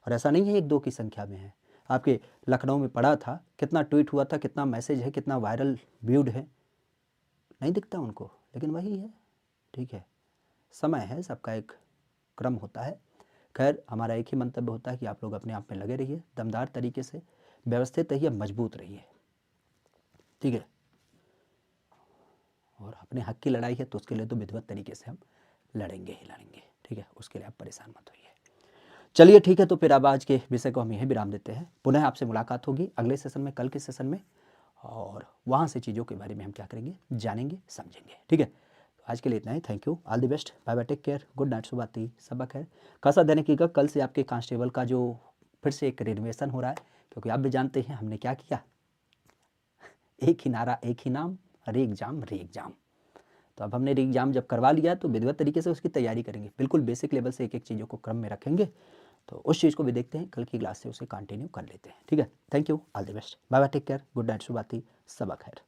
A: और ऐसा नहीं है एक दो की संख्या में है, आपके लखनऊ में पड़ा था, कितना ट्वीट हुआ था, कितना मैसेज है, कितना वायरल व्यूड है, नहीं दिखता उनको, लेकिन वही है। ठीक है, समय है, सबका एक क्रम होता है। खैर, हमारा एक ही मंतव्य होता है कि आप लोग अपने आप में लगे रहिए, दमदार तरीके से, व्यवस्थित रहिए, मजबूत रहिए। ठीक है, और अपने हक की लड़ाई है तो उसके लिए तो विधिवत तरीके से हम लड़ेंगे ही लड़ेंगे। ठीक है, उसके लिए आप परेशान मत होइए। चलिए ठीक है, तो फिर अब आज के विषय को हम यहीं विराम देते हैं। पुनः आपसे मुलाकात होगी अगले सेशन में, कल के सेशन में, और वहाँ से चीज़ों के बारे में हम क्या करेंगे, जानेंगे, समझेंगे। ठीक है, तो आज के लिए इतना ही। Thank you, all the best, bye bye, take care, good night, शुभ रात्रि, सबा खैर। खासा ध्यान रखिएगा, कल से आपके कांस्टेबल का जो फिर से एक रिनोवेशन हो रहा है, क्योंकि आप भी जानते हैं हमने क्या किया, एक ही नारा, एक ही नाम, रे एग्जाम रे एग्जाम। तो अब हमने री एग्जाम जब करवा लिया तो विधिवत तरीके से उसकी तैयारी करेंगे, बिल्कुल बेसिक लेवल से एक एक चीज़ों को क्रम में रखेंगे। तो उस चीज़ को भी देखते हैं, कल की क्लास से उसे कंटिन्यू कर लेते हैं। ठीक है, thank you, all the best, bye bye, take care, good night, शुभ रात्रि, सबा खैर।